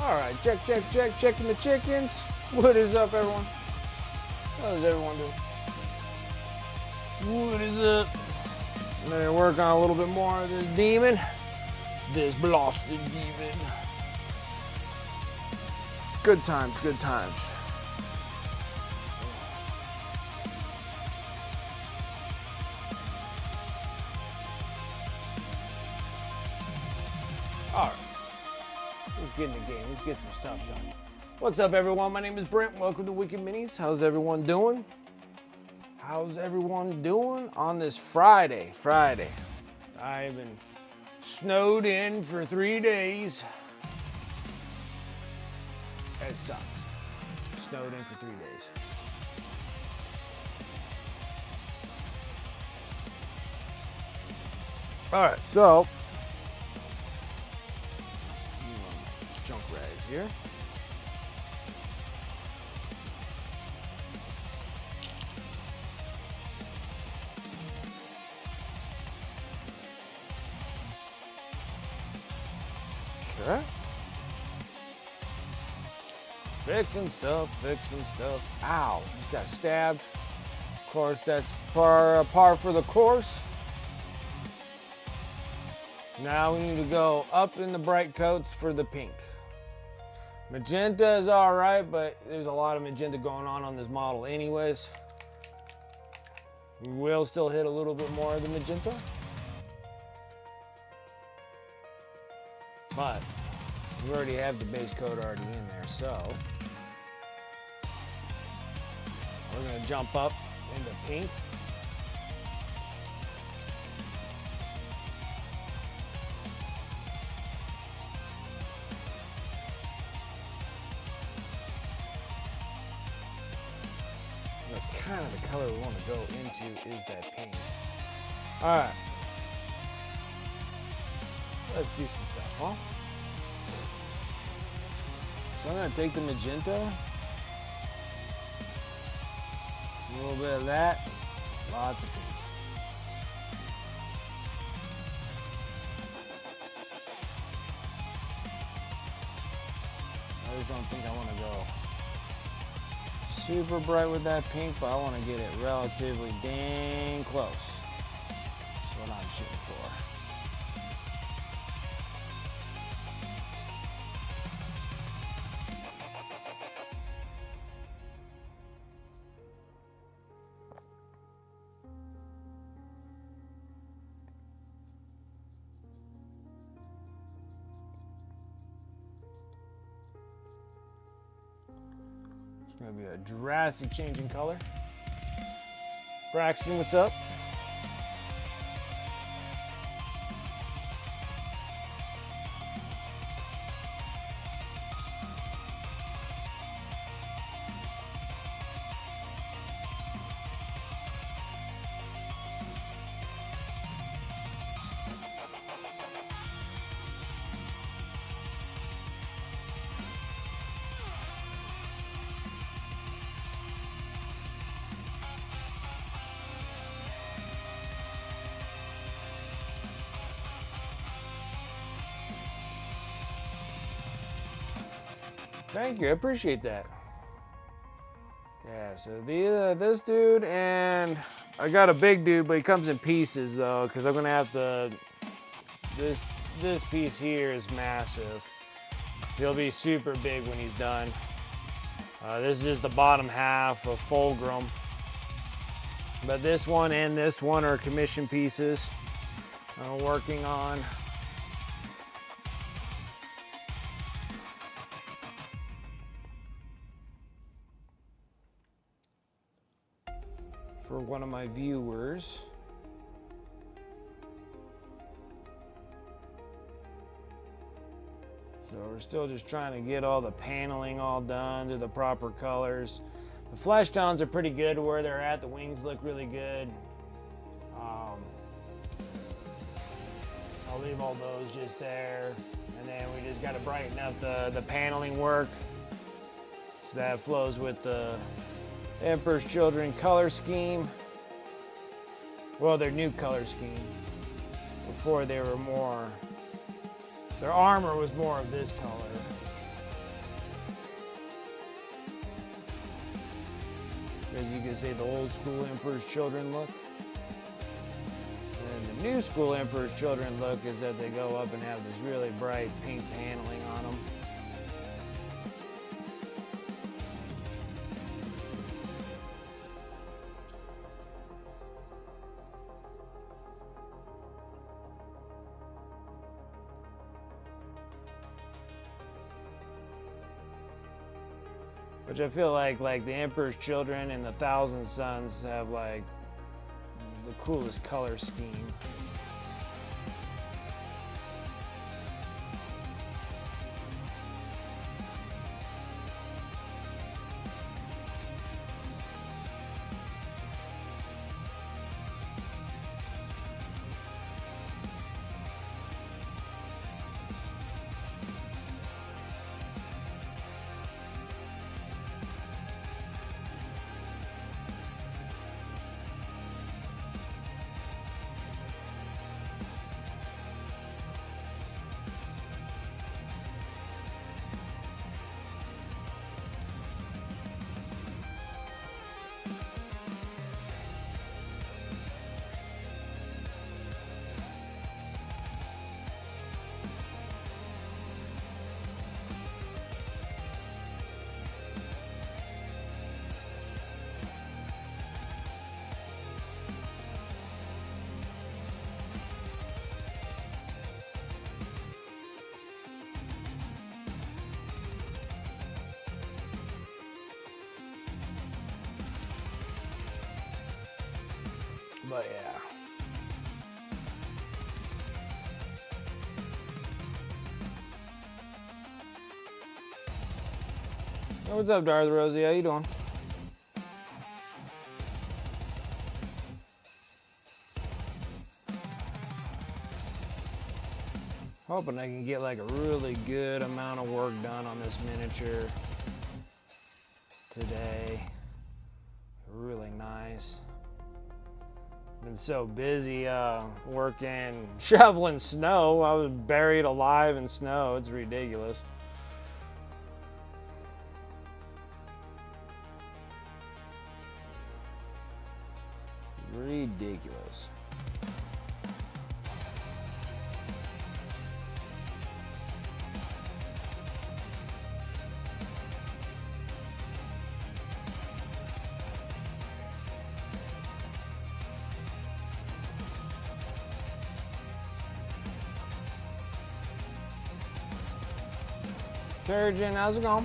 All right, check, checking the chickens. What is up, everyone? How is everyone doing? What is up? I'm gonna work on a little bit more of this demon. This blasted demon. Good times, good times. All right. Let's get in the game. Let's get some stuff done. What's up, everyone? My name is Brent. Welcome to Wicked Minis. How's everyone doing? How's everyone doing on this Friday? I've been snowed in for 3 days. It sucks. Snowed in for 3 days. All right, so junk rags here. Okay. Fixing stuff. Ow, just got stabbed. Of course, that's par for the course. Now we need to go up in the bright coats for the pink. Magenta is all right, but there's a lot of magenta going on this model anyways. We will still hit a little bit more of the magenta. But we already have the base coat already in there, so we're gonna jump up into pink. That's kind of the color we want to go into, is that pink. All right, let's do some stuff, huh? So I'm gonna take the magenta, a little bit of that, lots of pink. I just don't think I want to go super bright with that pink, but I want to get it relatively dang close. That's what I'm shooting for. It's gonna be a drastic change in color. Braxton, what's up? Thank you, I appreciate that. Yeah, so this dude, and I got a big dude, but he comes in pieces though, because I'm gonna have to. This piece here is massive. He'll be super big when he's done. This is just the bottom half of Fulgrim, but this one and this one are commission pieces I'm working on. For one of my viewers. So we're still just trying to get all the paneling all done to the proper colors. The flesh tones are pretty good where they're at. The wings look really good. I'll leave all those just there. And then we just got to brighten up the paneling work so that flows with the Emperor's Children color scheme. Well, their new color scheme. Before they were more, their armor was more of this color. as you could say, the old school Emperor's Children look. And the new school Emperor's Children look is that they go up and have this really bright pink paneling on them. Which I feel like the Emperor's Children and the Thousand Sons have like the coolest color scheme. But yeah. Hey, what's up, Darth Rosie? How you doing? Hoping I can get like a really good amount of work done on this miniature today. Really nice. Been so busy working, shoveling snow. I was buried alive in snow. It's ridiculous. Ridiculous. Turgeon, how's it going?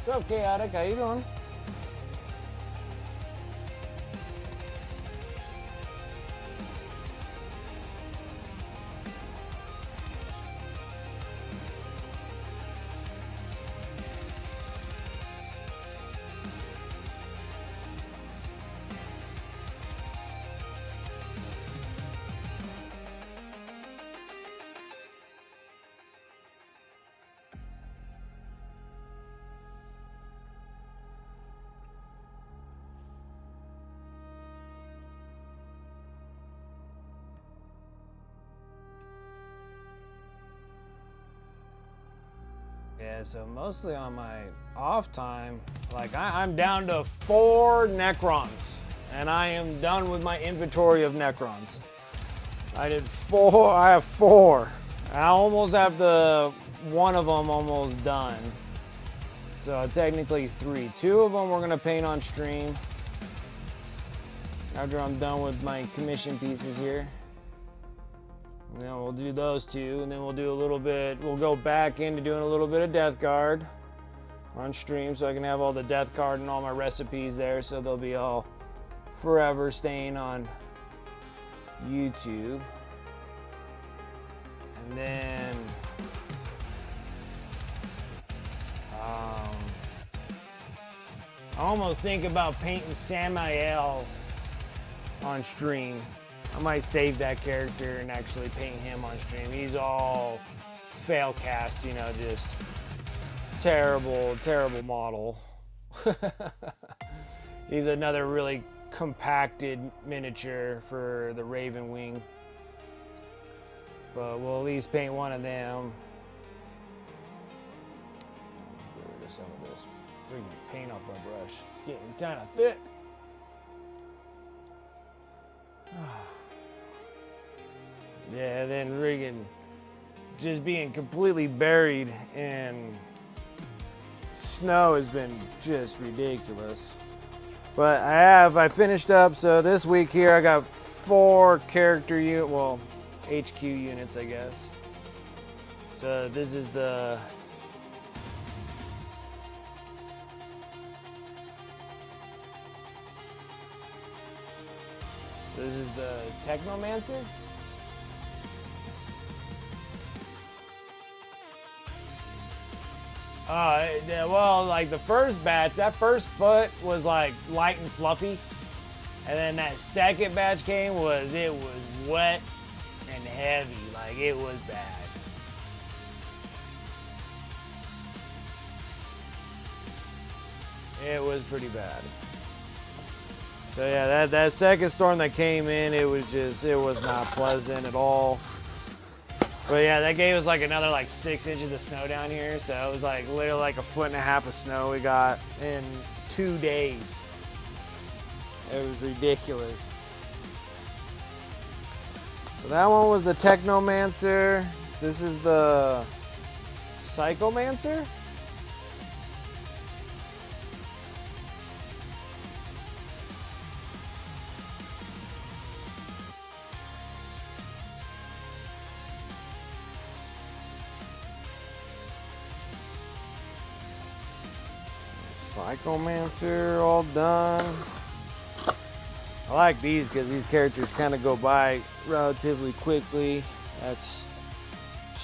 What's up, Chaotic? How you doing? Yeah, so mostly on my off time, like I'm down to 4 Necrons, and I am done with my inventory of Necrons. I did 4, I have 4. I almost have one of them almost done. So technically 3. 2 of them we're gonna paint on stream after I'm done with my commission pieces here. And then we'll do those 2, and then we'll do a little bit, we'll go back into doing a little bit of Death Guard on stream so I can have all the Death Guard and all my recipes there, so they'll be all forever staying on YouTube. And then I almost think about painting Samael on stream. I might save that character and actually paint him on stream. He's all fail cast, you know, just terrible, terrible model. He's another really compacted miniature for the Raven Wing. But we'll at least paint one of them. Get rid of some of this freaking paint off my brush. It's getting kind of thick. Yeah, then friggin' just being completely buried in snow has been just ridiculous. But I finished up, so this week here I got 4 character HQ units, I guess. So this is the Technomancer. Well, like the first batch, that first foot was like light and fluffy. And then that second batch came, it was wet and heavy, like it was bad. It was pretty bad. So yeah, that second storm that came in, it was not pleasant at all. But yeah, that gave us like another like 6 inches of snow down here. So it was like literally like 1.5 feet of snow we got in 2 days. It was ridiculous. So that one was the Technomancer. This is the Psychomancer. Psychomancer all done. I like these because these characters kind of go by relatively quickly. That's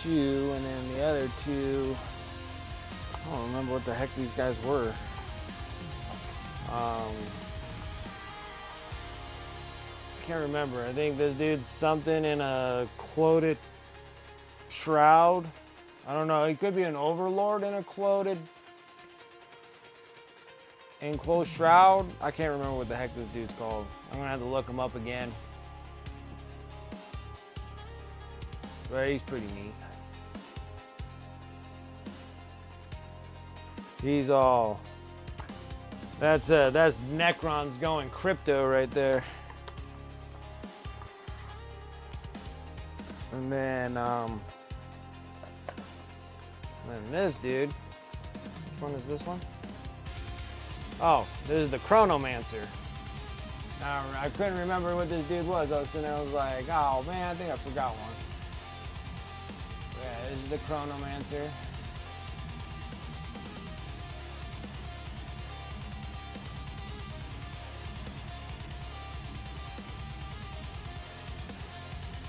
2, and then the other 2, I don't remember what the heck these guys were. I can't remember. I think this dude's something in a clouded shroud. I don't know. He could be an overlord in a enclosed shroud. I can't remember what the heck this dude's called. I'm gonna have to look him up again. But he's pretty neat. He's all. That's Necron's going crypto right there. And then this dude. Which one is this one? Oh, this is the Chronomancer. I couldn't remember what this dude was. I was sitting there, I was like, oh man, I think I forgot one. Yeah, this is the Chronomancer.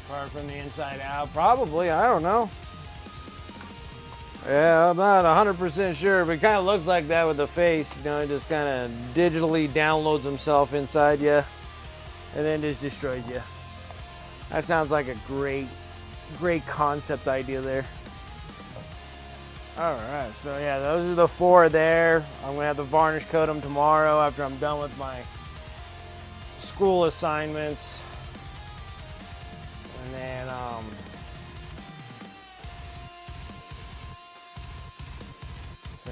Apart from the inside out, probably, I don't know. Yeah, I'm not 100% sure, but it kind of looks like that with the face. You know, it just kind of digitally downloads himself inside you and then just destroys you. That sounds like a great concept idea there. All right, so yeah, those are the 4 there. I'm gonna have to varnish coat them tomorrow after I'm done with my school assignments. And then,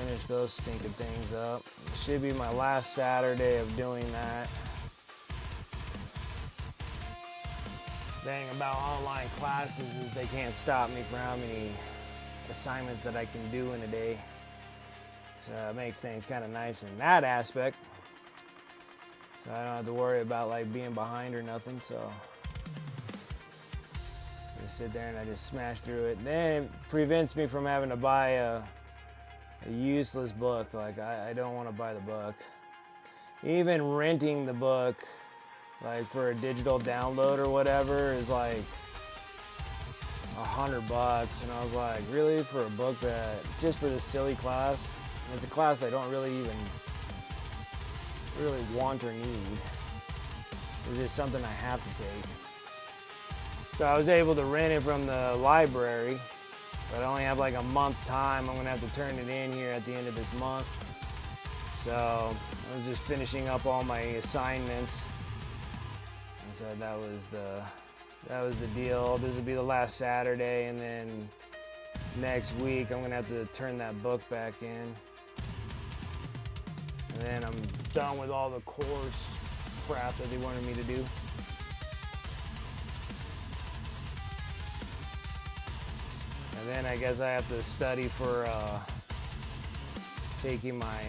finish those stinking things up. It should be my last Saturday of doing that. Thing about online classes is they can't stop me from how many assignments that I can do in a day. So it makes things kind of nice in that aspect. So I don't have to worry about like being behind or nothing. So I just sit there and I just smash through it. Then it prevents me from having to buy a useless book. Like I don't want to buy the book. Even renting the book, like for a digital download or whatever, is like $100. And I was like, really, for a book that just for this silly class? And it's a class I don't really even really want or need. It's just something I have to take. So I was able to rent it from the library, but I only have like a month time. I'm gonna have to turn it in here at the end of this month. So I was just finishing up all my assignments. And so that was the deal. This will be the last Saturday, and then next week I'm gonna have to turn that book back in. And then I'm done with all the course crap that they wanted me to do. And then I guess I have to study for taking my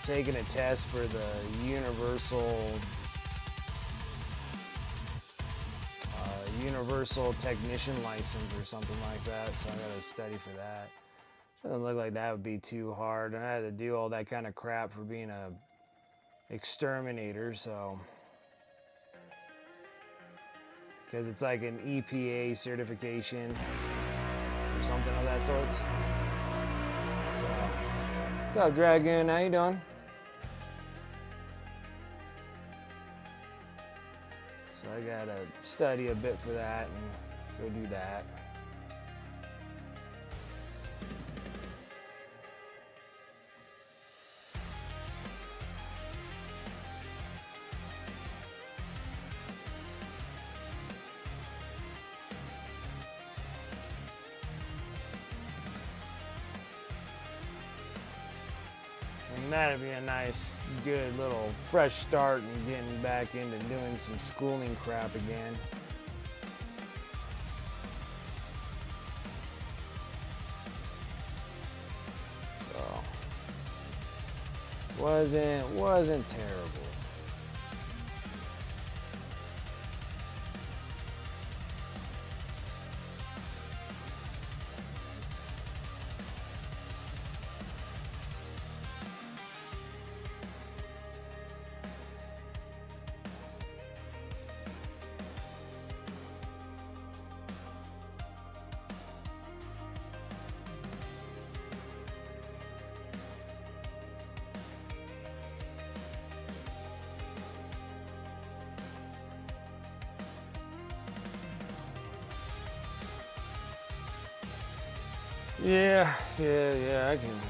taking a test for the universal technician license or something like that. So I gotta study for that. Doesn't look like that would be too hard. And I had to do all that kind of crap for being a exterminator, so. Because it's like an EPA certification or something of that sort. So, what's up, Dragon? How you doing? So I gotta study a bit for that and go do that. And that'd be a nice, good little fresh start and getting back into doing some schooling crap again. So, wasn't terrible. Yeah,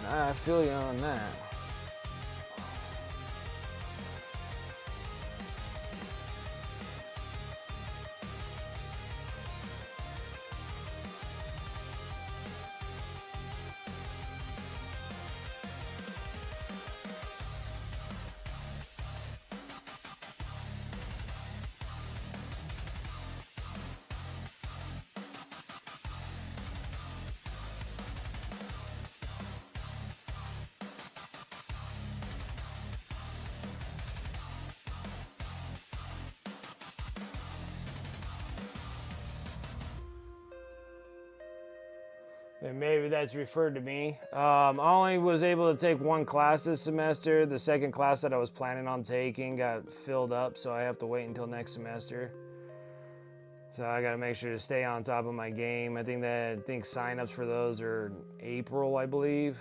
I feel you on that. And maybe that's referred to me. I only was able to take one class this semester. The second class that I was planning on taking got filled up, so I have to wait until next semester. So I got to make sure to stay on top of my game. I think signups for those are April, I believe,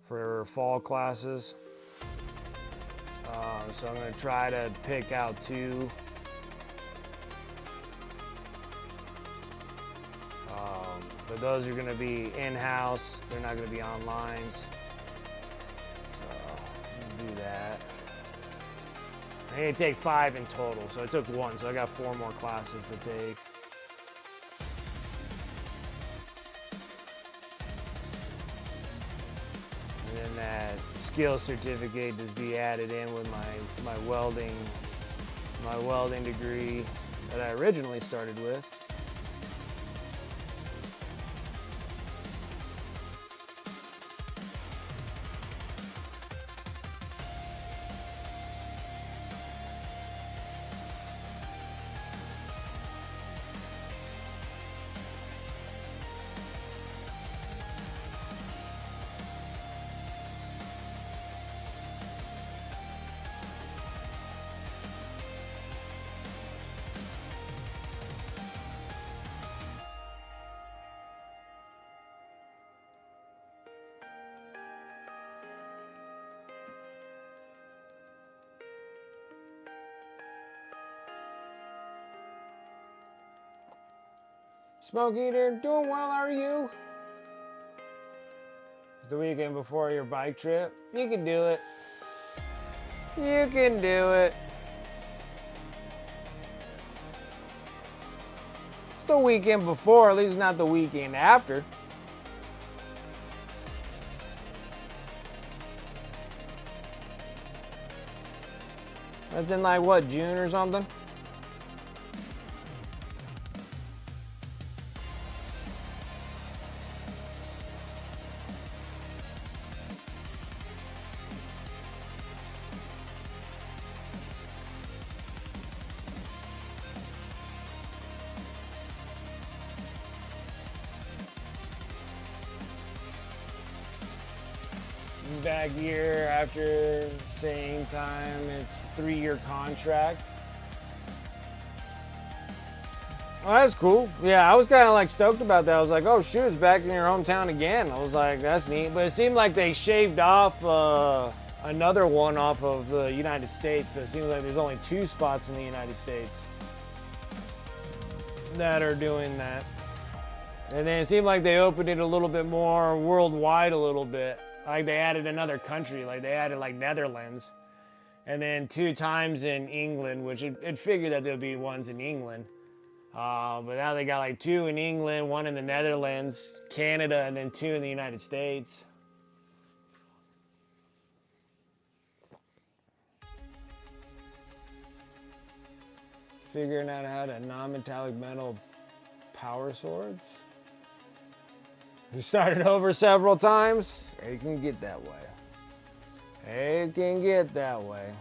for fall classes. So I'm going to try to pick out two. But those are going to be in-house. They're not going to be online. So I'm going to do that. I need to take 5 in total, so I took 1, so I got 4 more classes to take. And then that skill certificate just be added in with my welding degree that I originally started with. Smoke Eater, doing well, are you? It's the weekend before your bike trip. You can do it. You can do it. It's the weekend before, at least not the weekend after. That's in like what, June or something? Back year after same time, it's 3-year contract. Oh, that's cool. Yeah, I was kind of like stoked about that. I was like, oh shoot, it's back in your hometown again. I was like, that's neat. But it seemed like they shaved off another one off of the United States. So it seems like there's only 2 spots in the United States that are doing that. And then it seemed like they opened it a little bit more worldwide a little bit. Like they added another country, like they added like Netherlands. And then 2 times in England, which it figured that there'd be ones in England. But now they got like 2 in England, 1 in the Netherlands, Canada, and then 2 in the United States. Figuring out how to non-metallic metal power swords. We started over several times. It can get that way. It can get that way.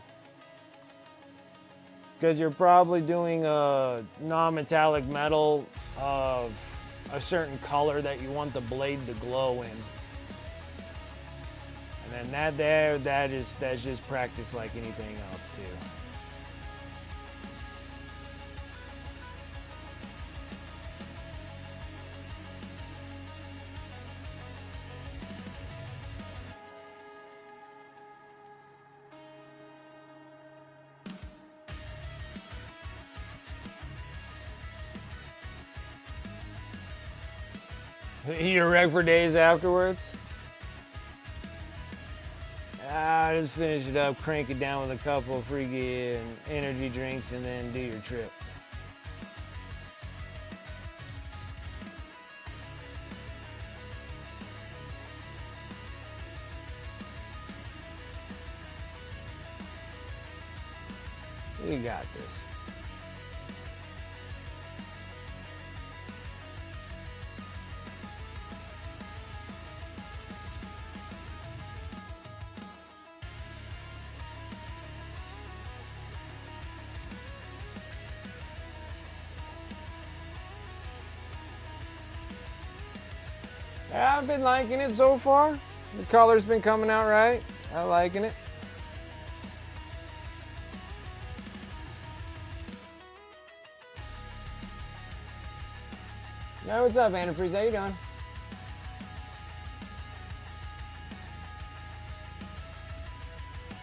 Because you're probably doing a non-metallic metal of a certain color that you want the blade to glow in. And then that's just practice like anything else too. You're wrecked for days afterwards? Just finish it up, crank it down with a couple of freaking energy drinks, and then do your trip. We got this. Yeah, I've been liking it so far. The color's been coming out right. I'm liking it. Hey, what's up, Antifreeze? How you doing?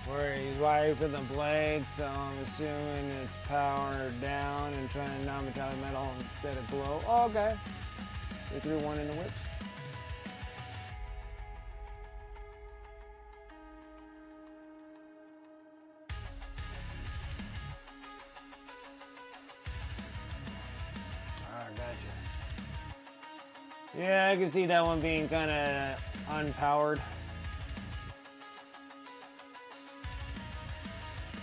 Where he's wiping the blade, so I'm assuming it's powered down and trying non-metallic metal instead of glow. Oh, okay. We threw one in the whips. Yeah, I can see that one being kind of unpowered.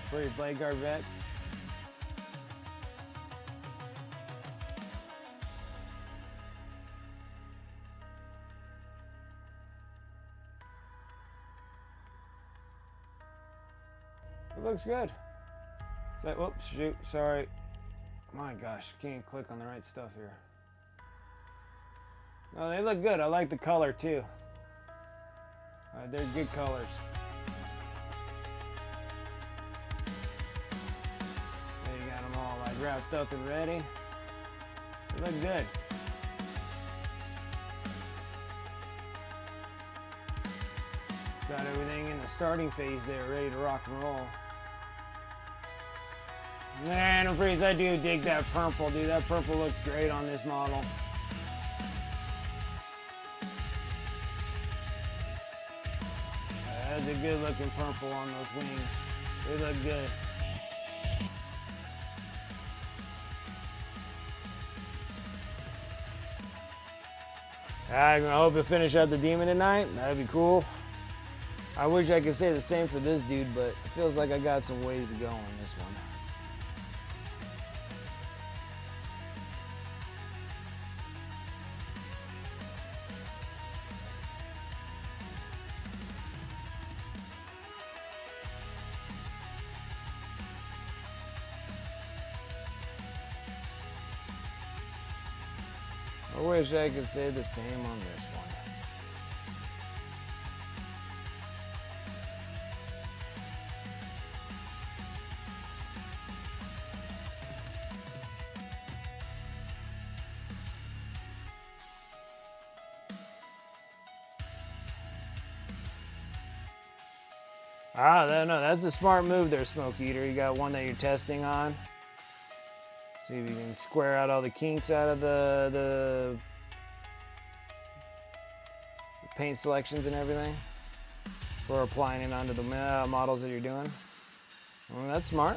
For your blade guard vets. It looks good. So, whoops, shoot, sorry. My gosh, can't click on the right stuff here. No, they look good. I like the color too. They're good colors. There you got them all like wrapped up and ready. They look good. Got everything in the starting phase there, ready to rock and roll. Man, Freeze, I do dig that purple, dude. That purple looks great on this model. That's a good looking purple on those wings. They look good. I hope to finish out the demon tonight. That'd be cool. I wish I could say the same for this dude, but it feels like I got some ways to go on this one. I wish I could say the same on this one. No, that's a smart move there, Smoke Eater. You got one that you're testing on. See if you can square out all the kinks out of the paint selections and everything for applying it onto the models that you're doing. Well, that's smart.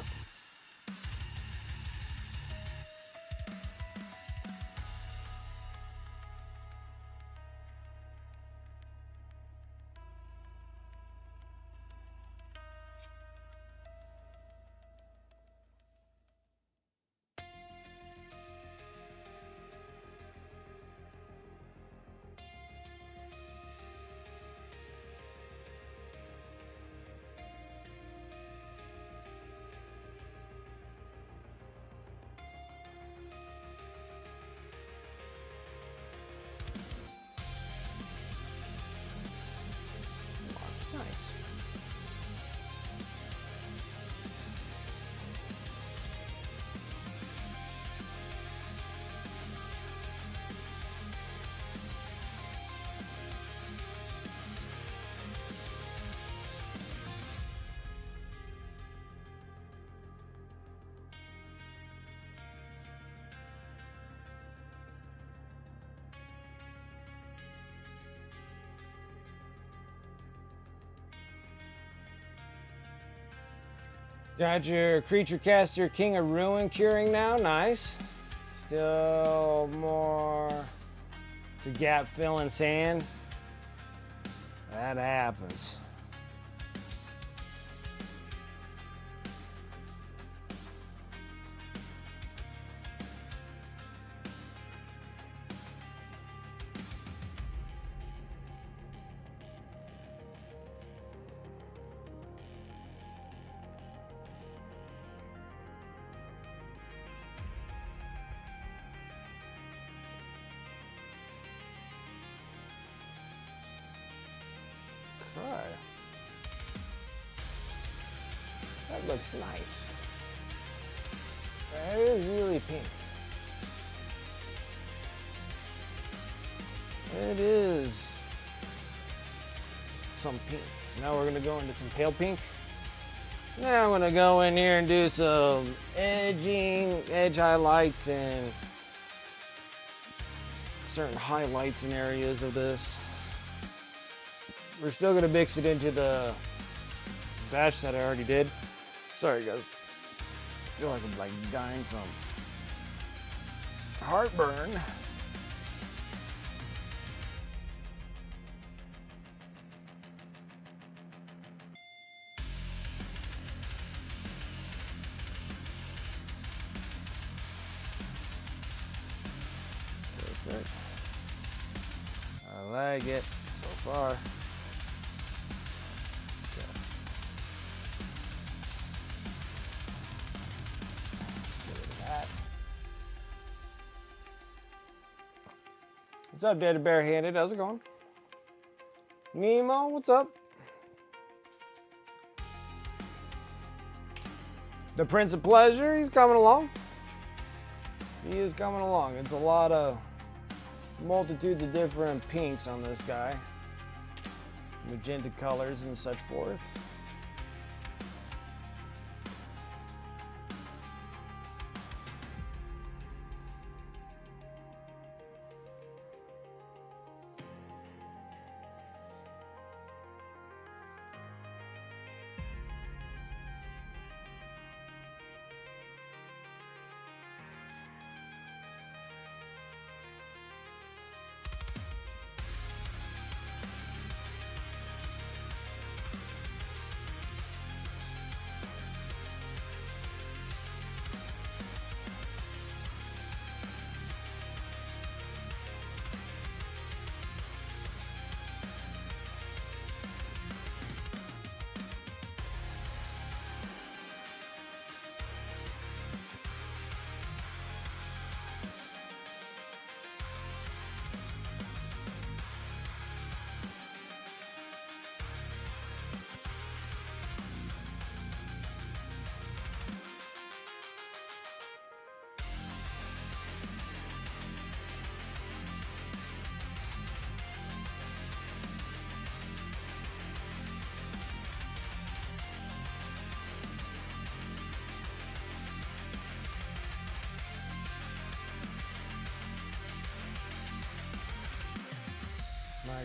Nice. Got your Creature Caster King of Ruin curing now, nice. Still more to gap fill in sand. That happens. Okay. That looks nice. That is really pink. It is some pink. Now we're gonna go into some pale pink. Now I'm gonna go in here and do some edge highlights and certain highlights in areas of this. We're still gonna mix it into the batch that I already did. Sorry guys. I feel like I'm like dying from heartburn. Perfect. I like it so far. What's up, Dead Barehanded? How's it going? Nemo, what's up? The Prince of Pleasure, he's coming along. He is coming along. It's a lot of multitudes of different pinks on this guy. Magenta colors and such forth.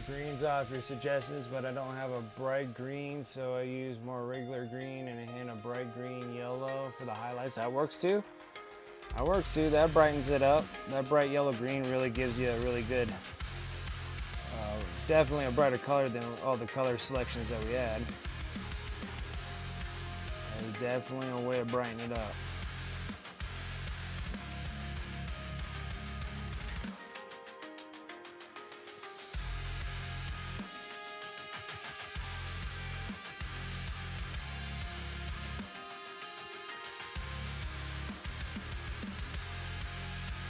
Green's off your suggestions, but I don't have a bright green, so I use more regular green and a hint of bright green yellow for the highlights. That works too. That works too. That brightens it up. That bright yellow green really gives you a really good, definitely a brighter color than all the color selections that we had. There's definitely a way to brighten it up.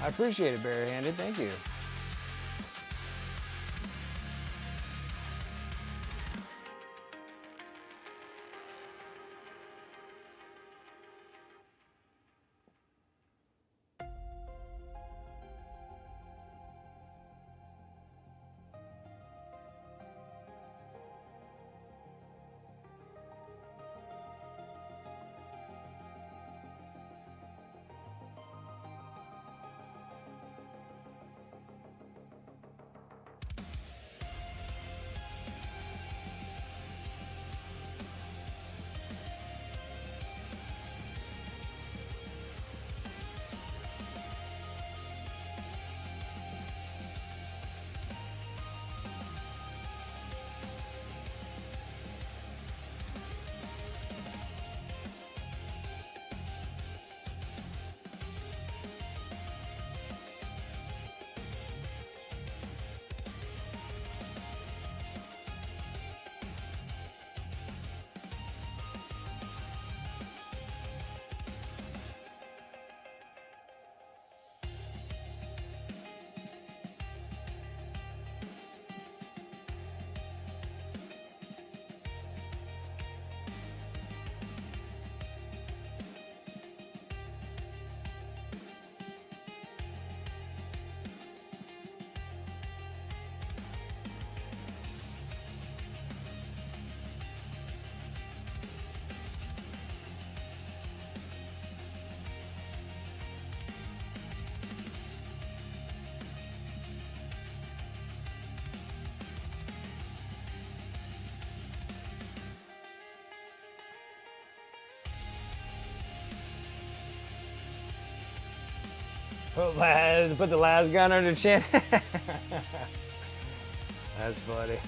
I appreciate it, barehanded. Thank you. Put the last gun on the chin. That's funny.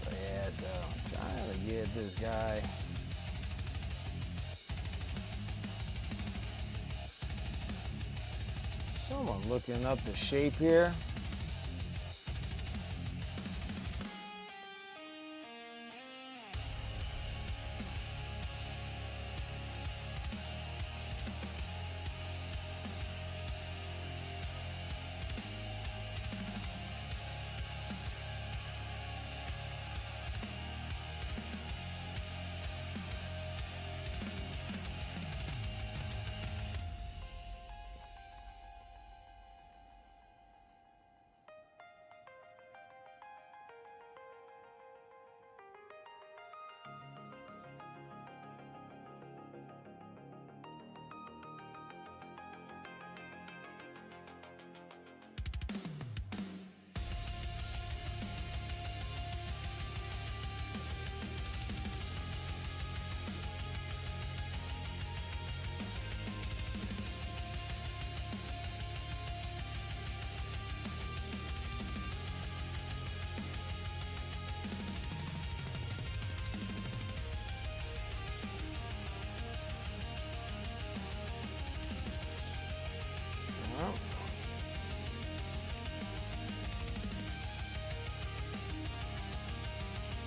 But yeah, so I'm trying to get this guy. Someone looking up the shape here.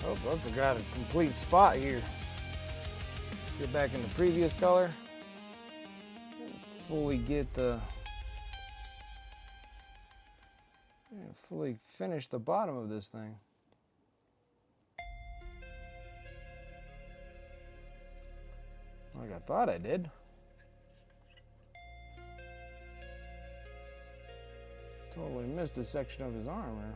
Oh, I forgot a complete spot here. Get back in the previous color. Fully get the, fully finish the bottom of this thing. Like I thought I did. Totally missed a section of his arm there.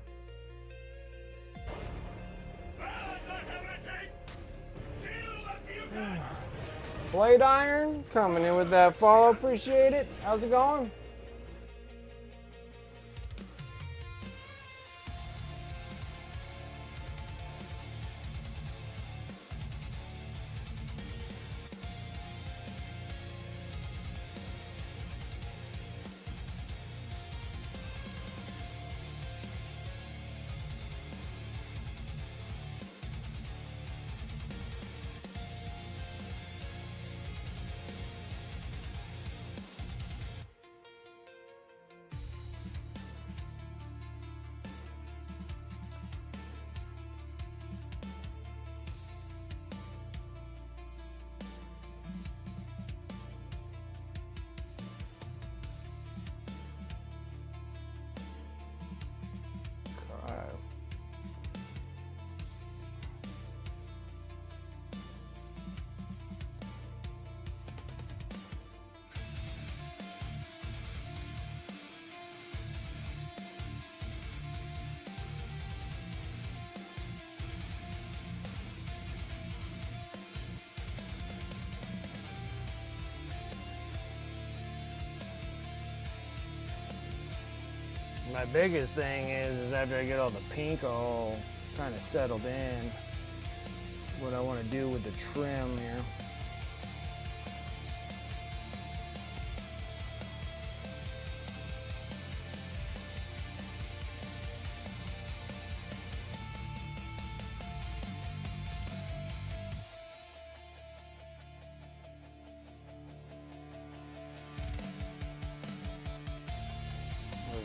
Blade Iron coming in with that follow. Appreciate it. How's it going? My biggest thing is after I get all the pink all kind of settled in, what I want to do with the trim here.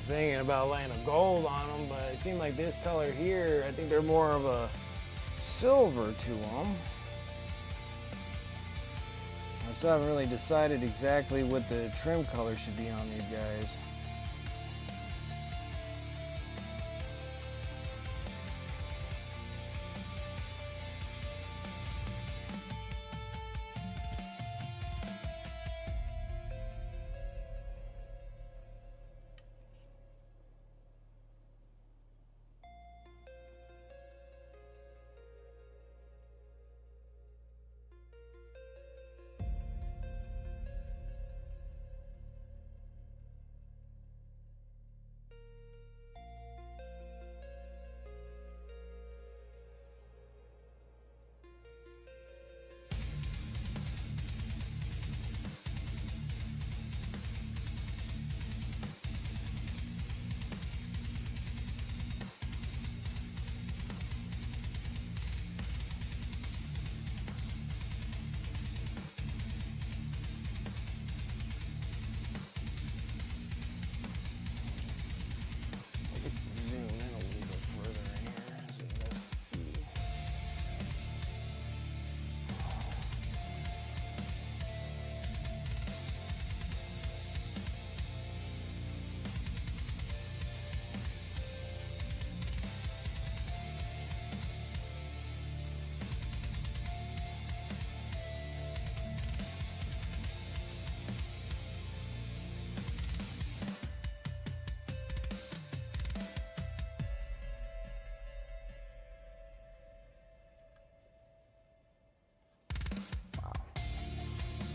Thinking about laying a gold on them, but it seemed like this color here, I think they're more of a silver to them. I still haven't really decided exactly what the trim color should be on these guys.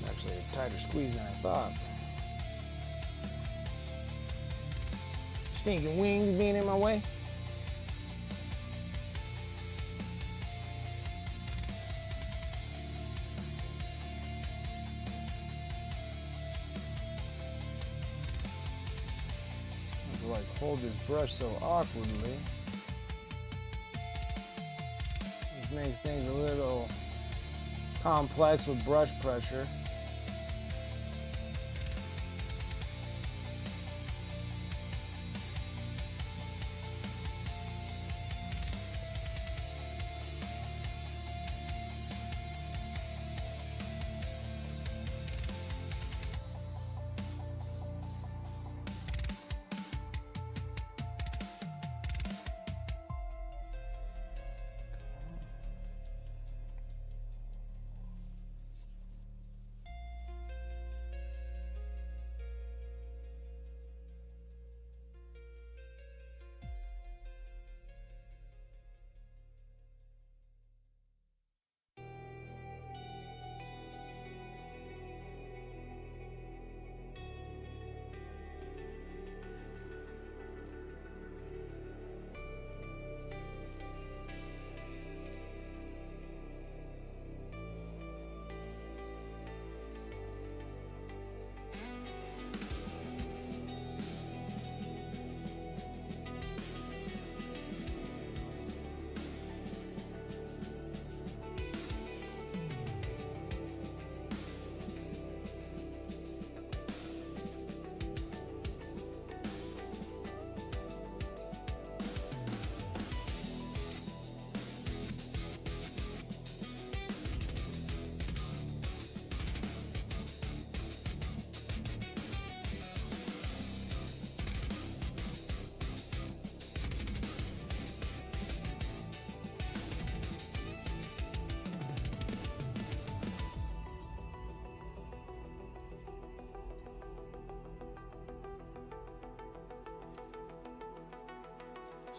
Actually a tighter squeeze than I thought. Stinking wings being in my way. I have to like hold this brush so awkwardly. This makes things a little complex with brush pressure.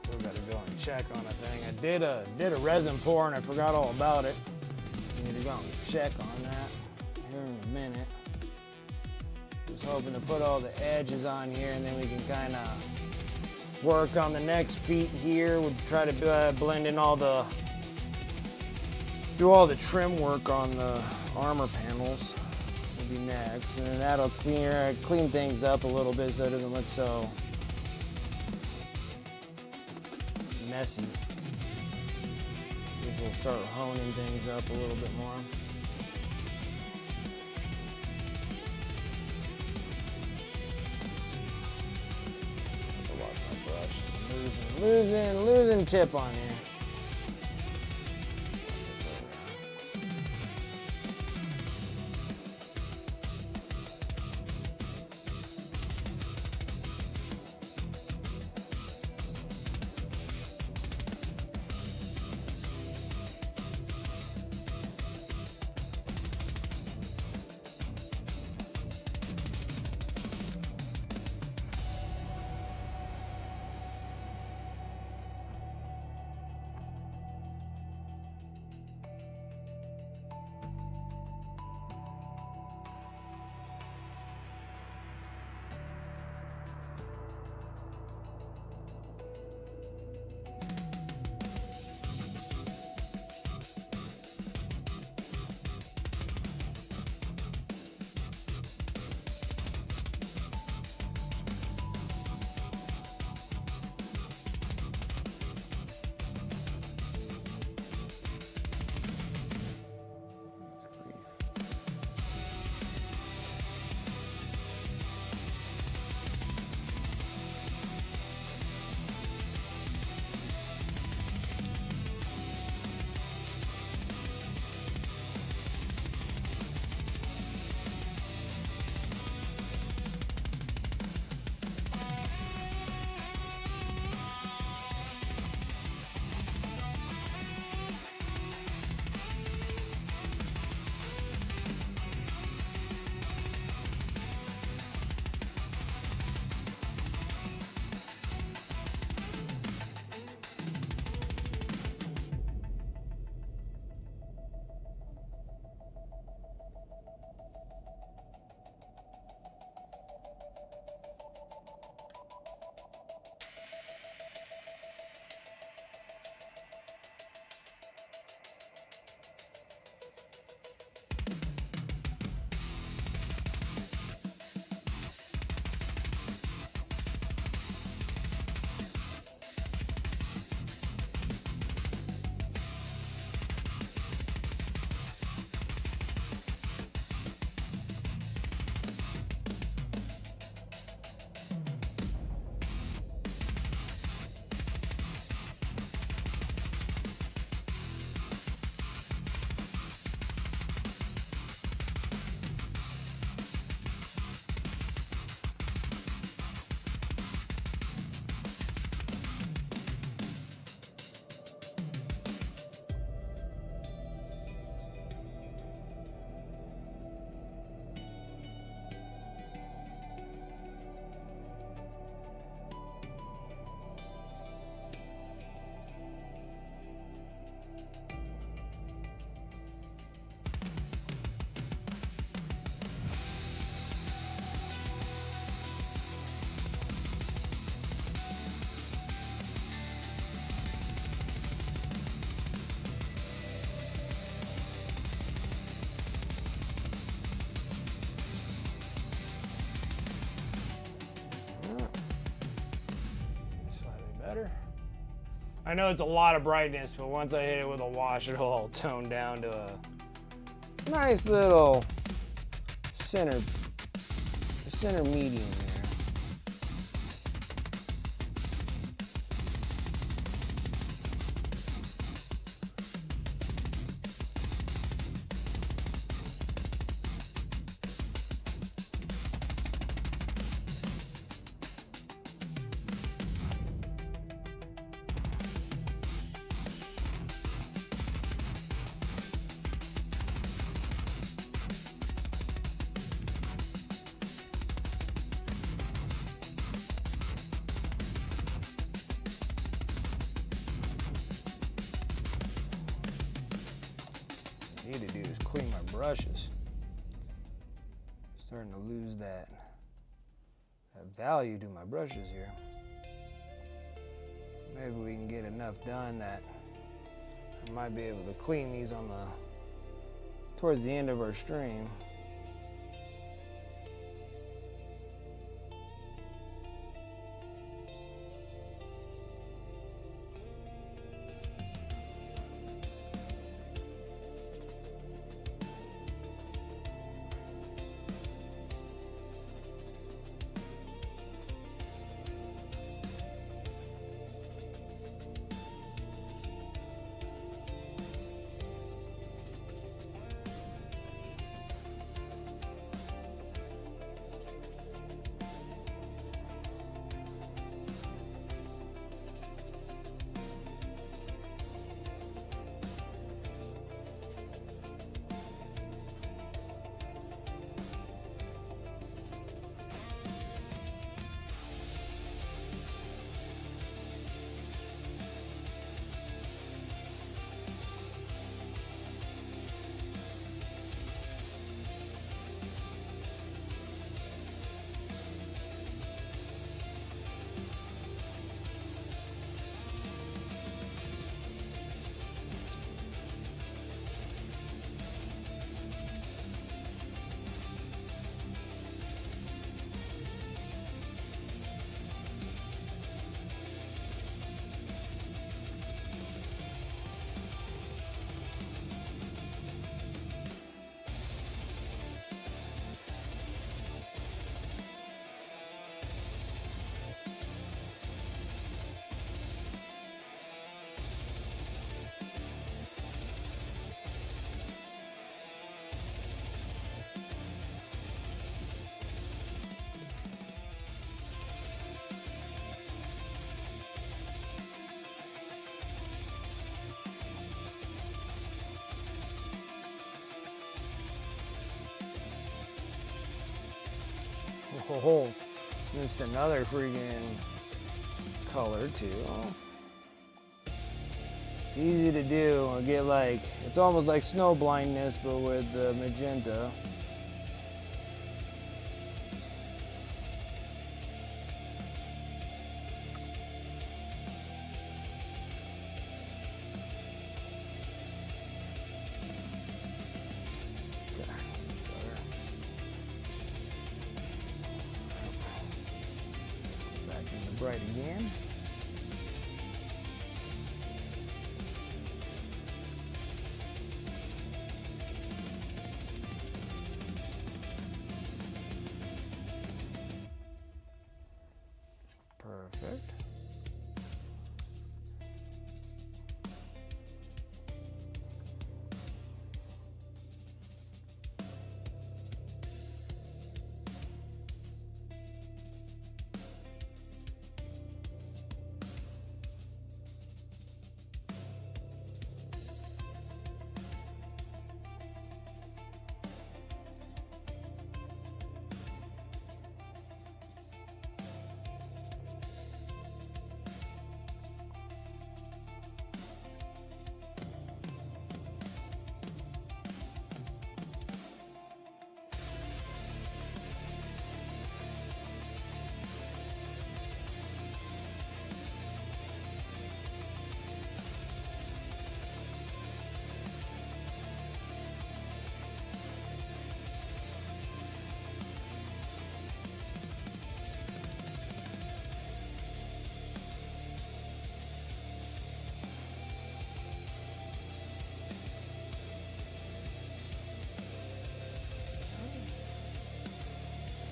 Still got to go and check on a thing. I did a resin pour and I forgot all about it. I need to go and check on that here in a minute. Just hoping to put all the edges on here and then we can kind of work on the next feet here. We'll try to blend in all the, do all the trim work on the armor panels. Will be next, and then that'll clean things up a little bit so it doesn't look so messy. This will start honing things up a little bit more. Wash my brush. Losing tip on here. I know it's a lot of brightness, but once I hit it with a wash, it'll all tone down to a nice little center medium there. need to do is clean my brushes. Starting to lose that value to my brushes here. Maybe we can get enough done that I might be able to clean these on towards the end of our stream. Oh, missed another freaking color too. It's easy to do. I get like, it's almost like snow blindness, but with the magenta. Bright again. Perfect.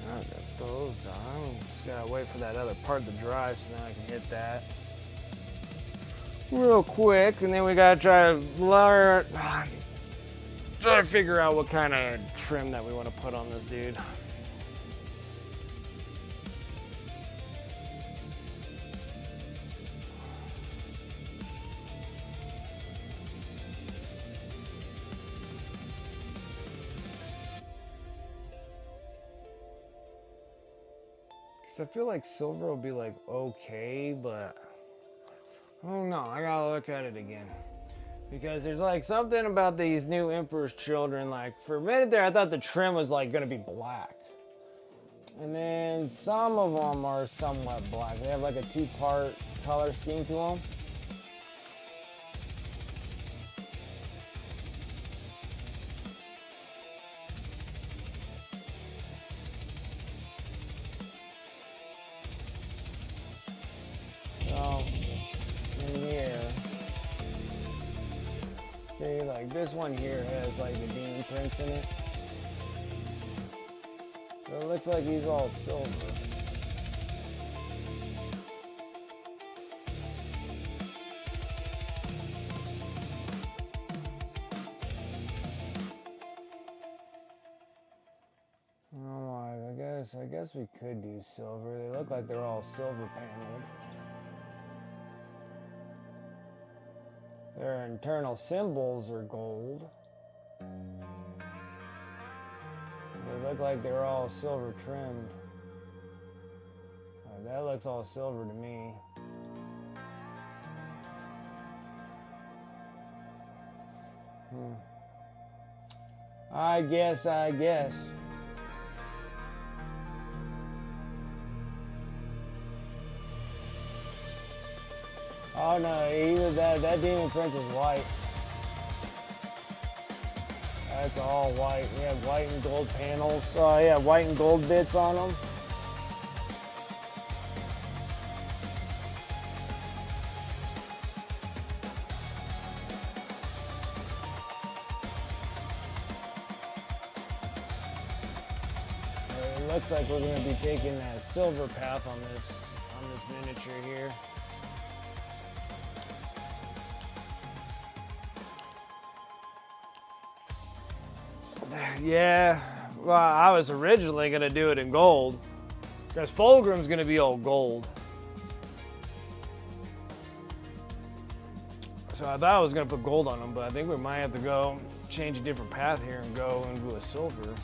I got those done. Just gotta wait for that other part to dry so then I can hit that real quick. And then we gotta try to figure out what kind of trim that we want to put on this dude. I feel like silver will be like okay, but I don't know. I gotta look at it again Because there's like something about these new Emperor's Children. Like for a minute there, I thought the trim was like gonna be black. And then some of them are somewhat black. They have like a 2-part color scheme to them. So, in here, see, like this one here has like the demon prints in it. So it looks like he's all silver. I guess we could do silver. They look like they're all silver paneled. Their internal symbols are gold. They look like they're all silver trimmed. That looks all silver to me. I guess. Oh no, either that demon prince is white. That's all white. We have white and gold panels. Oh yeah, white and gold bits on them. It looks like we're going to be taking that silver path on this miniature here. Yeah, well, I was originally going to do it in gold, because Fulgrim's going to be all gold. So I thought I was going to put gold on them, but I think we might have to go change a different path here and go into a silver.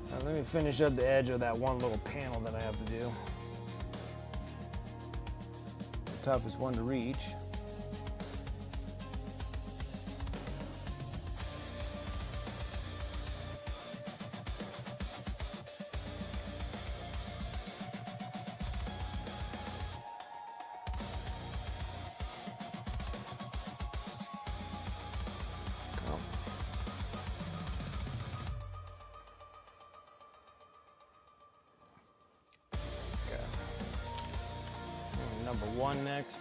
Now, let me finish up the edge of that one little panel that I have to do. The toughest one to reach. Number 1 next.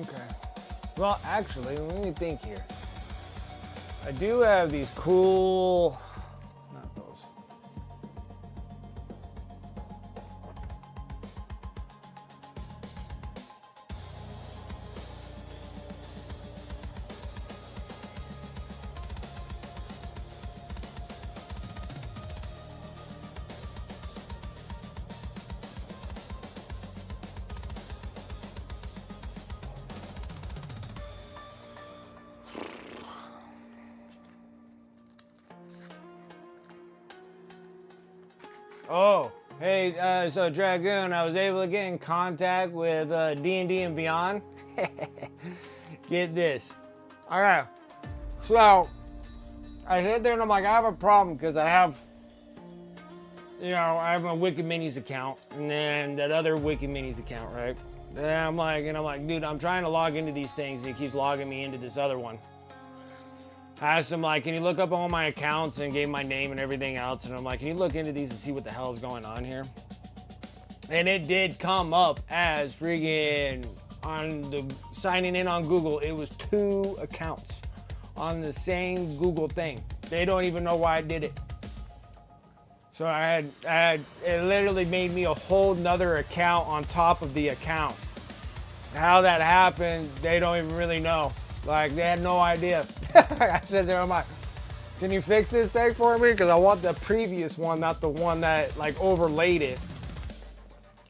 Okay. Well, actually, let me think here. I do have these cool, not those. Oh, hey, so Dragoon, I was able to get in contact with D&D and Beyond. Get this. All right, so I sat there and I'm like, I have a problem because I have, I have my Wicked Minis account and then that other Wicked Minis account, right? And I'm like, dude, I'm trying to log into these things and it keeps logging me into this other one. I asked him, like, can you look up all my accounts, and gave my name and everything else. And I'm like, can you look into these and see what the hell is going on here? And it did come up as friggin' on the signing in on Google. It was 2 accounts on the same Google thing. They don't even know why I did it. So it literally made me a whole nother account on top of the account. How that happened, they don't even really know. Like, they had no idea. I said there, I'm like, can you fix this thing for me? Because I want the previous one, not the one that, like, overlaid it.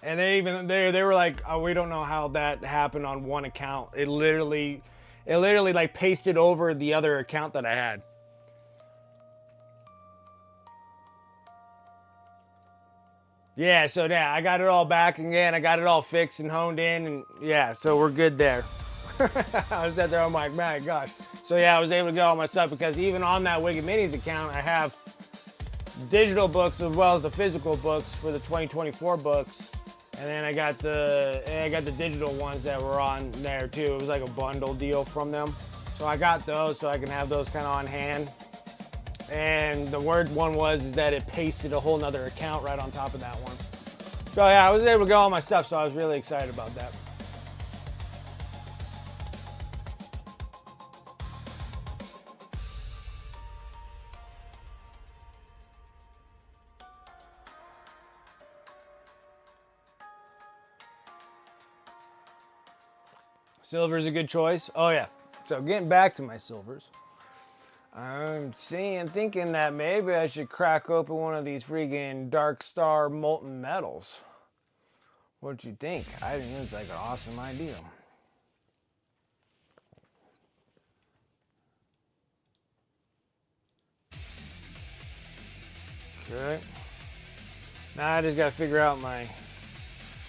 And they were like, oh, we don't know how that happened on one account. It literally like pasted over the other account that I had. Yeah, so yeah, I got it all back again. I got it all fixed and honed in, and yeah, so we're good there. I was out there, I'm like, my gosh. So yeah, I was able to get all my stuff because even on that Wicked Minis account, I have digital books as well as the physical books for the 2024 books. And then I got the digital ones that were on there too. It was like a bundle deal from them. So I got those so I can have those kind of on hand. And the word one was that it pasted a whole nother account right on top of that one. So yeah, I was able to get all my stuff, so I was really excited about that. Silver's a good choice. Oh yeah. So getting back to my silvers. I'm thinking that maybe I should crack open one of these freaking Dark Star molten metals. What you think? I think it's like an awesome idea. Okay. Now I just gotta figure out my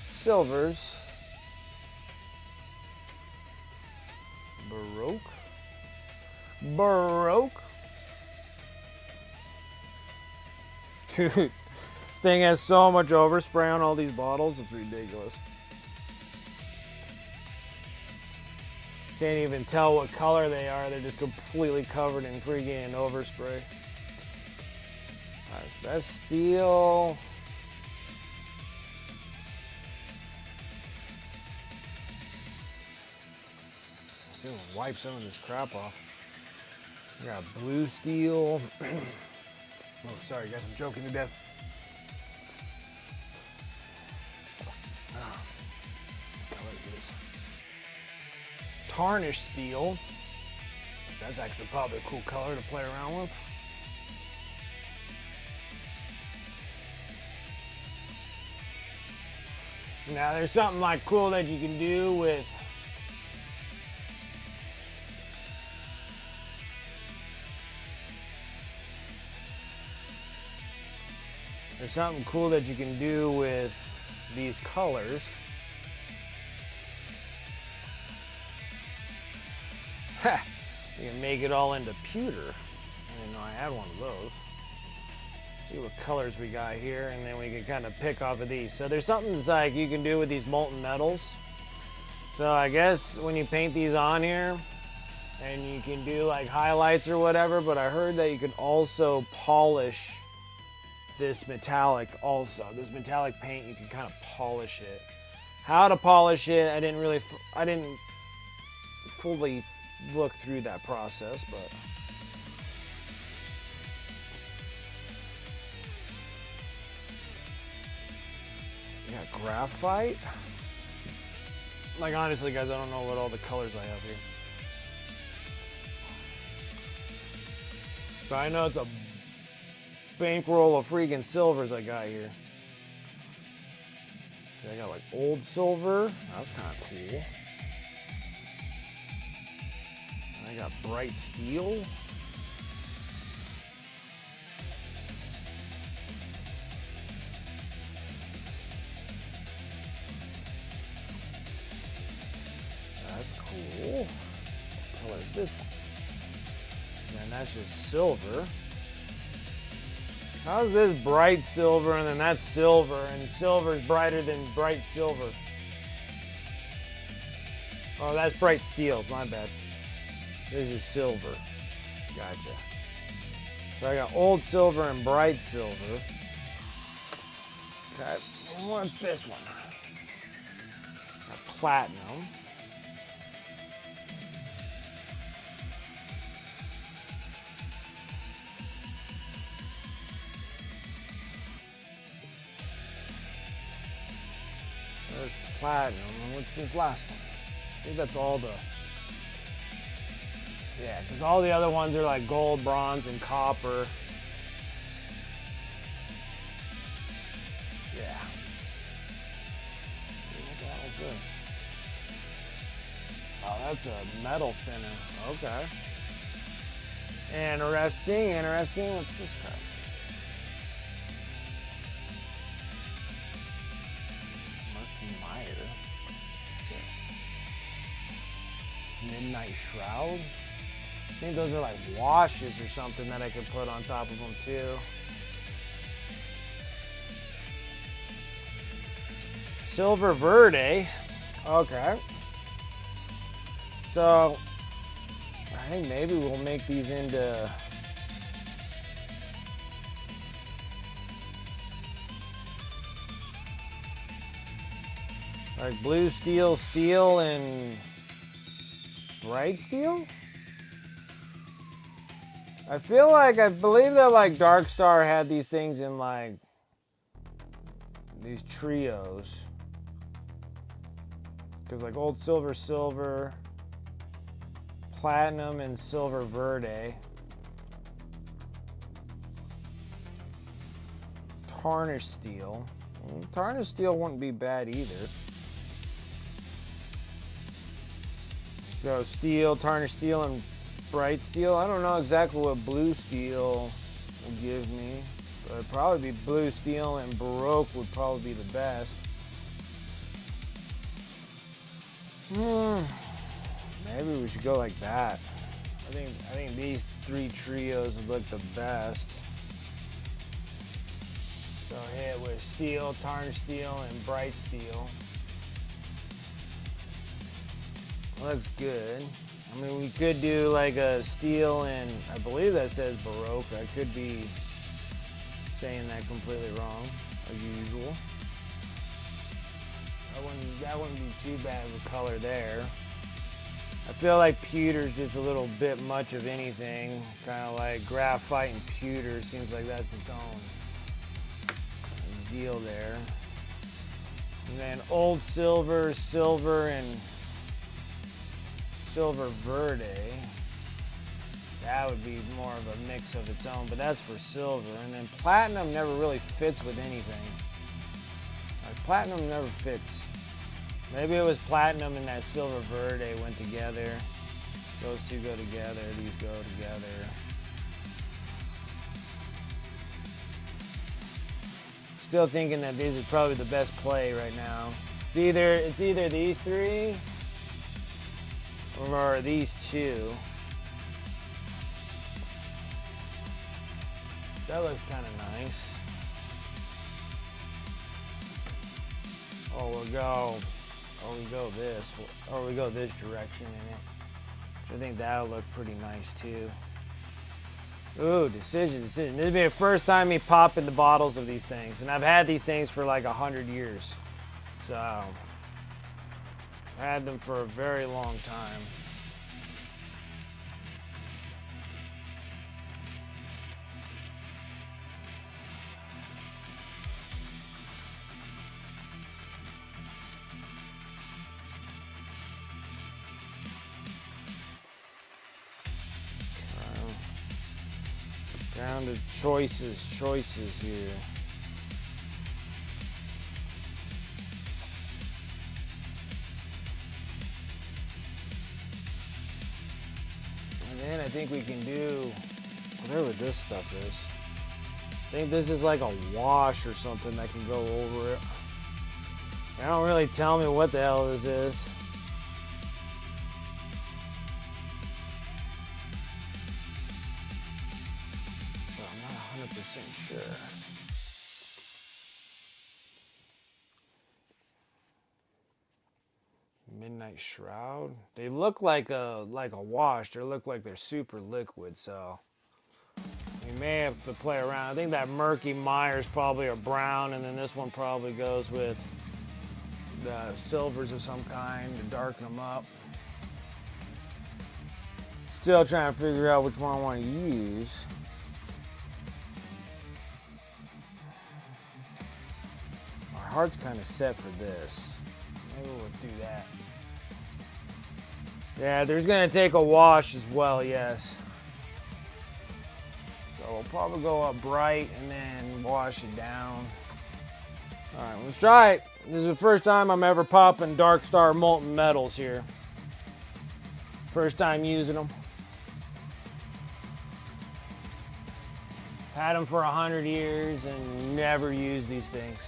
silvers. Baroque. Dude, this thing has so much overspray on all these bottles, it's ridiculous. Can't even tell what color they are, they're just completely covered in freaking overspray. That's steel. See, we'll wipe some of this crap off. We got blue steel. Oh, sorry guys, I'm joking to death. Oh, what color is this? Tarnished steel. That's actually probably a cool color to play around with. Now there's something like cool that you can do with these colors. Ha! You can make it all into pewter. I didn't know I had one of those. See what colors we got here, and then we can kind of pick off of these. So there's something like you can do with these molten metals. So I guess when you paint these on here, and you can do like highlights or whatever, but I heard that you can also polish this metallic also. This metallic paint, you can kind of polish it. How to polish it, I didn't fully look through that process, but you got graphite. Like honestly guys, I don't know what all the colors I have here. But I know it's a bankroll of freaking silvers I got here. See, I got like old silver. That's kind of cool. I got bright steel. That's cool. What color is this one? And that's just silver. How's this bright silver and then that's silver and silver's brighter than bright silver? Oh, that's bright steel, my bad. This is silver. Gotcha. So I got old silver and bright silver. Okay, what's this one? Got platinum. There's platinum. And what's this last one? I think that's all the... Yeah, because all the other ones are like gold, bronze, and copper. Yeah. Oh, that's a metal thinner. Okay. Interesting, interesting. What's this crap? Murky Mire. Midnight Shroud. I think those are like washes or something that I could put on top of them too. Silver Verde. Okay. So I think maybe we'll make these into like blue steel, steel, and bright steel. I believe that like Darkstar had these things in like these trios. Because like old silver, platinum, and silver verde. Tarnished steel. Tarnished steel wouldn't be bad either. So steel, tarnished steel, and bright steel. I don't know exactly what blue steel will give me. But it'd probably be blue steel, and Baroque would probably be the best. Maybe we should go like that. I think these three trios would look the best. So hit with steel, tarnished steel, and bright steel. Looks good. I mean, we could do like a steel, and I believe that says Baroque. I could be saying that completely wrong, as usual. That wouldn't be too bad of a color there. I feel like pewter's just a little bit much of anything. Kind of like graphite and pewter seems like that's its own deal there. And then old silver, silver, and silver verde. That would be more of a mix of its own, but that's for silver. And then platinum never really fits with anything. Like platinum never fits. Maybe it was platinum and that silver verde went together. Those two go together, these go together. Still thinking that these are probably the best play right now. It's either these three or these two. That looks kind of nice. We go this direction in it. Which I think that'll look pretty nice too. Ooh, decision. This will be the first time me popping the bottles of these things. And I've had these things for like 100 years. So, I've had them for a very long time. Down to choices here. And then I think we can do whatever this stuff is. I think this is like a wash or something that can go over it. They don't really tell me what the hell this is. Sure. Midnight Shroud. They look like a wash. They look like they're super liquid, so we may have to play around. I think that Murky Mire's probably a brown, and then this one probably goes with the silvers of some kind to darken them up. Still trying to figure out which one I want to use. Heart's kind of set for this. Maybe we'll do that. Yeah, there's gonna take a wash as well, yes. So we'll probably go up bright and then wash it down. All right, let's try it. This is the first time I'm ever popping Darkstar Molten Metals here. First time using them. Had them for 100 years and never used these things.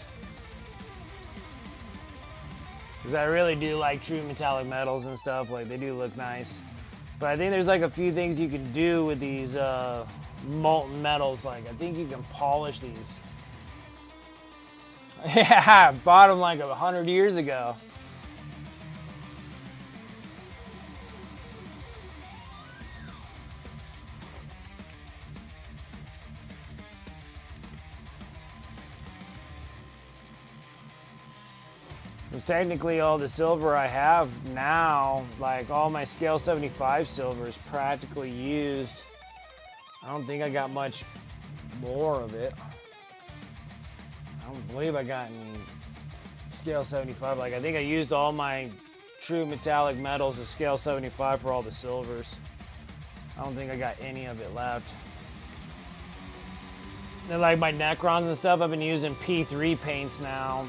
Because I really do like true metallic metals and stuff. Like, they do look nice. But I think there's like a few things you can do with these molten metals. Like, I think you can polish these. Yeah, I bought them like 100 years ago. Technically, all the silver I have now, like all my scale 75 silver, is practically used. I don't think I got much more of it. I don't believe I got any scale 75. Like, I think I used all my true metallic metals of scale 75 for all the silvers. I don't think I got any of it left. And like my Necrons and stuff, I've been using P3 paints now.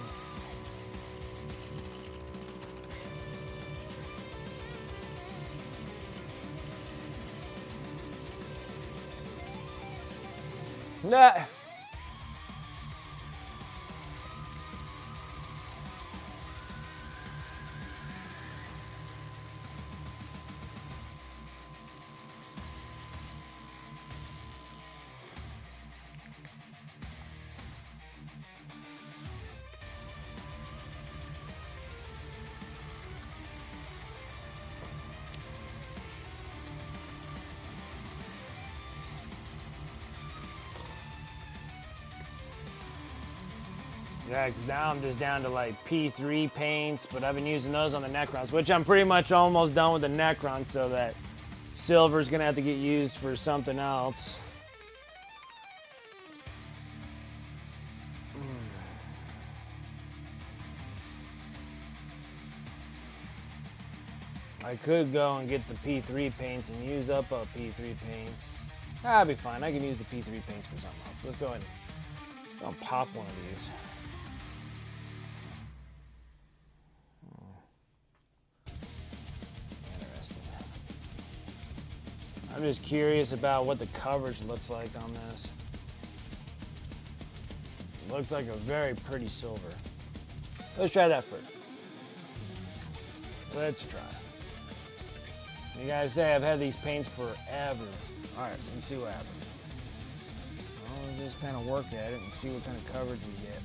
Nah. Yeah, because now I'm just down to like P3 paints, but I've been using those on the Necrons, which I'm pretty much almost done with the Necrons, so that silver's gonna have to get used for something else. I could go and get the P3 paints and use up a P3 paints. That'll be fine. I can use the P3 paints for something else. Let's go ahead and pop one of these. Interesting. I'm just curious about what the coverage looks like on this. It looks like a very pretty silver. Let's try that first. Let's try. You guys say I've had these paints forever. All right, let me see what happens. Well, let's just kind of work at it and see what kind of coverage we get.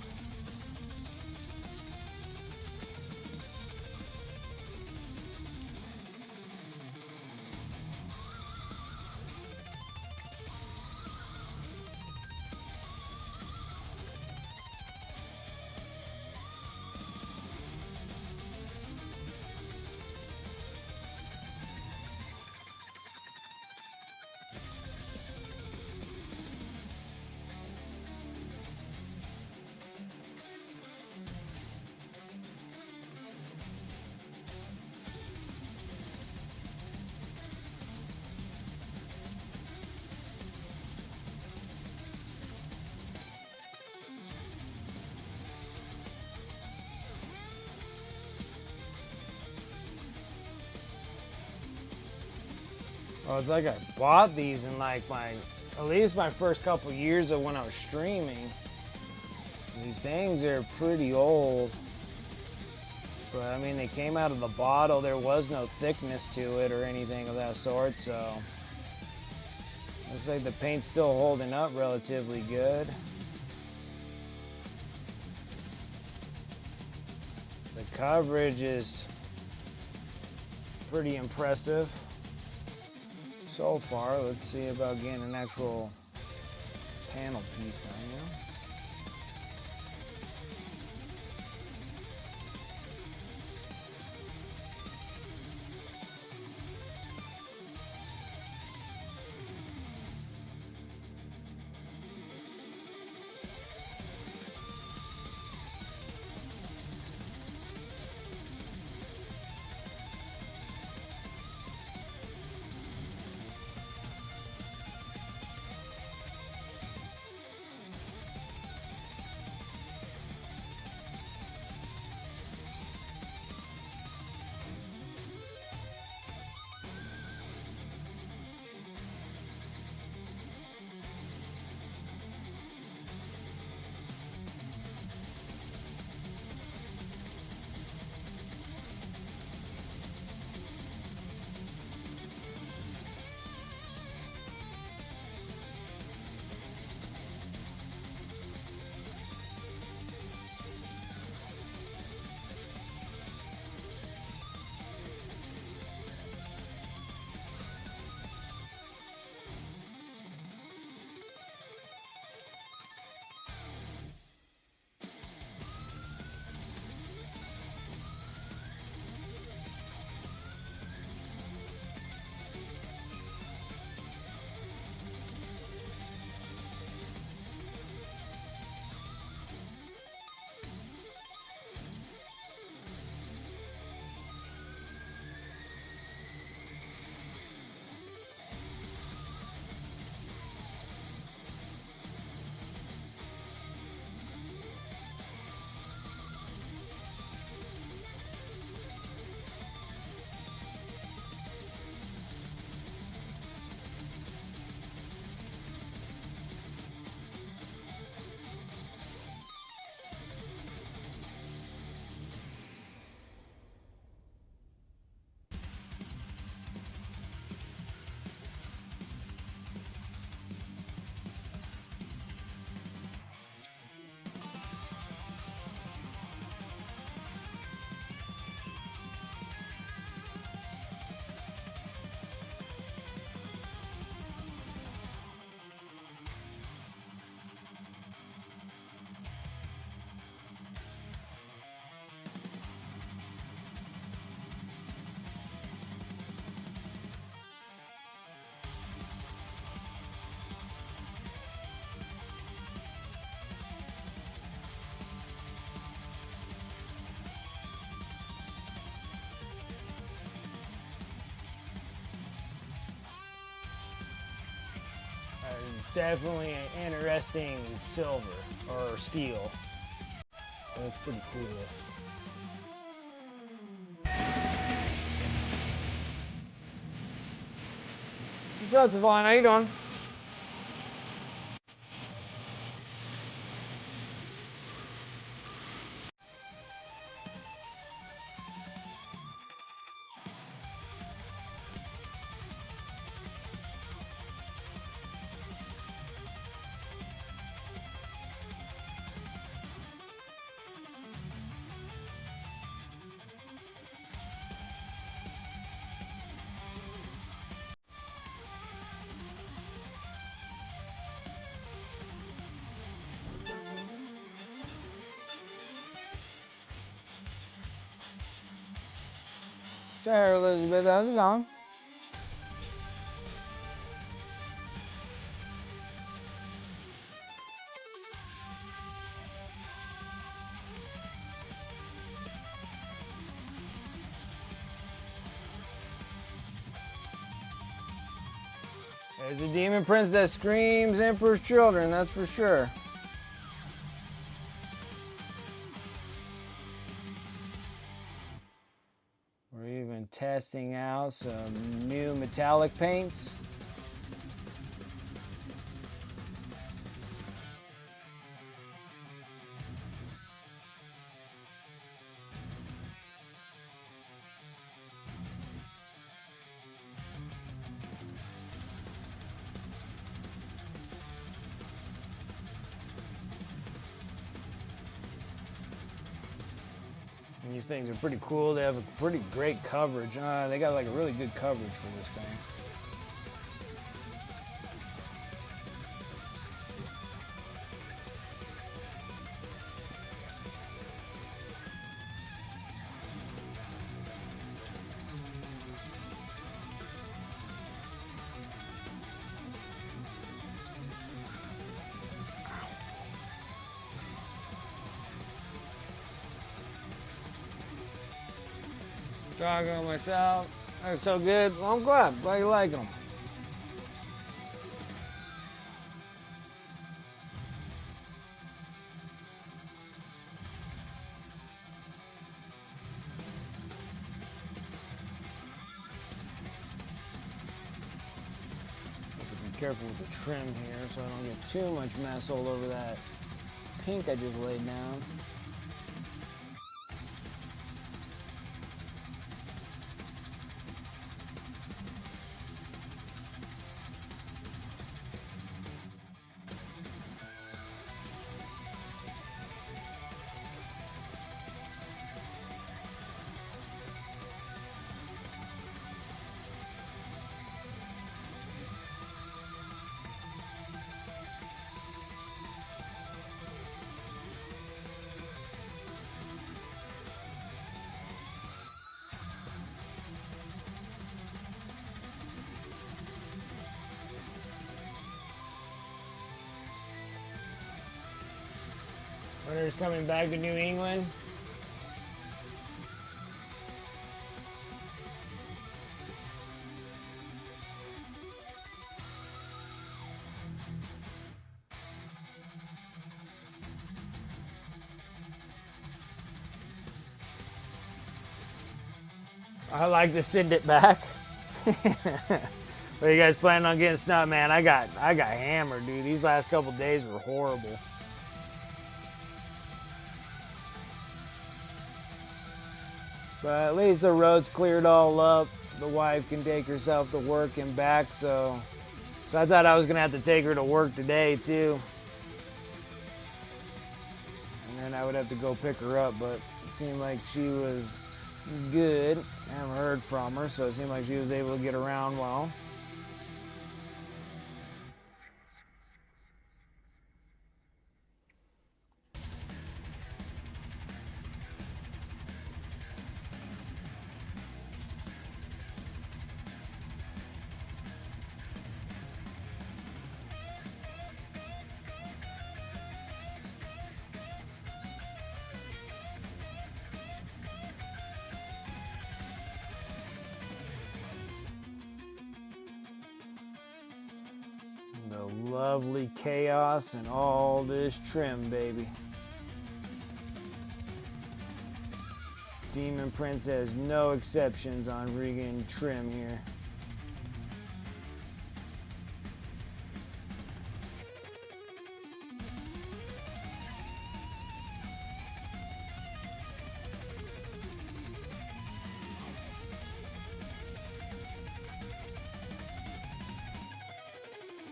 Well, it's like I bought these in like at least my first couple years of when I was streaming. These things are pretty old. But I mean, they came out of the bottle. There was no thickness to it or anything of that sort, so. Looks like the paint's still holding up relatively good. The coverage is pretty impressive so far. Let's see about getting an actual panel piece down here. it's definitely an interesting silver or steel. That's pretty cool. What's up, Devon? How you doing? Sure, Elizabeth, how's it going? There's a demon prince that screams Emperor's children, that's for sure. We're even testing out some new metallic paints. And these things are pretty cool. They have a pretty great coverage. They got like a really good coverage for this thing. Trying on myself. They're so good. Well, I'm glad you like them. Have to be careful with the trim here so I don't get too much mess all over that pink I just laid down. Hunter's coming back to New England. I like to send it back. Are you guys planning on getting snubbed? Man, I got hammered, dude. These last couple days were horrible. But at least the road's cleared all up. The wife can take herself to work and back, so I thought I was gonna have to take her to work today too. And then I would have to go pick her up, but it seemed like she was good. I haven't heard from her, so it seemed like she was able to get around well. the lovely chaos and all this trim, baby. Demon Prince has no exceptions on rigging trim here.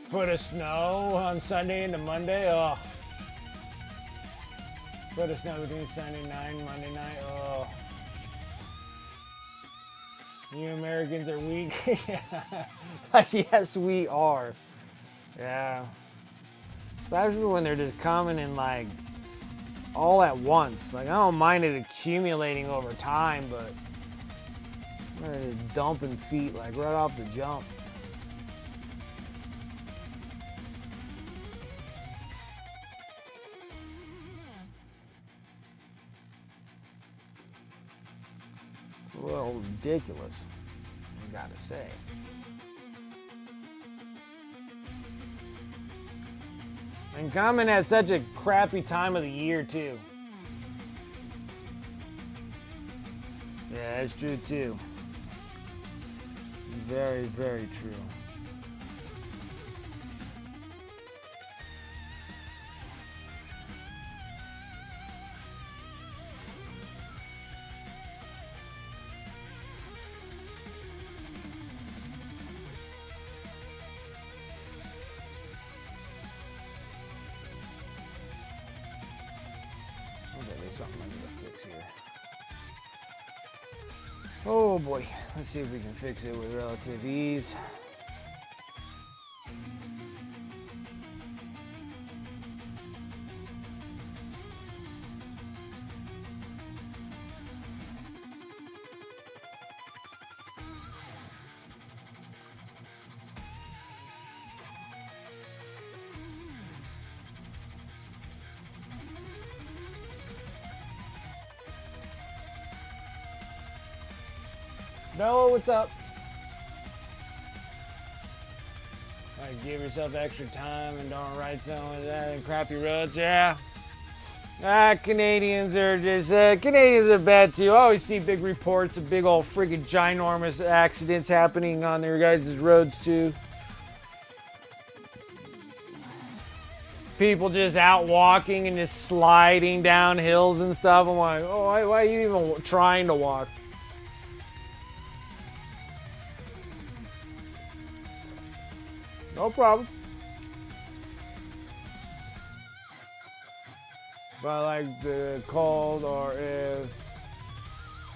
Foot of snow on Sunday into Monday. Oh. Foot of snow between Sunday night and Monday night. Oh. You Americans are weak. Yes, we are. Yeah. Especially when they're just coming in like all at once. Like I don't mind it accumulating over time, but they're just dumping feet like right off the jump. A little ridiculous, I gotta say. And coming at such a crappy time of the year, too. Yeah, that's true, too. Very, very true. Something I need to fix here. Oh boy, let's see if we can fix it with relative ease. Noah, what's up? Like, give yourself extra time and don't write some of that and crappy roads. Yeah. Canadians are just, Canadians are bad too. I always see big reports of big old freaking ginormous accidents happening on their guys' roads too. People just out walking and just sliding down hills and stuff. I'm like, oh, why are you even trying to walk? No problem. If I like the cold, or if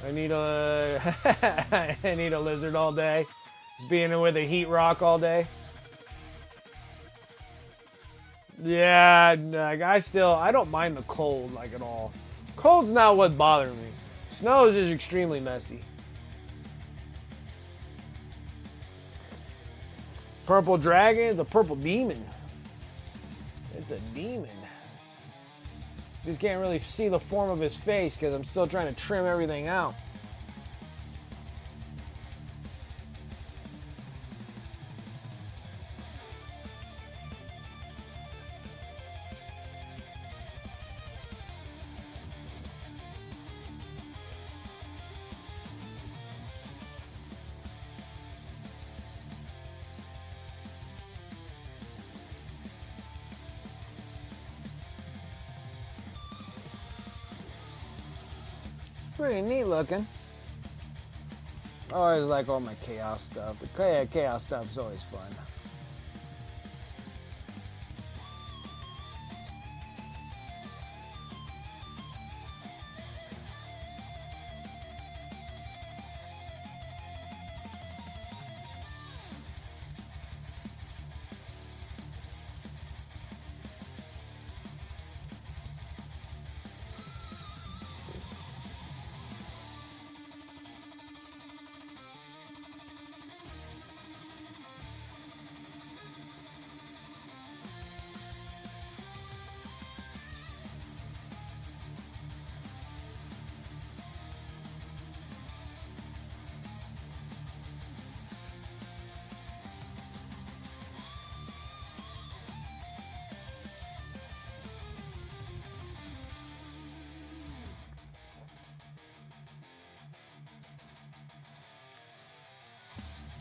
I need a I need a lizard all day, just being with a heat rock all day. Yeah, like I don't mind the cold like at all. Cold's not what bothers me. Snow is just extremely messy. Purple dragon is a purple demon. It's a demon. Just can't really see the form of his face because I'm still trying to trim everything out. Pretty neat looking. I always like all my chaos stuff. The chaos stuff is always fun.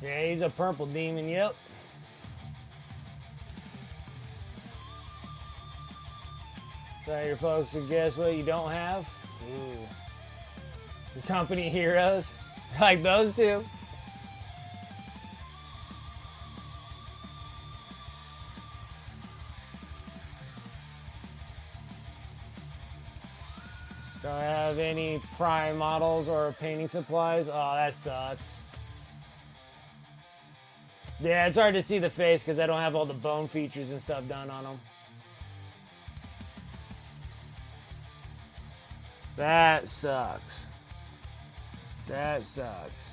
Yeah, he's a purple demon, yep. So your folks can guess what you don't have? Ooh. The company heroes. Like those two. Don't have any prime models or painting supplies. Oh, that sucks. Yeah, it's hard to see the face because I don't have all the bone features and stuff done on them. That sucks. That sucks.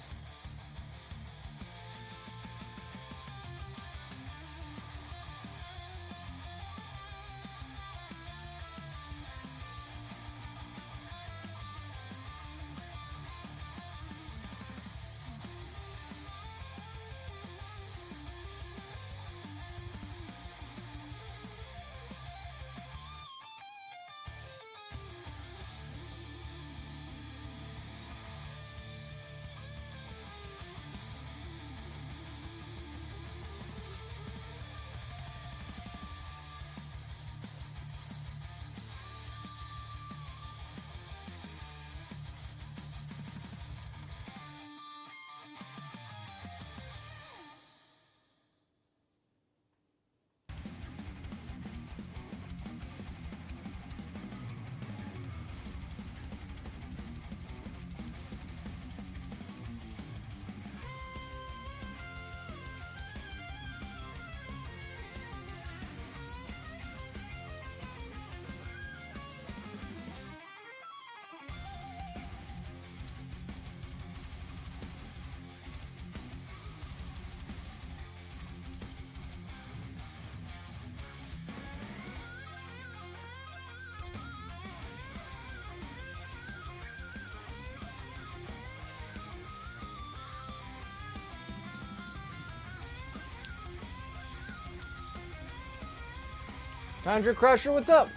Conjure Crusher, what's up?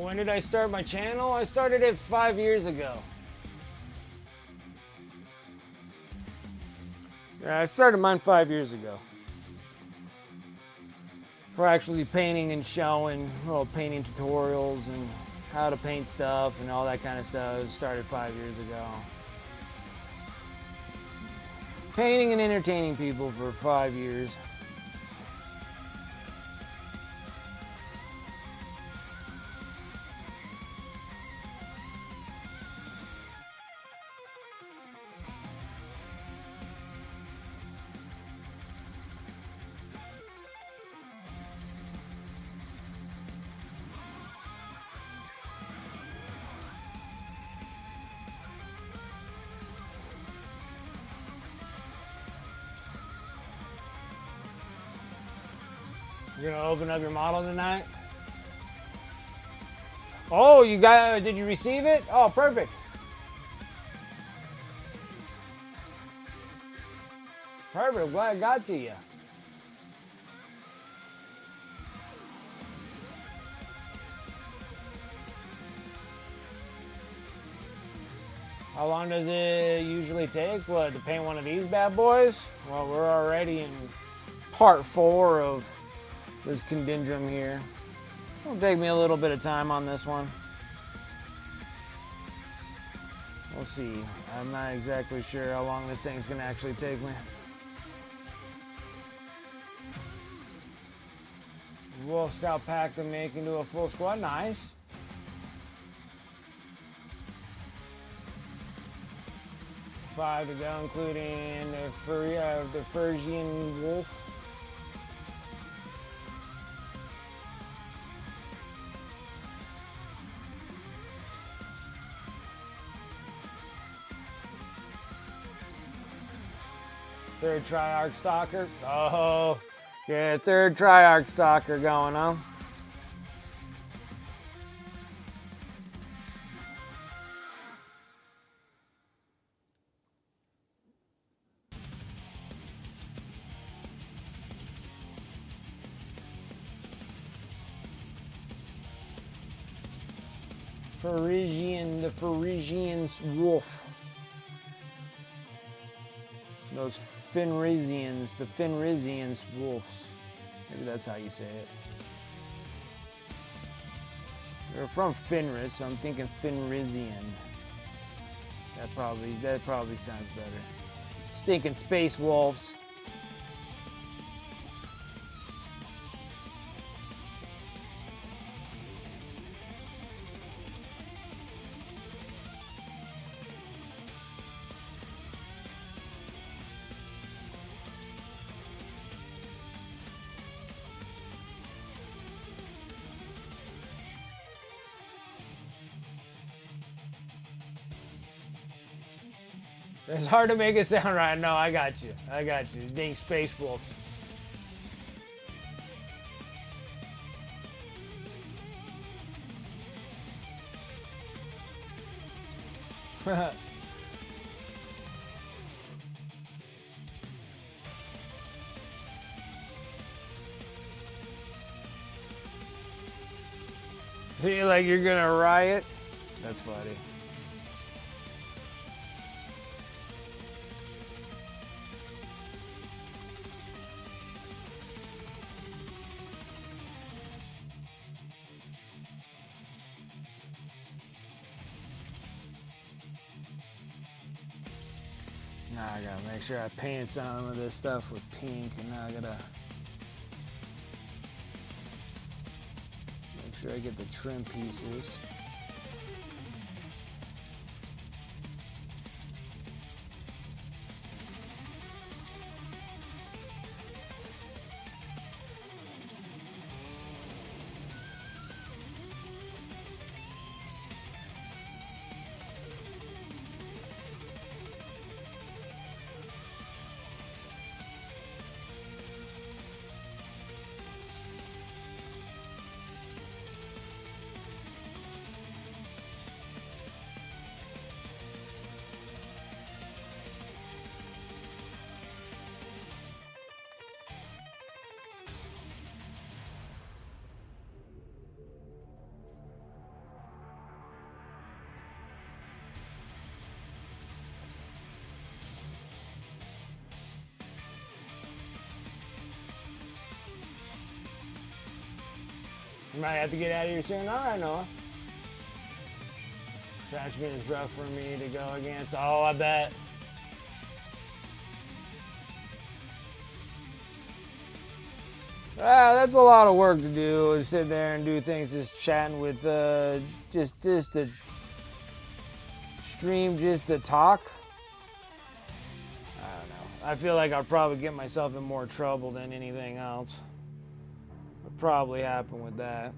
When did I start my channel? I started it 5 years ago. Yeah, I started mine 5 years ago. For actually painting and showing, well, painting tutorials and how to paint stuff and all that kind of stuff. It started 5 years ago. Painting and entertaining people for 5 years. You're gonna open up your model tonight? Oh, you got? Did you receive it? Oh, perfect. Perfect. I'm glad I got to you. How long does it usually take? What, to paint one of these bad boys? Well, we're already in part 4 of this conundrum here. It'll take me a little bit of time on this one. We'll see. I'm not exactly sure how long this thing's gonna actually take me. Wolf Scout pack to make into a full squad. Nice. Five to go, including the Frisian wolf. Third Triarch Stalker. Oh, yeah, third Triarch Stalker going on. The Phrygian's wolf. Those Fenrisians, the Fenrisians wolves. Maybe that's how you say it. They're from Fenris, so I'm thinking Fenrisian. That probably sounds better. Stinking space wolves. It's hard to make it sound right. No, I got you. I got you. Dang space wolves. Feel like you're gonna riot? That's funny. Now I gotta make sure I paint some of this stuff with pink, and now I gotta make sure I get the trim pieces. You might have to get out of here soon. All right, Noah. Attachment is rough for me to go against. Oh, I bet. That's a lot of work to do. Is sit there and do things, just chatting with, just to stream, just to talk. I don't know. I feel like I'll probably get myself in more trouble than anything else. Would probably happen with that.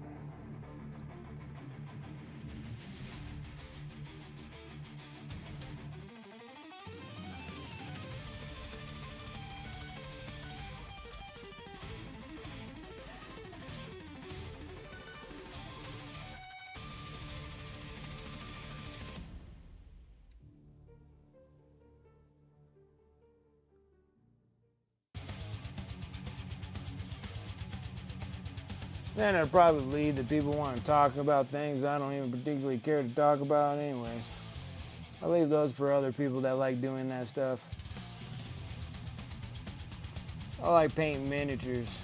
Then it'll probably lead to people want to talk about things I don't even particularly care to talk about anyways. I'll leave those for other people that like doing that stuff. I like painting miniatures.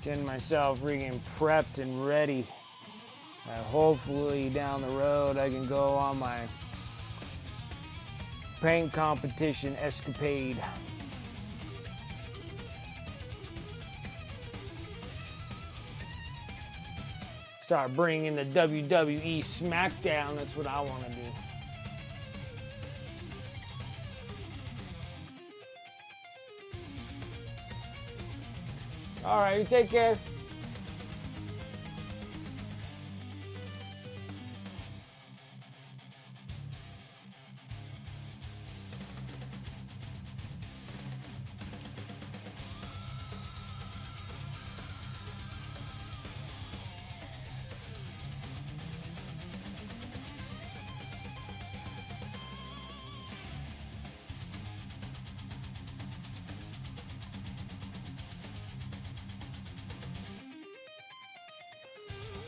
Getting myself freaking prepped and ready. Hopefully down the road I can go on my paint competition escapade. Start bringing the WWE SmackDown. That's what I want to do. All right, you take care.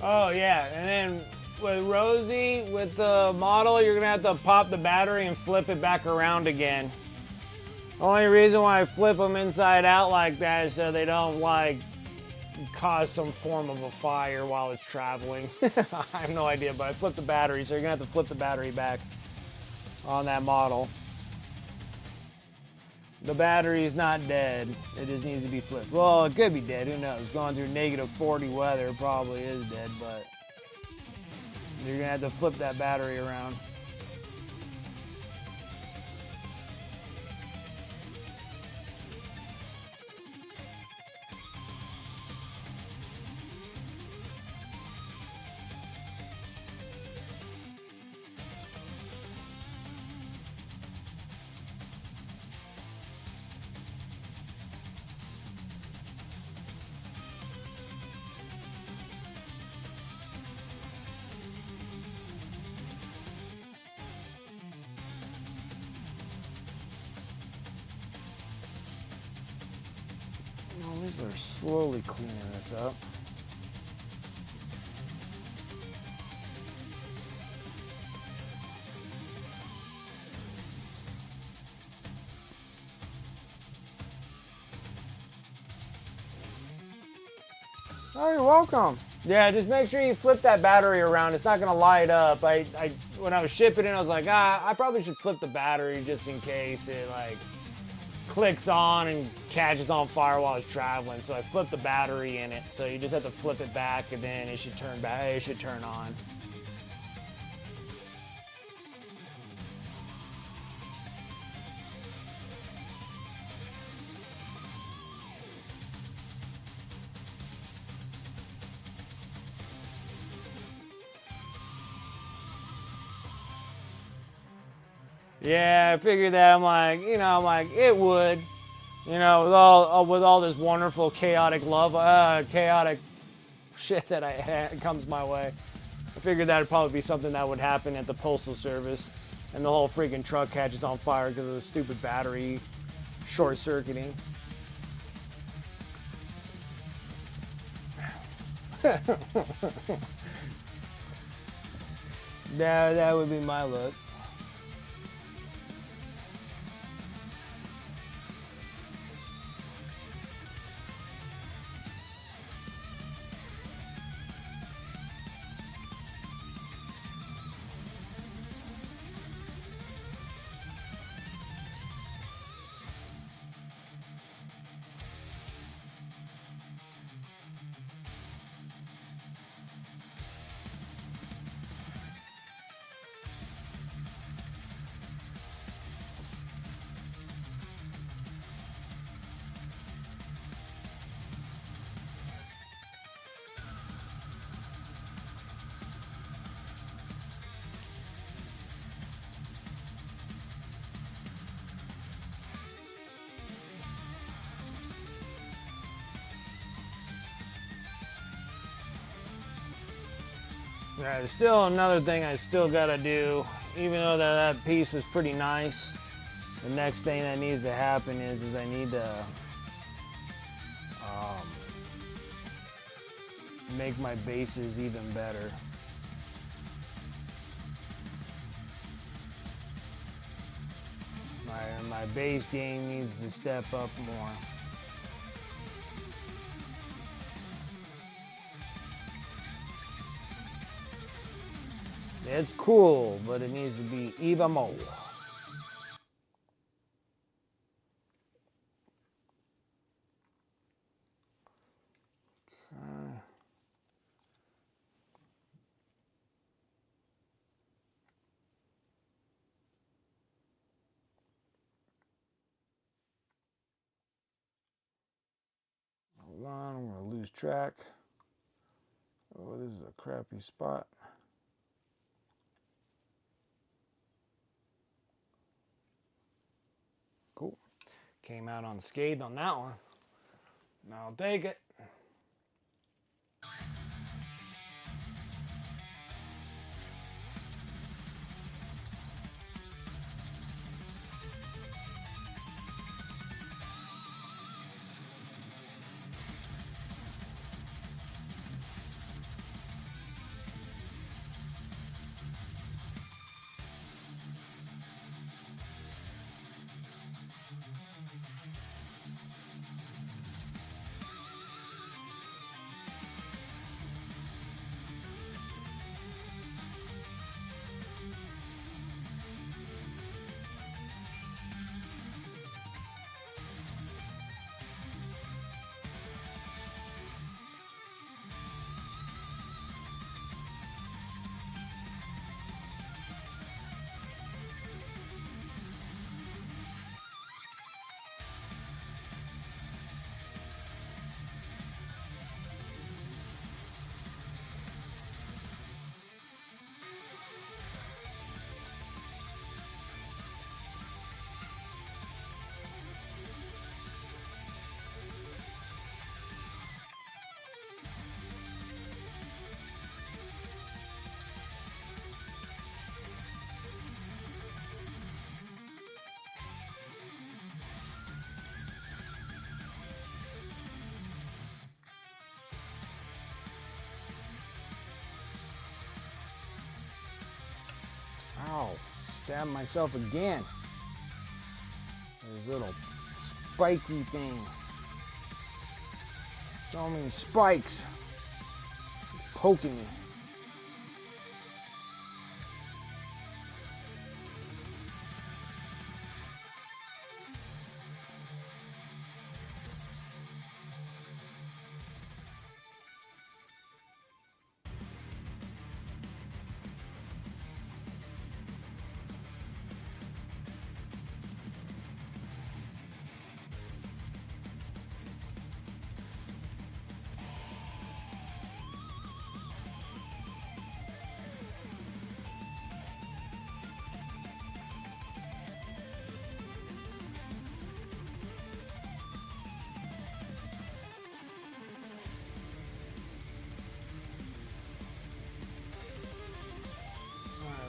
Oh yeah, and then with Rosie, with the model, you're gonna have to pop the battery and flip it back around again. Only reason why I flip them inside out like that is so they don't like cause some form of a fire while it's traveling. I have no idea, but I flipped the battery, so you're gonna have to flip the battery back on that model. The battery's not dead. It just needs to be flipped. Well, it could be dead, who knows? Going through -40 weather, it probably is dead, but you're gonna have to flip that battery around. Well, these are slowly cleaning this up. Oh, you're welcome. Yeah, just make sure you flip that battery around. It's not gonna light up. When I was shipping it, I was like, I probably should flip the battery just in case it like clicks on and catches on fire while it's traveling. So I flipped the battery in it. So you just have to flip it back and then it should turn back. It should turn on. Yeah, I figured that. I'm like, it would, with all this wonderful chaotic love, chaotic shit that comes my way. I figured that'd probably be something that would happen at the Postal Service, and the whole freaking truck catches on fire because of the stupid battery short-circuiting. That would be my look. Yeah, there's still another thing I still gotta do. Even though that piece was pretty nice, the next thing that needs to happen is I need to make my bases even better. My base game needs to step up more. It's cool, but it needs to be even more. Hold on, I'm gonna lose track. Oh, this is a crappy spot. Cool. Came out unscathed on that one. I'll take it. Ow, stabbed myself again. This little spiky thing. So many spikes. It's poking me.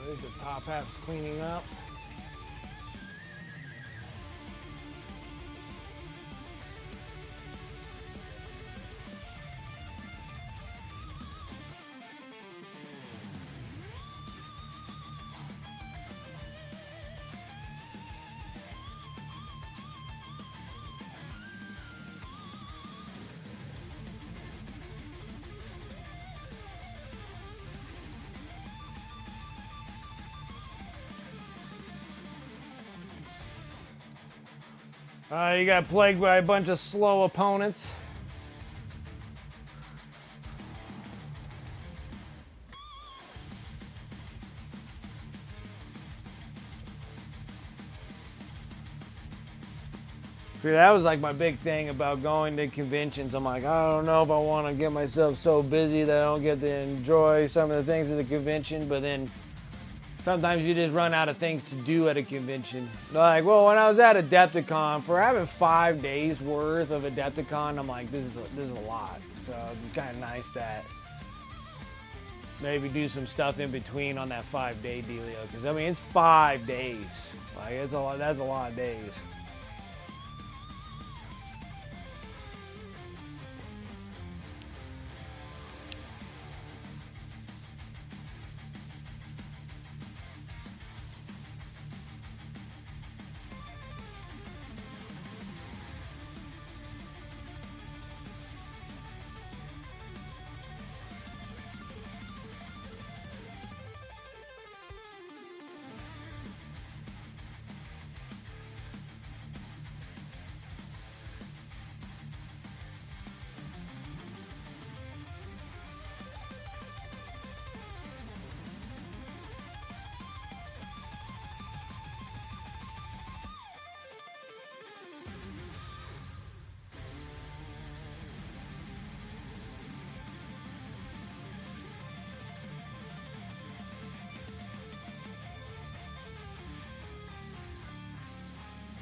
At least the top half's cleaning up. You got plagued by a bunch of slow opponents. See, that was like my big thing about going to conventions. I'm like, I don't know if I want to get myself so busy that I don't get to enjoy some of the things at the convention, but then sometimes you just run out of things to do at a convention. Like, well, when I was at Adepticon, for having 5 days worth of Adepticon, I'm like, this is a lot. So it's kind of nice that maybe do some stuff in between on that 5-day dealio. Because I mean, it's 5 days. Like, it's a lot. That's a lot of days.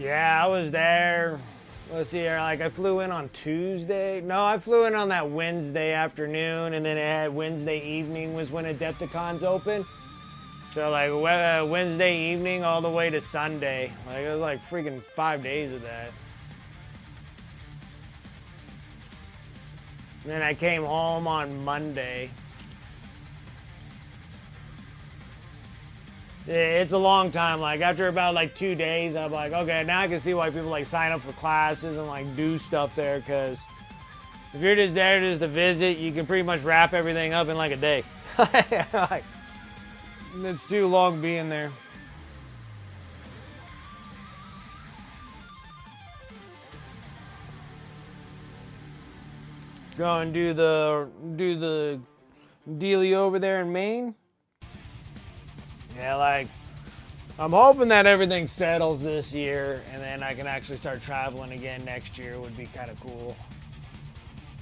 Yeah, I was there. Let's see here. Like, I flew in on Tuesday. No, I flew in on that Wednesday afternoon, and then at Wednesday evening was when Adepticon's open. So, like, Wednesday evening all the way to Sunday. Like, it was like freaking 5 days of that. And then I came home on Monday. It's a long time. Like, after about like 2 days, I'm like, okay, now I can see why people like sign up for classes and like do stuff there, because if you're just there just to visit, you can pretty much wrap everything up in like a day. Like, it's too long being there. Go and do the dealie over there in Maine. Yeah, like, I'm hoping that everything settles this year, and then I can actually start traveling again next year. Would be kind of cool.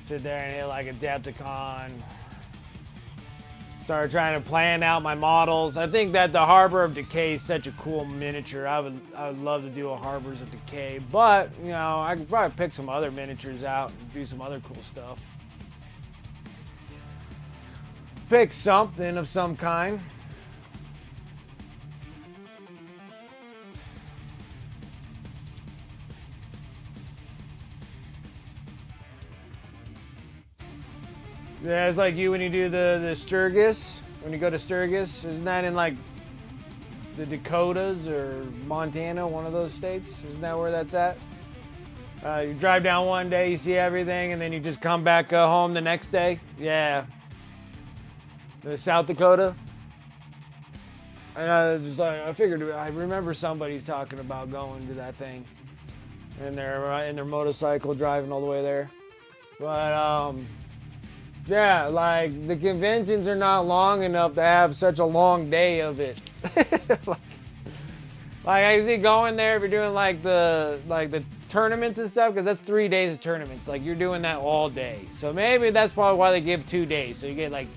Sit there and hit like Adepticon. Start trying to plan out my models. I think that the Harbor of Decay is such a cool miniature. I would love to do a Harbors of Decay, but you know, I could probably pick some other miniatures out and do some other cool stuff. Pick something of some kind. Yeah, it's like you when you do the Sturgis. When you go to Sturgis, isn't that in like the Dakotas or Montana, one of those states. Isn't that where that's at? You drive down one day, you see everything, and then you just come back home the next day. Yeah. The South Dakota. And I figured, I remember somebody's talking about going to that thing, and they're in their motorcycle driving all the way there. But yeah, like the conventions are not long enough to have such a long day of it. like I see going there if you're doing like the tournaments and stuff, because that's 3 days of tournaments. Like you're doing that all day. So maybe that's probably why they give 2 days. So you get like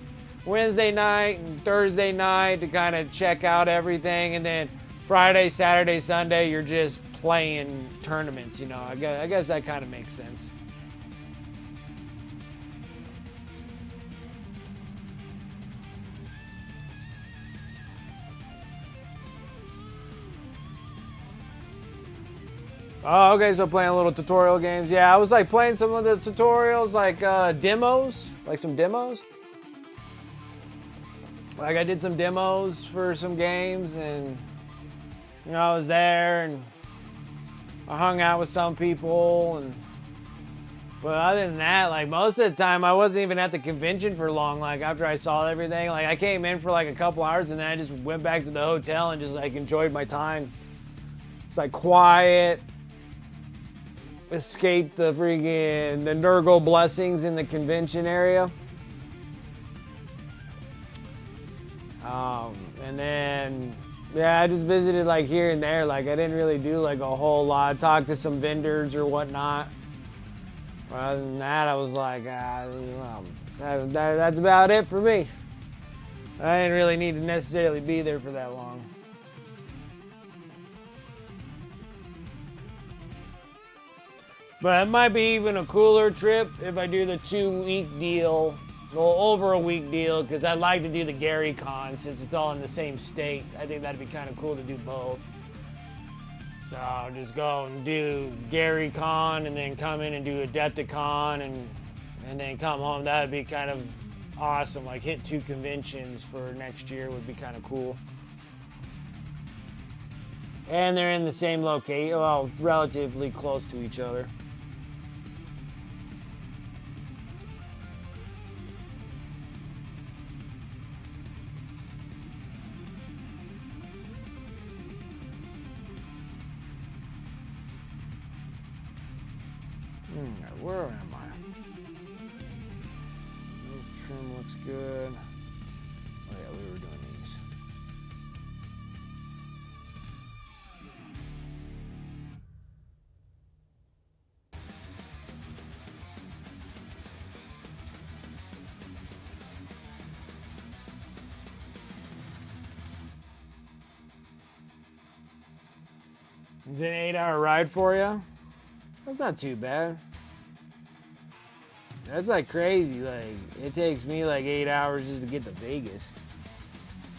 Wednesday night and Thursday night to kind of check out everything, and then Friday, Saturday, Sunday you're just playing tournaments. You know, I guess that kind of makes sense. Oh, okay, so playing little tutorial games. Yeah, I was like playing some of the tutorials, like demos, like some demos. Like I did some demos for some games, and you know I was there and I hung out with some people, and but other than that, like most of the time I wasn't even at the convention for long. Like after I saw everything, like I came in for like a couple hours and then I just went back to the hotel and just like enjoyed my time. It's like quiet. Escaped the Nurgle blessings in the convention area. And then, yeah, I just visited like here and there. Like I didn't really do like a whole lot. Talked to some vendors or whatnot. But other than that, I was like, that's about it for me. I didn't really need to necessarily be there for that long. But it might be even a cooler trip if I do the 2-week deal, well, over a week deal, because I'd like to do the Gary Con since it's all in the same state. I think that'd be kind of cool to do both. So I'll just go and do Gary Con and then come in and do Adepticon and then come home. That'd be kind of awesome. Like hit 2 conventions for next year would be kind of cool. And they're in the same location, well, relatively close to each other. Where am I? Nose trim looks good. Oh yeah, we were doing these. It's an 8-hour ride for you? That's not too bad. That's like crazy. Like it takes me like 8 hours just to get to Vegas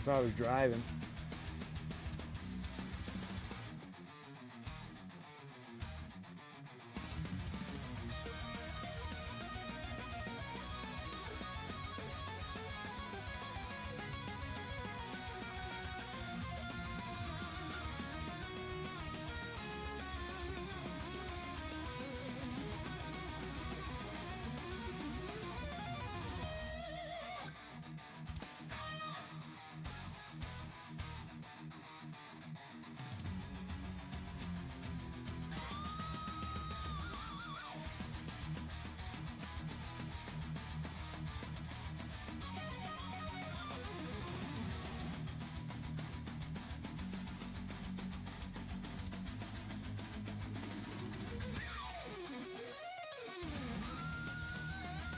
if I was driving.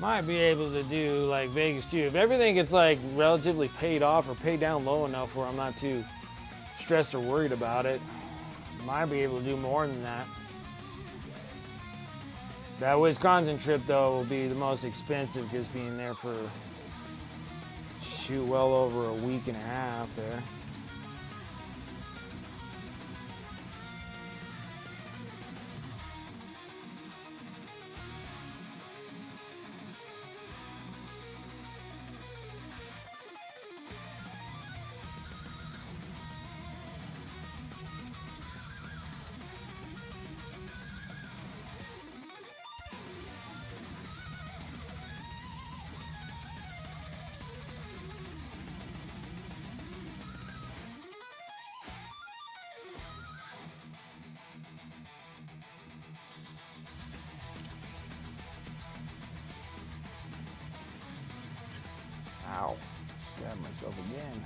Might be able to do like Vegas too. If everything gets like relatively paid off or paid down low enough where I'm not too stressed or worried about it, might be able to do more than that. That Wisconsin trip though will be the most expensive because being there for shoot well over a week and a half there. myself again.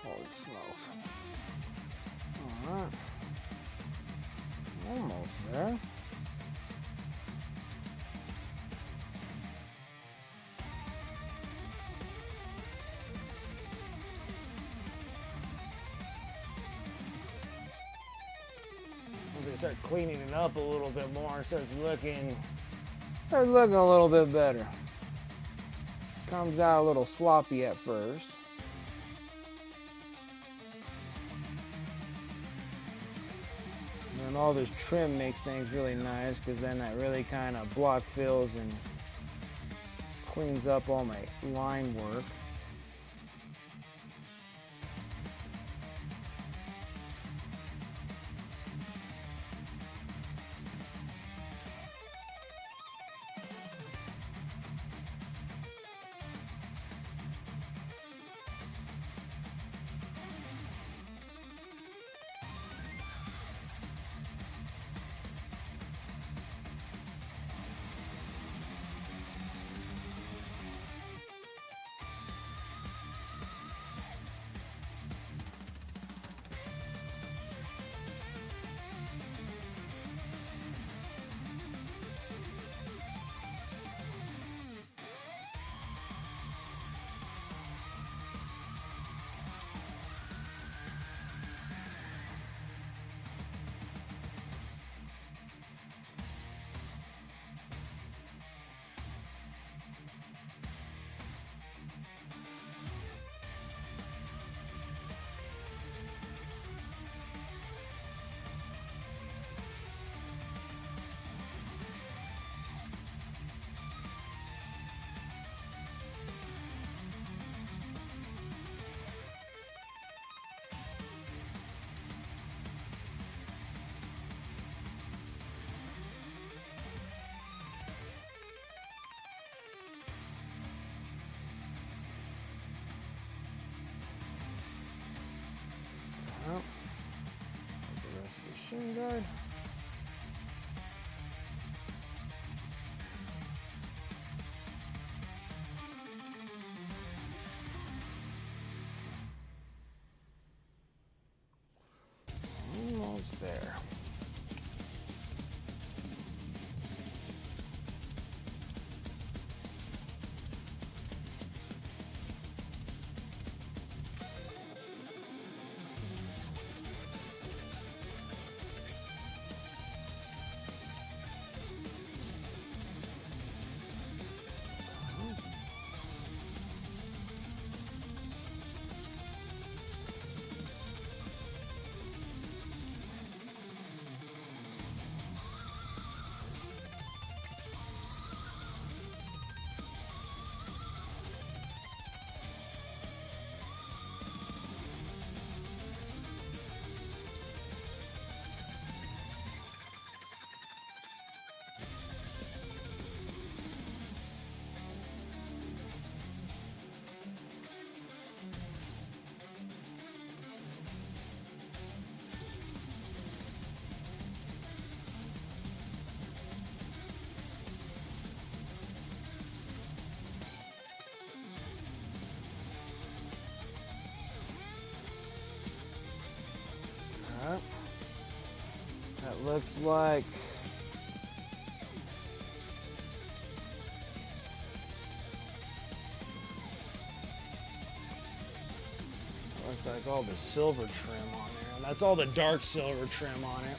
Holy smokes. Alright. Almost there. I'm gonna start cleaning it up a little bit more. It starts looking a little bit better. Comes out a little sloppy at first. And all this trim makes things really nice, because then that really kind of block fills and cleans up all my line work. Well, the rest of the shin guard. Almost there. Alright. That looks like... Looks like all the silver trim on there. And that's all the dark silver trim on it.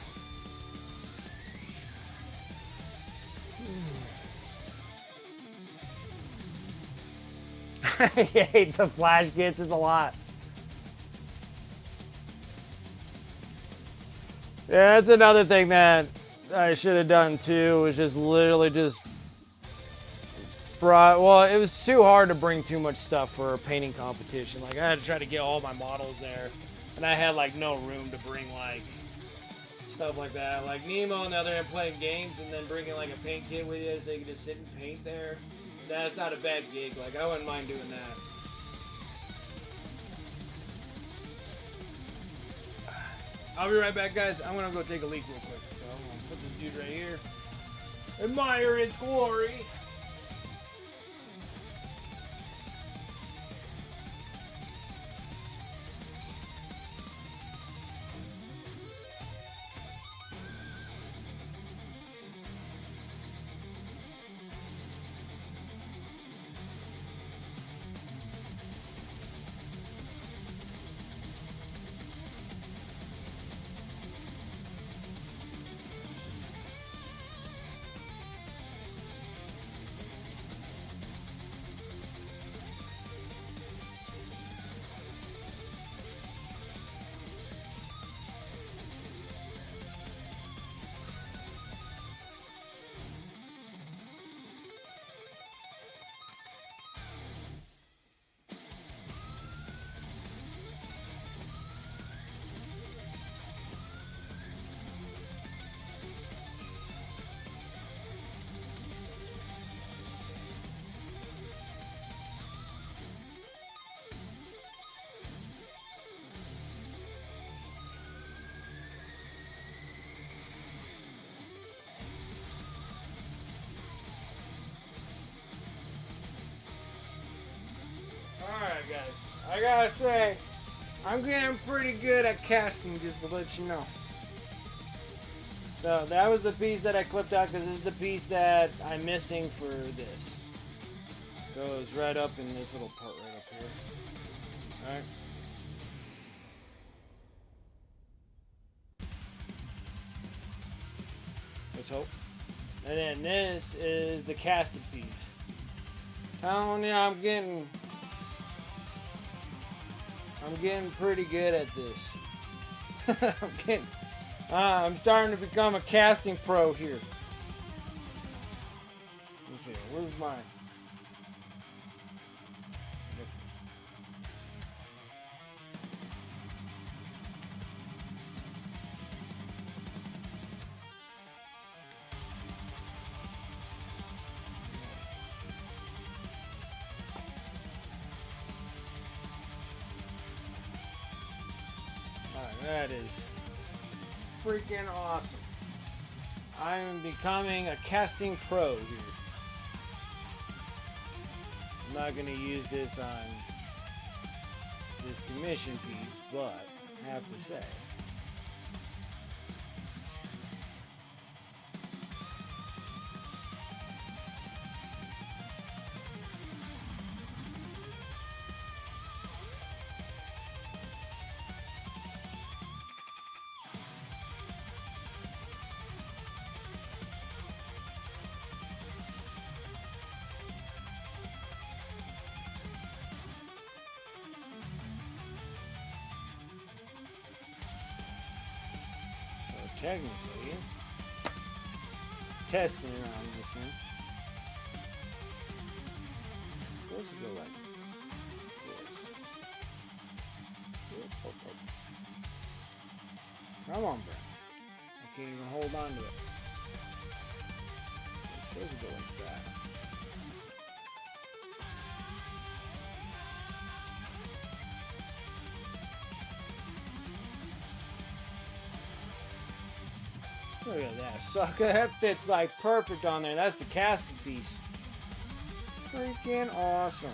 I hate the flash kits, it's a lot. Yeah, that's another thing that I should have done too, was just literally just brought, well, it was too hard to bring too much stuff for a painting competition. Like, I had to try to get all my models there, and I had like no room to bring like stuff like that. Like Nemo on the other hand playing games and then bringing like a paint kit with you so you can just sit and paint there. That's not a bad gig. Like, I wouldn't mind doing that. I'll be right back, guys. I'm gonna go take a leak real quick. So I'm gonna put this dude right here. Admire its glory. Alright guys, I gotta say, I'm getting pretty good at casting, just to let you know. So that was the piece that I clipped out because this is the piece that I'm missing for this. Goes right up in this little part right up here. Alright. Let's hope. And then this is the casted piece. Telling you, I'm getting pretty good at this. I'm starting to become a casting pro here. Let's see, where's mine? That is freaking awesome. I am becoming a casting pro here. I'm not going to use this on this commission piece, but I have to say, technically, testing it on this thing. It's supposed to go like this. Come on, Brent. I can't even hold on to it. It's supposed to go like that. Look at that sucker. That fits like perfect on there. That's the casting piece. Freaking awesome.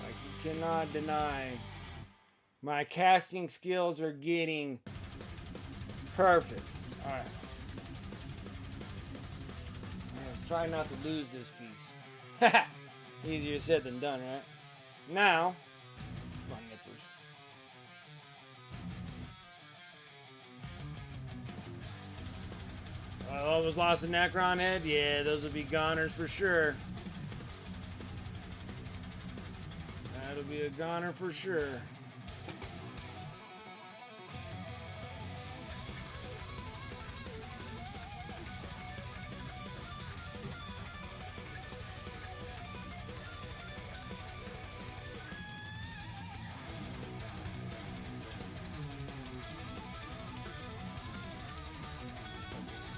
Like, you cannot deny My casting skills are getting perfect. All right. Try not to lose this piece. Easier said than done, right? Now, my nippers. Oh, was lost a Necron head? Yeah, those would be goners for sure. That'll be a goner for sure.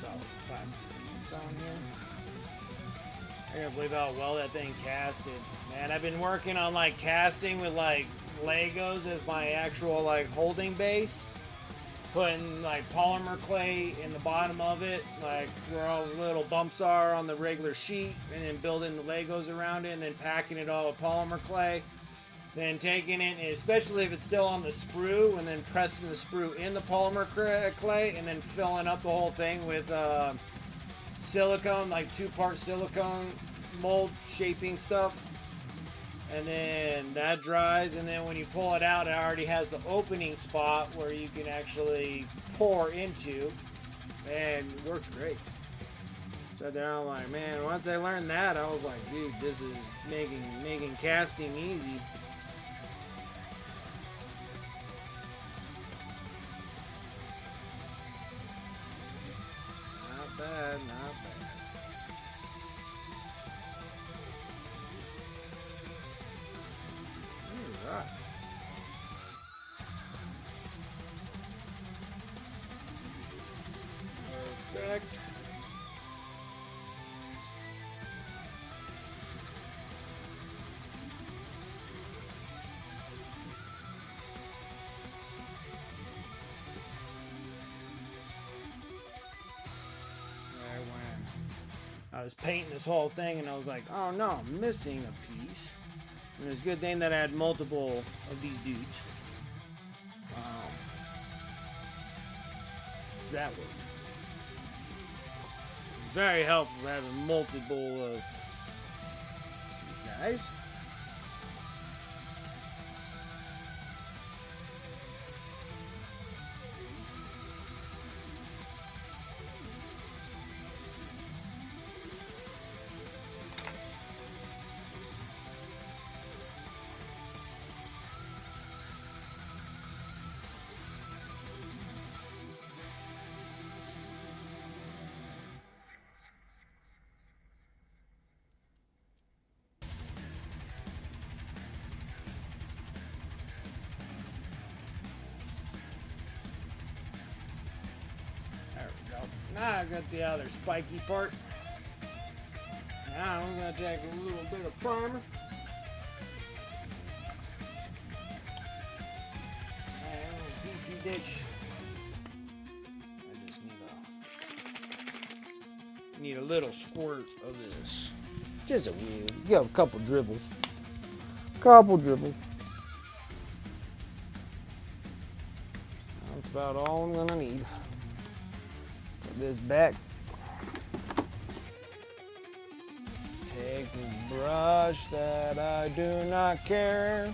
Solid plastic piece on here. I can't believe how well that thing casted. Man, I've been working on like casting with like Legos as my actual like holding base. Putting like polymer clay in the bottom of it, like where all the little bumps are on the regular sheet, and then building the Legos around it, and then packing it all with polymer clay. Then taking it, especially if it's still on the sprue, and then pressing the sprue in the polymer clay, and then filling up the whole thing with silicone, like 2-part silicone mold shaping stuff. And then that dries, and then when you pull it out, it already has the opening spot where you can actually pour into, and it works great. So there I'm like, man, once I learned that, I was like, dude, this is making casting easy. Not bad, not bad. Right. Perfect. There went. I was painting this whole thing and I was like, oh no, I'm missing a piece. And it's a good thing that I had multiple of these dudes. So that worked. Very helpful having multiple of these guys. Now I got the other spiky part. Now I'm going to take a little bit of primer. And a petri dish. I just need a little squirt of this. Just a wee. You have a couple dribbles. That's about all I'm going to need. This back. Take the brush that I do not care.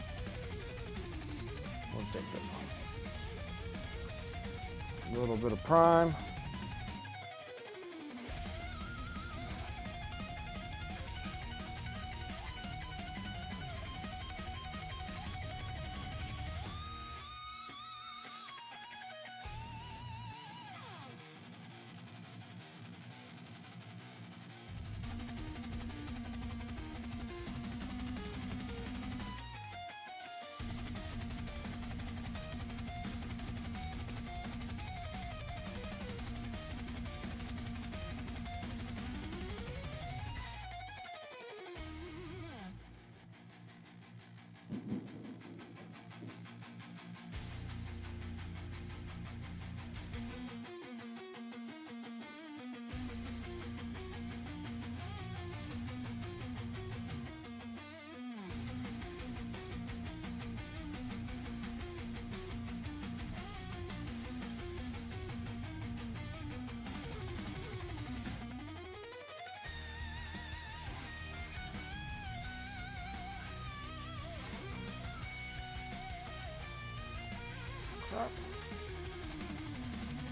We'll take this one. A little bit of prime.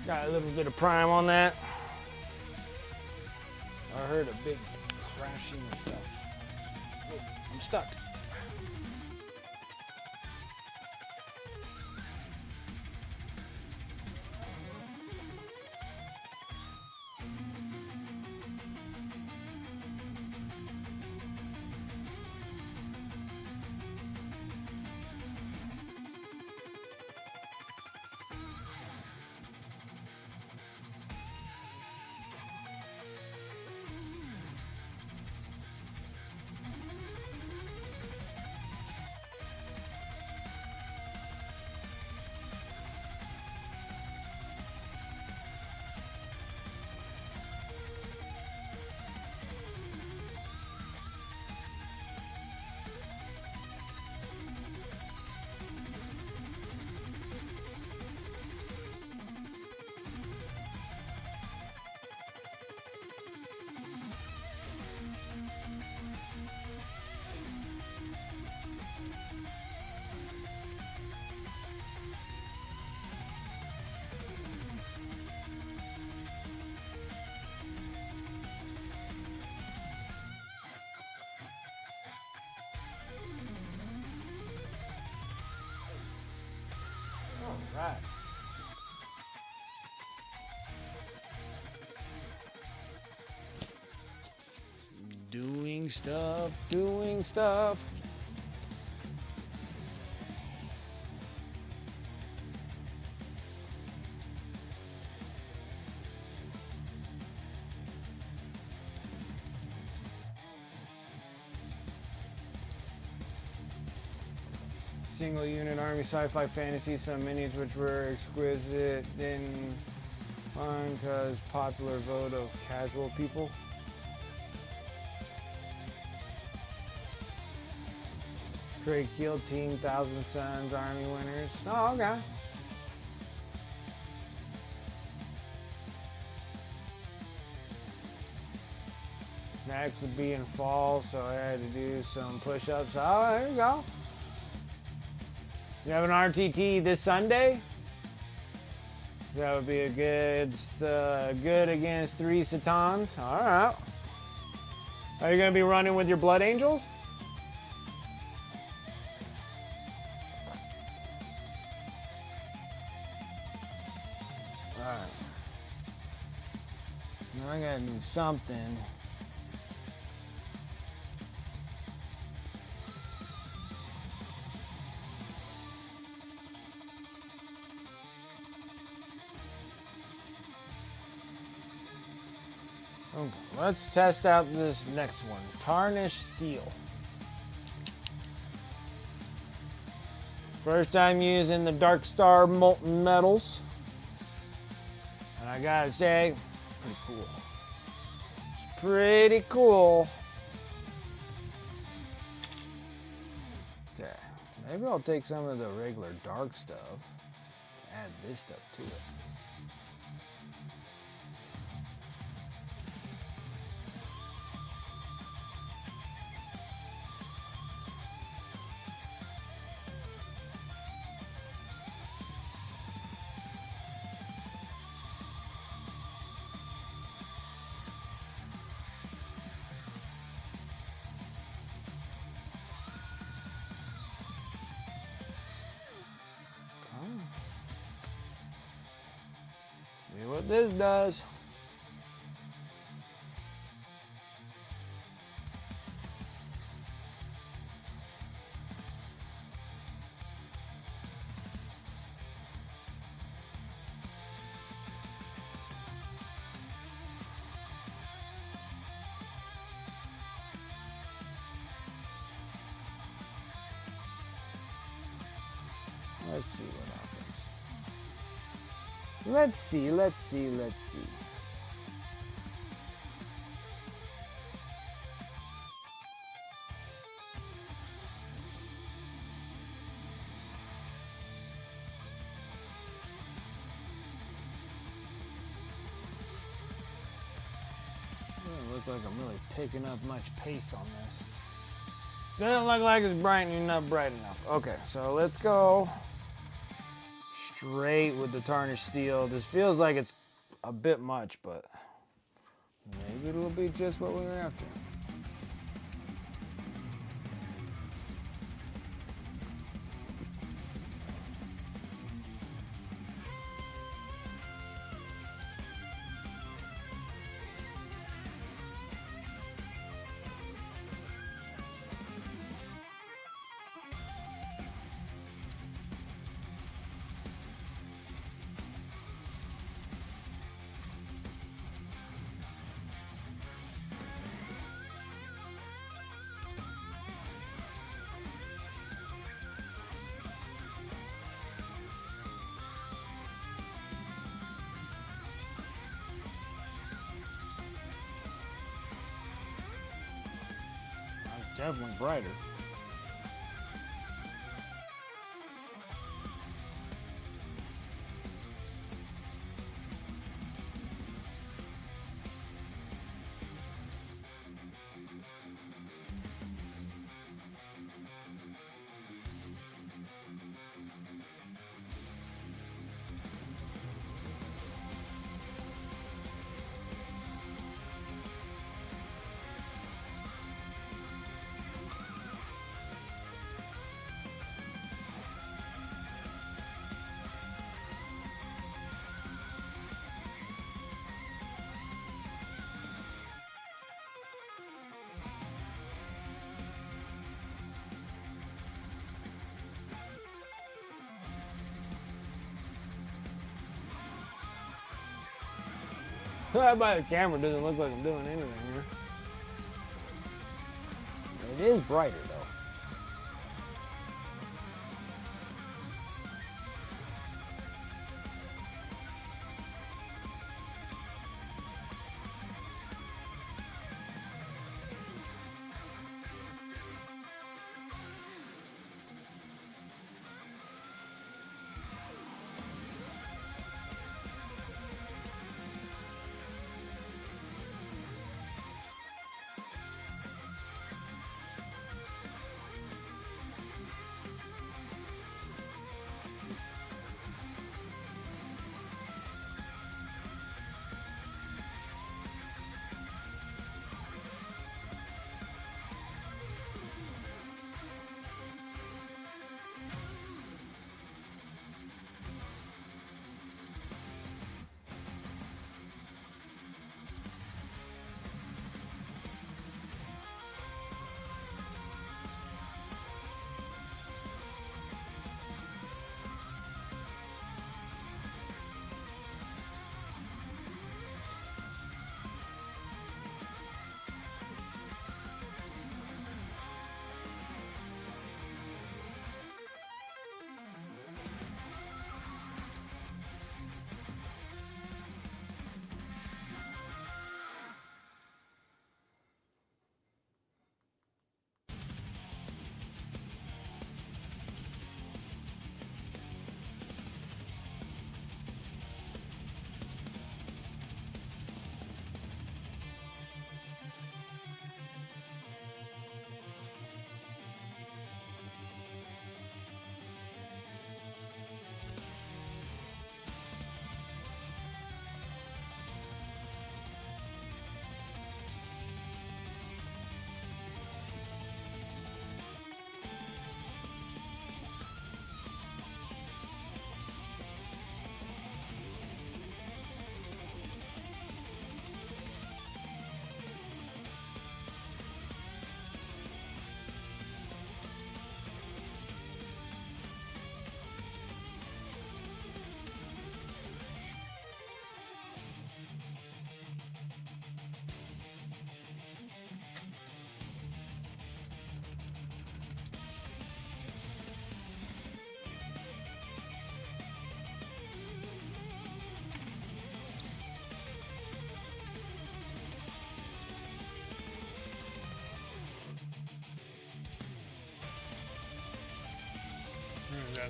Got a little bit of prime on that. I heard a big crashing of stuff. Oh, I'm stuck. All right. Doing stuff, doing stuff. Single unit army sci-fi fantasy, some minis which were exquisite, didn't find because popular vote of casual people. Craig Keel Team, Thousand Suns, Army winners. Oh, okay. Next would be in fall, so I had to do some push-ups. Oh, there you go. You have an RTT this Sunday? That would be a good against 3 Satans. All right. Are you going to be running with your Blood Angels? All right. Now I got to do something. Okay, let's test out this next one. Tarnished Steel. First time using the Dark Star Molten Metals. And I gotta say, pretty cool. It's pretty cool. Okay, maybe I'll take some of the regular dark stuff, add this stuff to it. See what this does. Let's see what happens. Let's see, let's see, let's see. Doesn't look like I'm really picking up much pace on this. Doesn't look like it's bright enough, bright enough. Okay, so let's go straight with the tarnished steel. This feels like it's a bit much, but maybe it'll be just what we're after. Definitely brighter. By the camera, it doesn't look like I'm doing anything here. It is brighter though.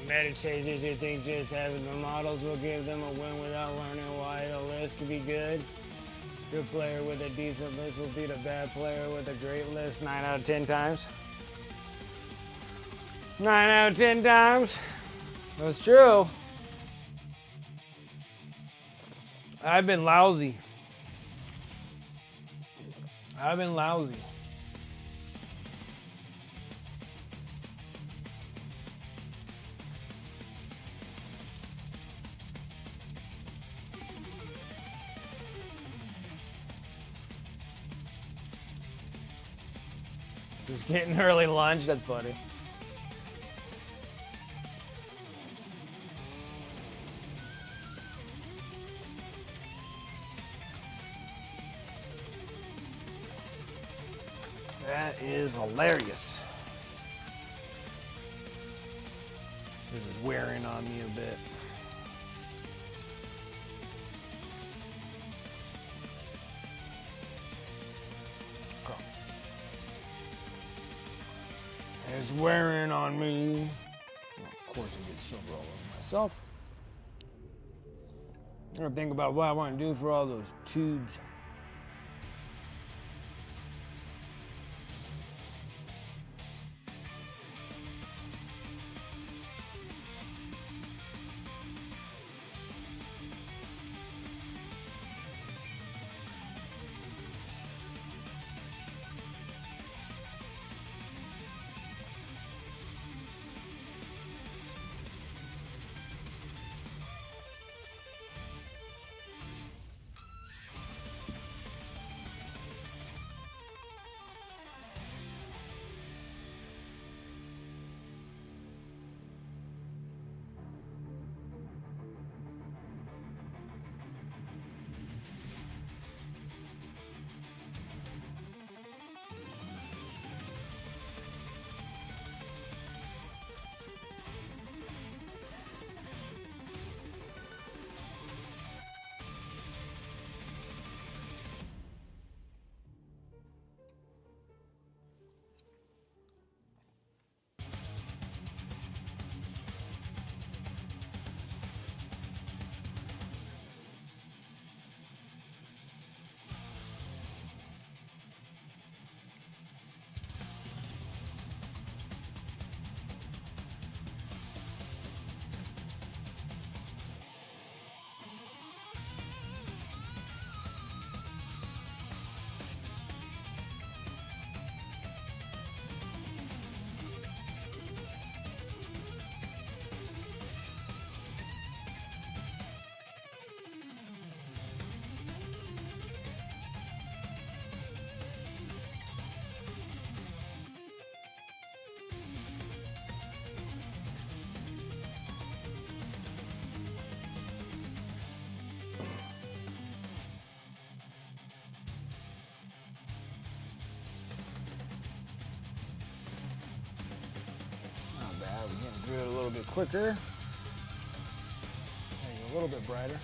Medic says you think just having the models will give them a win without learning why the list could be good. Good player with a decent list will beat a bad player with a great list 9 out of 10 times. 9 out of 10 times. That's true. I've been lousy. I've been lousy. Just getting early lunch, that's funny. That is hilarious. This is wearing on me a bit. It's wearing on me. Well, of course, I get silver all over myself. I'm gonna think about what I want to do for all those tubes. Do it a little bit quicker. Maybe a little bit brighter.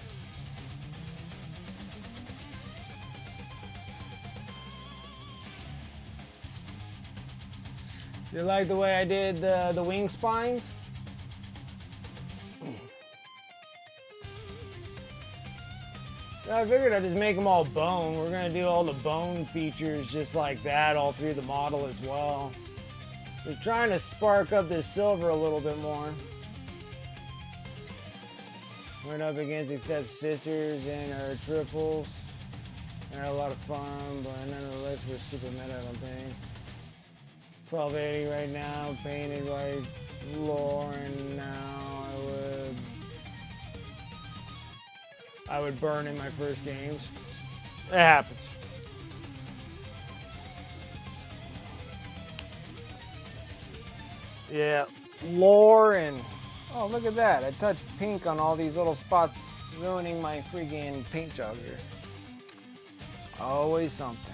You like the way I did the wing spines? I figured I'd just make them all bone. We're gonna do all the bone features just like that all through the model as well. We're trying to spark up this silver a little bit more. Went up against Except Sisters and our triples. We had a lot of fun, but nonetheless we're super meta, I don't think. 1280 right now, painted by Lauren now. I would burn in my first games. It happens. Yeah, Lauren. Oh, look at that. I touched pink on all these little spots, ruining my freaking paint job here. Always something.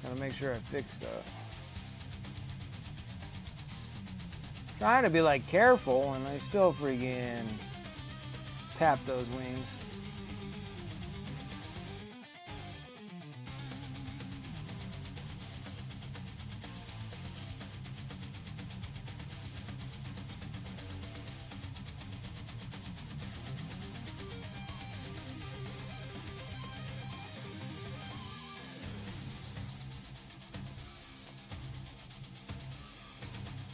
Gotta make sure I fix that. Trying to be like careful, and I still freaking tap those wings.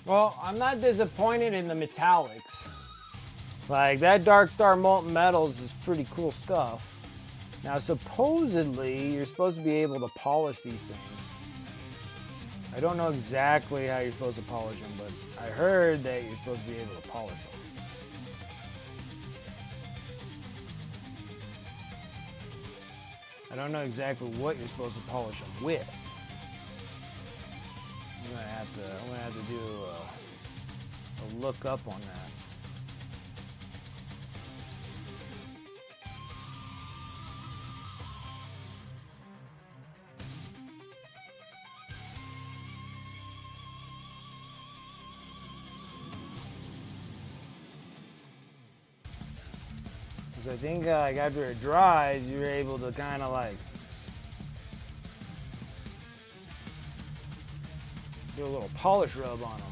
Well, I'm not disappointed in the metallics. Like, that Dark Star Molten Metals is pretty cool stuff. Now, supposedly, you're supposed to be able to polish these things. I don't know exactly how you're supposed to polish them, but I heard that you're supposed to be able to polish them. I don't know exactly what you're supposed to polish them with. I'm gonna have to do a look up on that. Because I think like after it dries, you're able to kind of like do a little polish rub on them.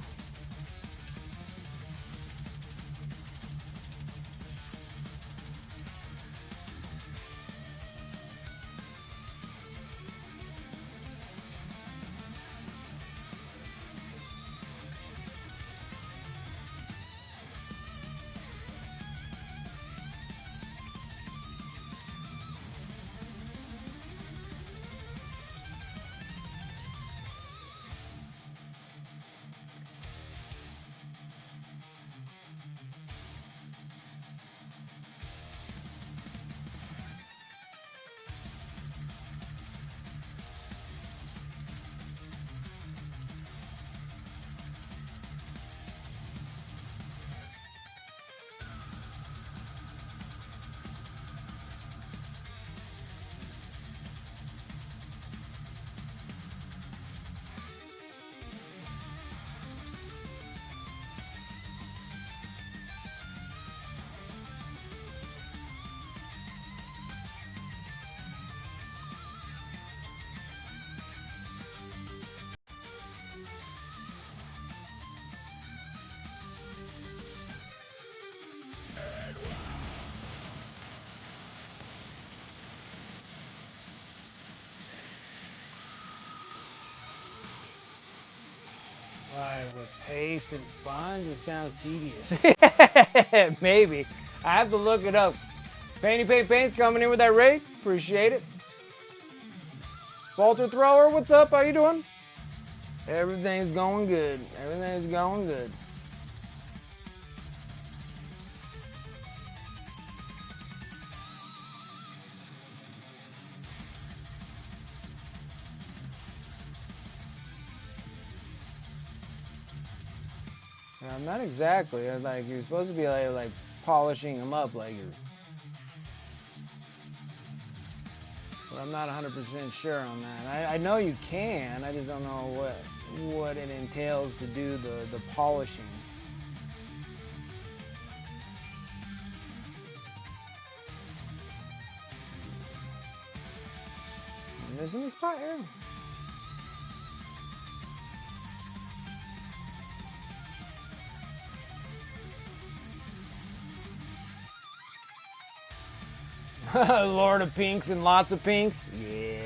With paste and sponge, it sounds tedious. Maybe. I have to look it up. Painty Paint Paint's coming in with that raid. Appreciate it. Walter Thrower, what's up? How you doing? Everything's going good. Everything's going good. Not exactly. Like, you're supposed to be like polishing them up, like you're. But I'm not 100% sure on that. I know you can. I just don't know what it entails to do the polishing. I'm missing a spot here. Lord of Pinks and lots of pinks. Yeah.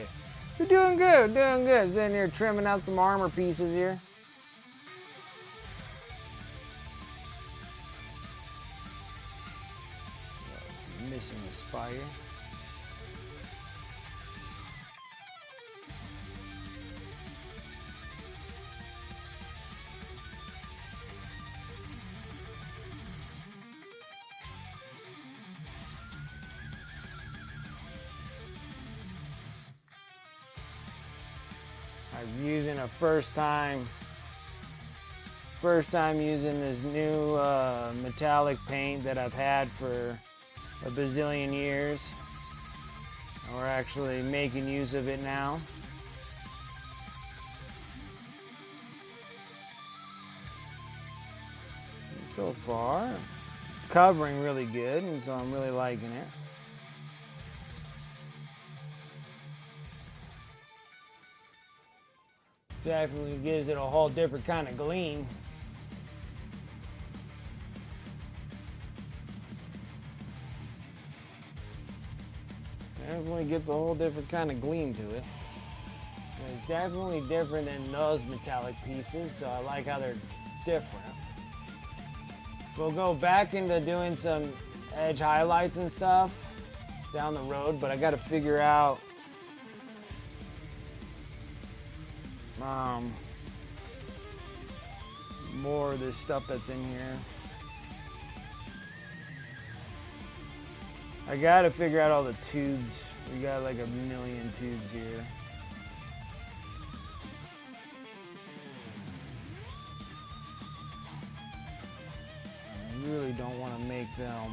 You're doing good, doing good. Sitting here trimming out some armor pieces here. Missing the spire. I'm using a first time using this new metallic paint that I've had for a bazillion years. And we're actually making use of it now. So far, it's covering really good, and so I'm really liking it. Definitely gives it a whole different kind of gleam. Definitely gets a whole different kind of gleam to it. And it's definitely different than those metallic pieces, so I like how they're different. We'll go back into doing some edge highlights and stuff down the road, but I got to figure out more of this stuff that's in here. I got to figure out all the tubes. We got like a million tubes here. I really don't want to make them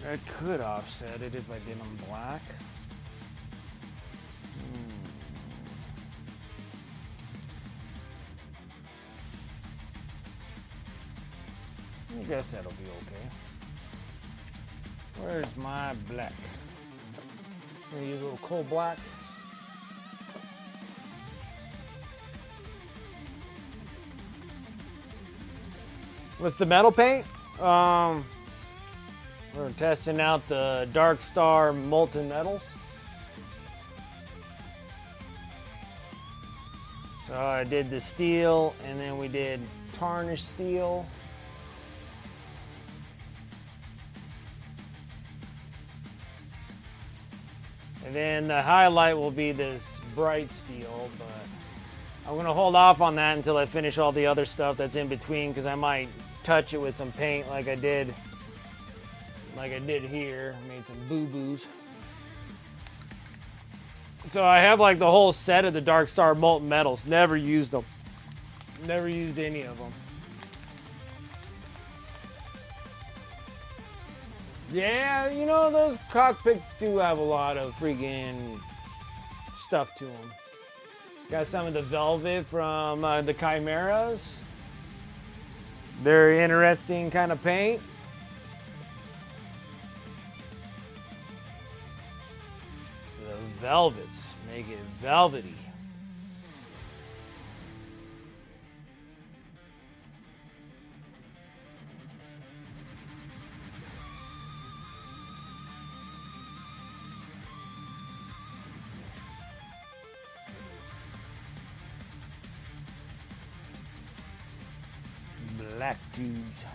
I could offset it if I did them black. I guess that'll be okay. Where's my black? I'm gonna use a little coal black. What's the metal paint? We're testing out the Dark Star Molten Metals. So I did the steel, and then we did tarnished steel. And then the highlight will be this bright steel, but I'm gonna hold off on that until I finish all the other stuff that's in between, because I might touch it with some paint like I did here. Made some boo-boos. So I have like the whole set of the Dark Star Molten Metals. Never used them. Never used any of them. Yeah, you know, those cockpits do have a lot of freaking stuff to them. Got some of the velvet from the Chimeras. They're interesting kind of paint. The velvets make it velvety. Black tubes.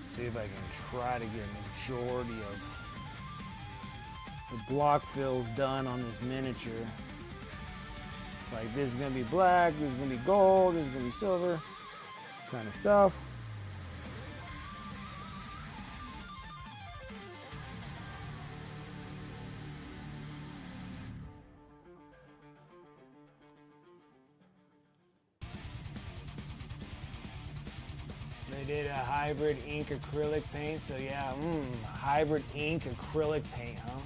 See if I can try to get a majority of the block fills done on this miniature. Like this is gonna be black, this is gonna be gold, this is gonna be silver, kind of stuff. They did a hybrid ink acrylic paint, so yeah, hybrid ink acrylic paint, huh?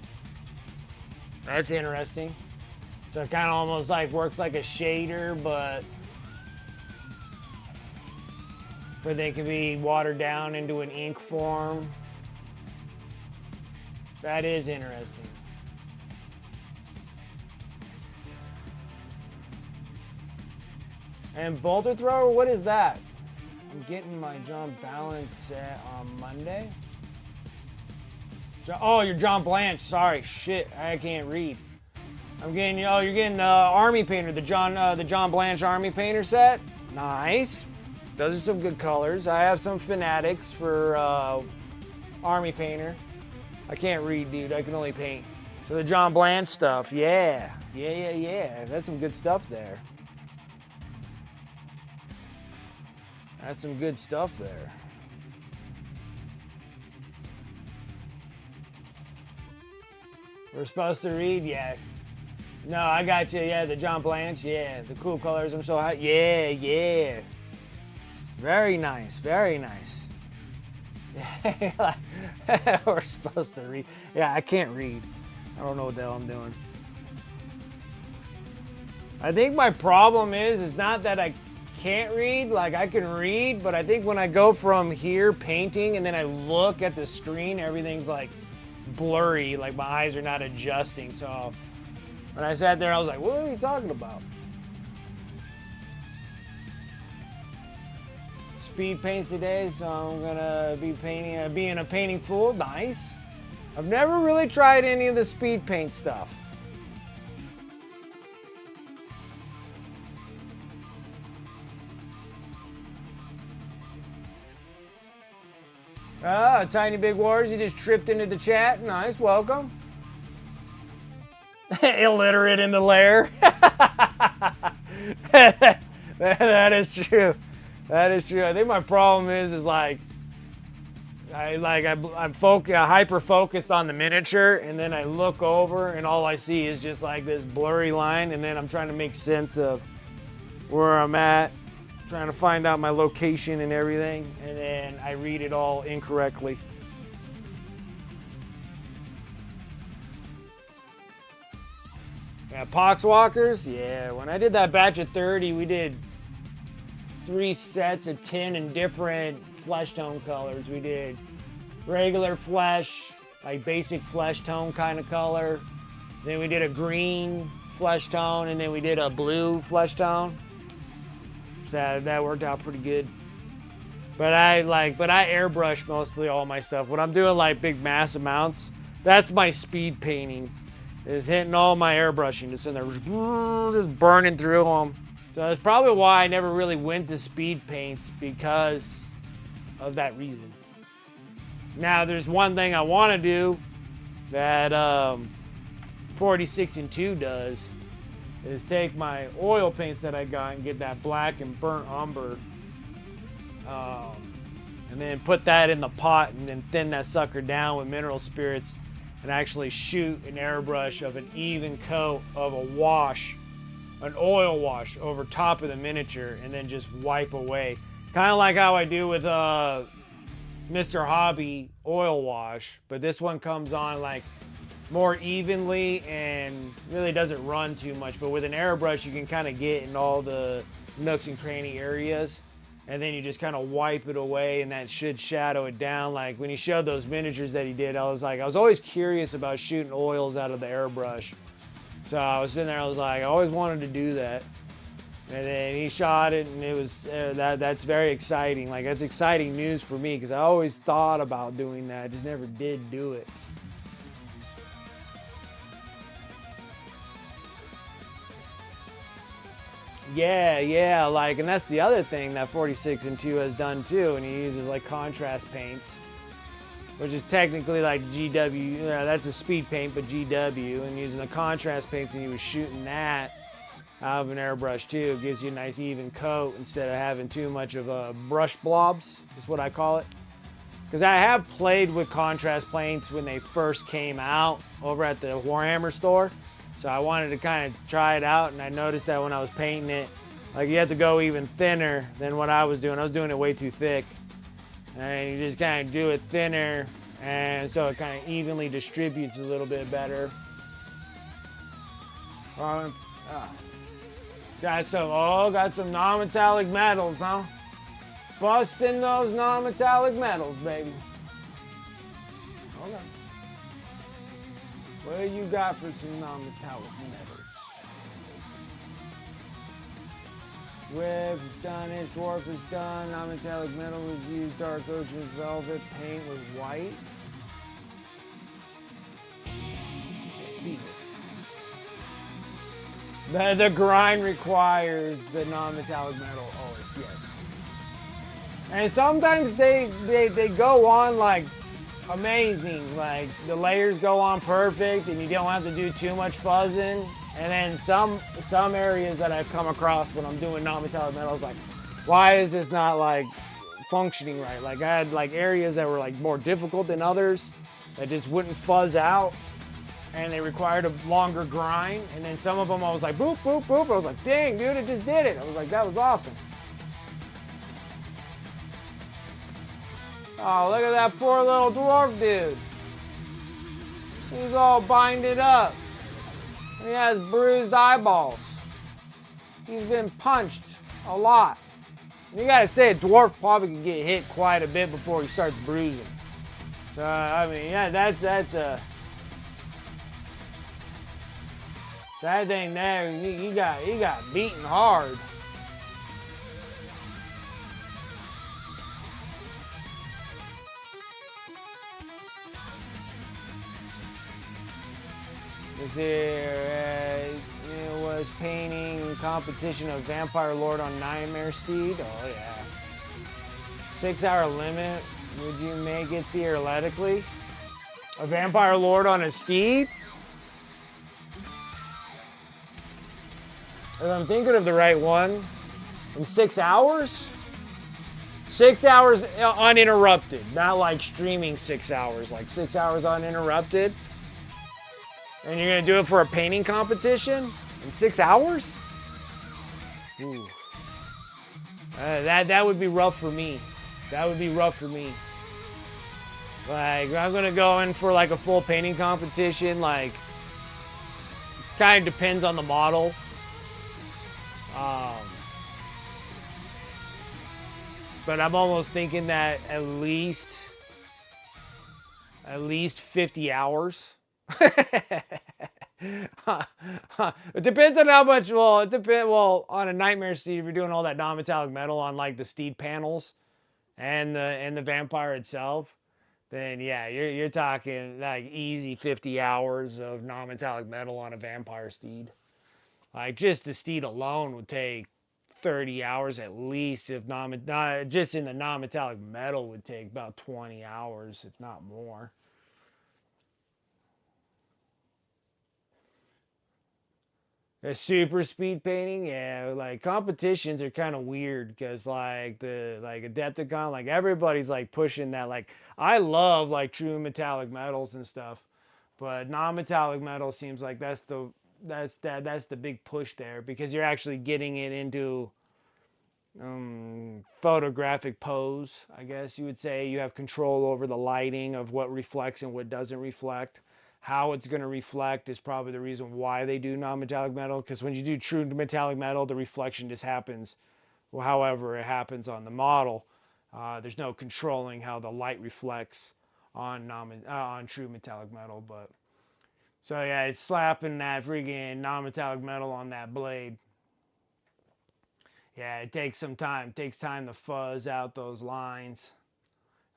That's interesting. So it kind of almost like works like a shader, but they can be watered down into an ink form. That is interesting. And bolter thrower, what is that? I'm getting my John Balance set on Monday. Oh, you're John Blanche. Sorry, shit, I can't read. I'm getting. Oh, you're getting the Army Painter, the John Blanche Army Painter set. Nice. Those are some good colors. I have some Fanatics for Army Painter. I can't read, dude. I can only paint. So the John Blanche stuff, yeah. That's some good stuff there. That's some good stuff there. We're supposed to read, yeah. No, I got you. Yeah, the John Blanche. Yeah, the cool colors. I'm so hot. Yeah. Very nice. Very nice. We're supposed to read. Yeah, I can't read. I don't know what the hell I'm doing. I think my problem is not that I can't read. Like I can read, but I think when I go from here painting and then I look at the screen, everything's like blurry, like my eyes are not adjusting. So when I sat there, I was like, what are you talking about? Speed paints today, so I'm gonna be painting, being a painting fool. Nice. I've never really tried any of the speed paint stuff. Tiny Big Wars, you just tripped into the chat. Nice, welcome. Illiterate in the lair. That is true. That is true. I think my problem is like I'm hyper focused on the miniature, and then I look over and all I see is just like this blurry line, and then I'm trying to make sense of where I'm at, trying to find out my location and everything, and then I read it all incorrectly. Yeah, Poxwalkers, yeah, when I did that batch of 30, we did 3 sets of 10 in different flesh tone colors. We did regular flesh, like basic flesh tone kind of color. Then we did a green flesh tone, and then we did a blue flesh tone. That worked out pretty good. But I airbrush mostly all my stuff. When I'm doing like big mass amounts, that's my speed painting. Is hitting all my airbrushing, just in there, just burning through them. So that's probably why I never really went to speed paints, because of that reason. Now there's one thing I want to do that 46 and 2 does, is take my oil paints that I got and get that black and burnt umber, and then put that in the pot and then thin that sucker down with mineral spirits and actually shoot an airbrush of an even coat of a wash, an oil wash over top of the miniature, and then just wipe away. Kind of like how I do with Mr. Hobby oil wash, but this one comes on like more evenly and really doesn't run too much. But with an airbrush, you can kind of get in all the nooks and cranny areas, and then you just kind of wipe it away, and that should shadow it down. Like when he showed those miniatures that he did, I was always curious about shooting oils out of the airbrush. So I was sitting there, I was like, I always wanted to do that. And then he shot it, and it was that's very exciting. Like that's exciting news for me, because I always thought about doing that, I just never did do it. Yeah, like, and that's the other thing that 46 and 2 has done too, and he uses like contrast paints, which is technically like GW, that's a speed paint, but GW, and using the contrast paints, and he was shooting that out of an airbrush too. It gives you a nice even coat instead of having too much of a brush blobs, is what I call it. Because I have played with contrast paints when they first came out over at the Warhammer store. So I wanted to kind of try it out, and I noticed that when I was painting it, like you have to go even thinner than what I was doing. I was doing it way too thick. And you just kind of do it thinner, and so it kind of evenly distributes a little bit better. Got some non-metallic metals, huh? Busting those non-metallic metals, baby. Okay. What do you got for some non-metallic metals? Whip is done, his dwarf is done, non-metallic metal was used, dark ocean velvet paint with white. See it. The grind requires the non-metallic metal always, yes. And sometimes they go on like amazing, like the layers go on perfect and you don't have to do too much fuzzing. And then some areas that I've come across when I'm doing non-metallic metals, like, why is this not like functioning right? Like I had like areas that were like more difficult than others that just wouldn't fuzz out, and they required a longer grind. And then some of them I was like, boop, boop, boop. I was like, dang, dude, it just did it. I was like, that was awesome. Oh, look at that poor little dwarf dude. He's all binded up. He has bruised eyeballs. He's been punched a lot. You gotta say a dwarf probably can get hit quite a bit before he starts bruising. So I mean, yeah, that's that thing there. He got beaten hard. This here was painting competition of Vampire Lord on Nightmare Steed. Oh yeah. 6-hour limit. Would you make it theoretically? A Vampire Lord on a steed? If I'm thinking of the right one, in 6 hours? 6 hours uninterrupted, not like streaming 6 hours, like 6 hours uninterrupted. And you're gonna do it for a painting competition in 6 hours? Ooh. That would be rough for me. That would be rough for me. Like, I'm gonna go in for like a full painting competition. Like, kind of depends on the model. But I'm almost thinking that at least 50 hours. It depends on how much. Well, it depends. Well, on a Nightmare Steed, if you're doing all that non-metallic metal on like the steed panels and the vampire itself, then yeah, you're talking like easy 50 hours of non-metallic metal on a vampire steed. Like just the steed alone would take 30 hours at least, if not just in the non-metallic metal would take about 20 hours, if not more. A super speed painting, yeah. Like competitions are kind of weird because like the like Adepticon, like everybody's like pushing that. Like I love like true metallic metals and stuff, but non-metallic metal seems like that's the big push there because you're actually getting it into photographic pose, I guess you would say. You have control over the lighting of what reflects and what doesn't reflect. How it's going to reflect is probably the reason why they do non-metallic metal, because when you do true metallic metal, the reflection just happens however it happens on the model. There's no controlling how the light reflects on on true metallic metal. But so yeah, it's slapping that freaking non-metallic metal on that blade. Yeah, it takes some time. It takes time to fuzz out those lines.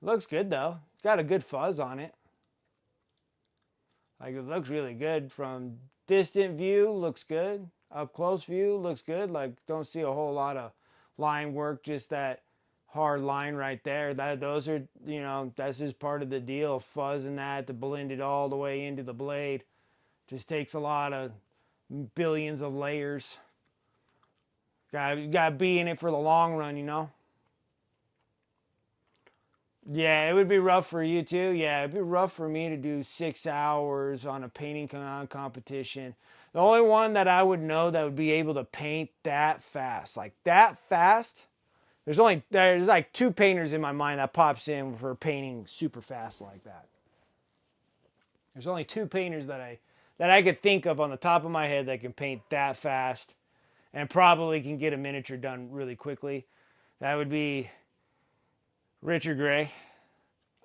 It looks good though. It's got a good fuzz on it. Like it looks really good from distant view. Looks good. Up close view looks good. Like don't see a whole lot of line work. Just that hard line right there. Those are that's just part of the deal. Fuzzing that to blend it all the way into the blade. Just takes a lot of billions of layers. Gotta be in it for the long run, you know? Yeah, it would be rough for you too. Yeah, it'd be rough for me to do 6 hours on a painting competition. The only one that I would know that would be able to paint that fast, like that fast. There's like two painters in my mind that pops in for painting super fast like that. There's only two painters that I could think of on the top of my head that can paint that fast and probably can get a miniature done really quickly. That would be Richard Gray.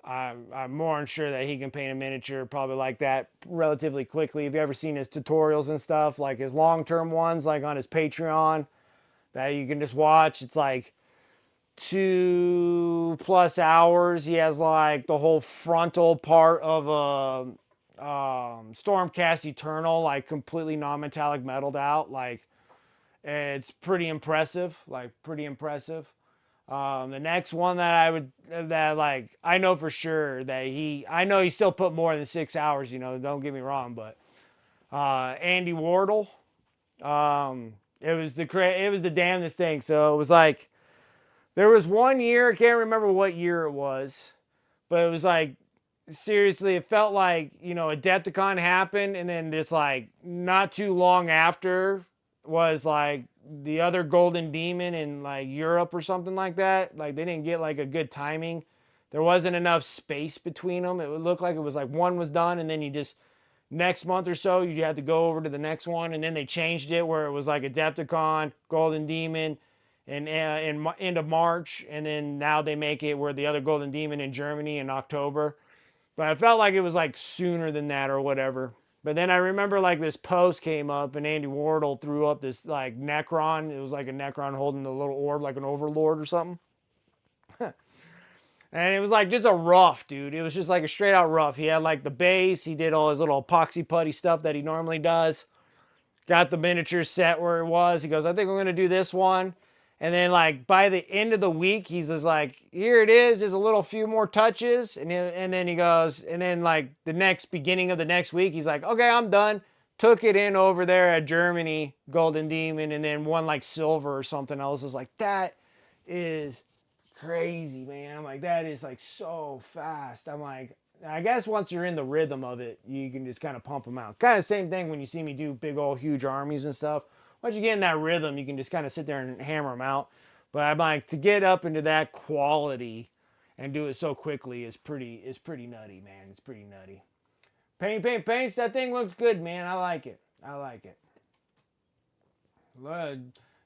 I'm more than sure that he can paint a miniature probably like that relatively quickly. Have you ever seen his tutorials and stuff, like his long-term ones, like on his Patreon that you can just watch? It's like 2+ hours. He has like the whole frontal part of a Stormcast Eternal, like completely non-metallic metalled out. Like it's pretty impressive, like pretty impressive. The next one I know for sure that I know he still put more than 6 hours, don't get me wrong, but Andy Wardle, it was the damnedest thing. So it was like, there was one year, I can't remember what year it was, but it was like, seriously, it felt like, Adepticon happened, and then just like not too long after was like the other Golden Demon in like Europe or something like that. Like they didn't get like a good timing. There wasn't enough space between them. It would look like it was like one was done, and then you just next month or so you had to go over to the next one, and then they changed it where it was like Adepticon, Golden Demon, into March, and then now they make it where the other Golden Demon in Germany in October. But I felt like it was like sooner than that or whatever. But then I remember like this post came up and Andy Wardle threw up this like Necron. It was like a Necron holding a little orb like an Overlord or something. And it was like just a rough, dude. It was just like a straight out rough. He had like the base. He did all his little epoxy putty stuff that he normally does. Got the miniature set where it was. He goes, I think we're going to do this one. And then like by the end of the week, he's just like, here it is. Just a little few more touches. And then he goes, and then like the beginning of the next week, he's like, okay, I'm done. Took it in over there at Germany, Golden Demon, and then won like silver or something. I was just like, that is crazy, man. I'm like, that is like so fast. I'm like, I guess once you're in the rhythm of it, you can just kind of pump them out. Kind of same thing when you see me do big old huge armies and stuff. Once you get in that rhythm, you can just kind of sit there and hammer them out. But I'm like, to get up into that quality and do it so quickly is pretty nutty, man. It's pretty nutty. Paints. That thing looks good, man. I like it.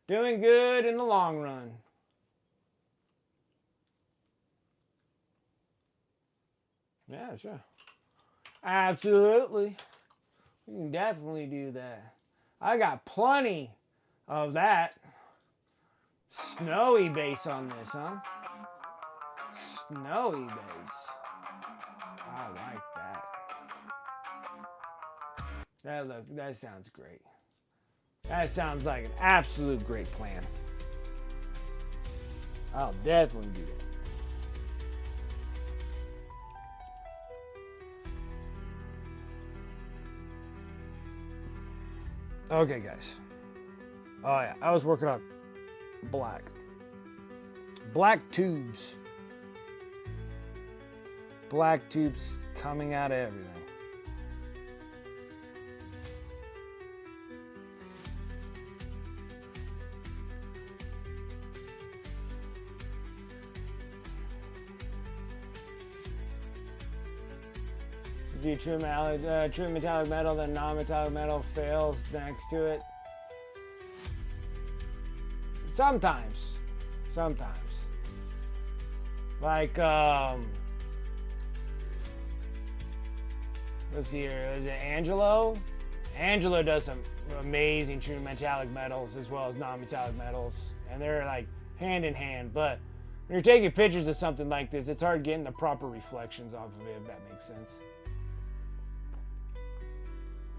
Doing good in the long run. Yeah, sure. Absolutely. We can definitely do that. I got plenty of that. Snowy base on this, huh? Snowy base. I like that. That sounds great. That sounds like an absolute great plan. I'll definitely do that. Okay, guys. Oh, yeah. I was working on black tubes. Black tubes coming out of everything. Do true metallic metal, then non-metallic metal fails next to it. Sometimes. Like, let's see here. Is it Angelo? Angelo does some amazing true metallic metals as well as non-metallic metals, and they're like hand in hand. But when you're taking pictures of something like this, it's hard getting the proper reflections off of it, if that makes sense.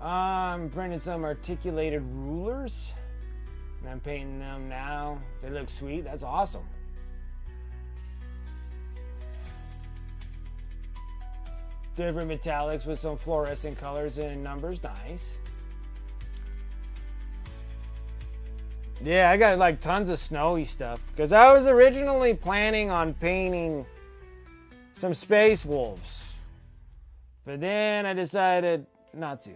I'm printing some articulated rulers, and I'm painting them now. They look sweet. That's awesome. Different metallics with some fluorescent colors and numbers. Nice. Yeah, I got like tons of snowy stuff because I was originally planning on painting some Space Wolves, but then I decided not to.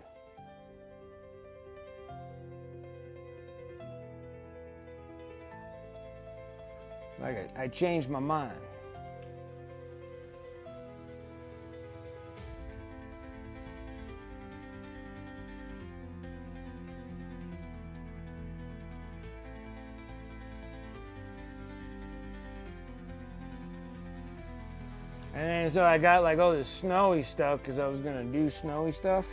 Like I changed my mind. And then so I got like all this snowy stuff because I was gonna do snowy stuff.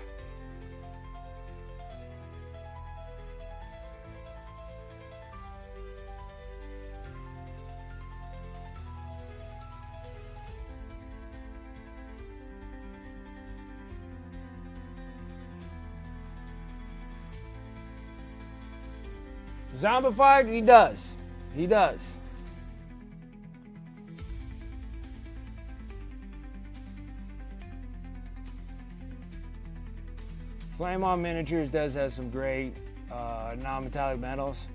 Zombified? He does. He does. Flame On Miniatures does have some great non-metallic metals.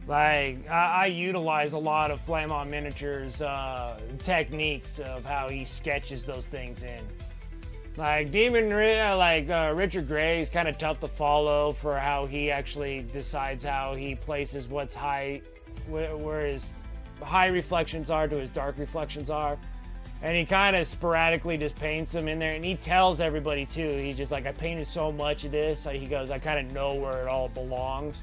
Like, I utilize a lot of Flame On Miniatures techniques of how he sketches those things in. Like Richard Gray is kind of tough to follow for how he actually decides how he places what's high, where his high reflections are to his dark reflections are. And he kind of sporadically just paints them in there, and he tells everybody too. He's just like, I painted so much of this. He goes, I kind of know where it all belongs.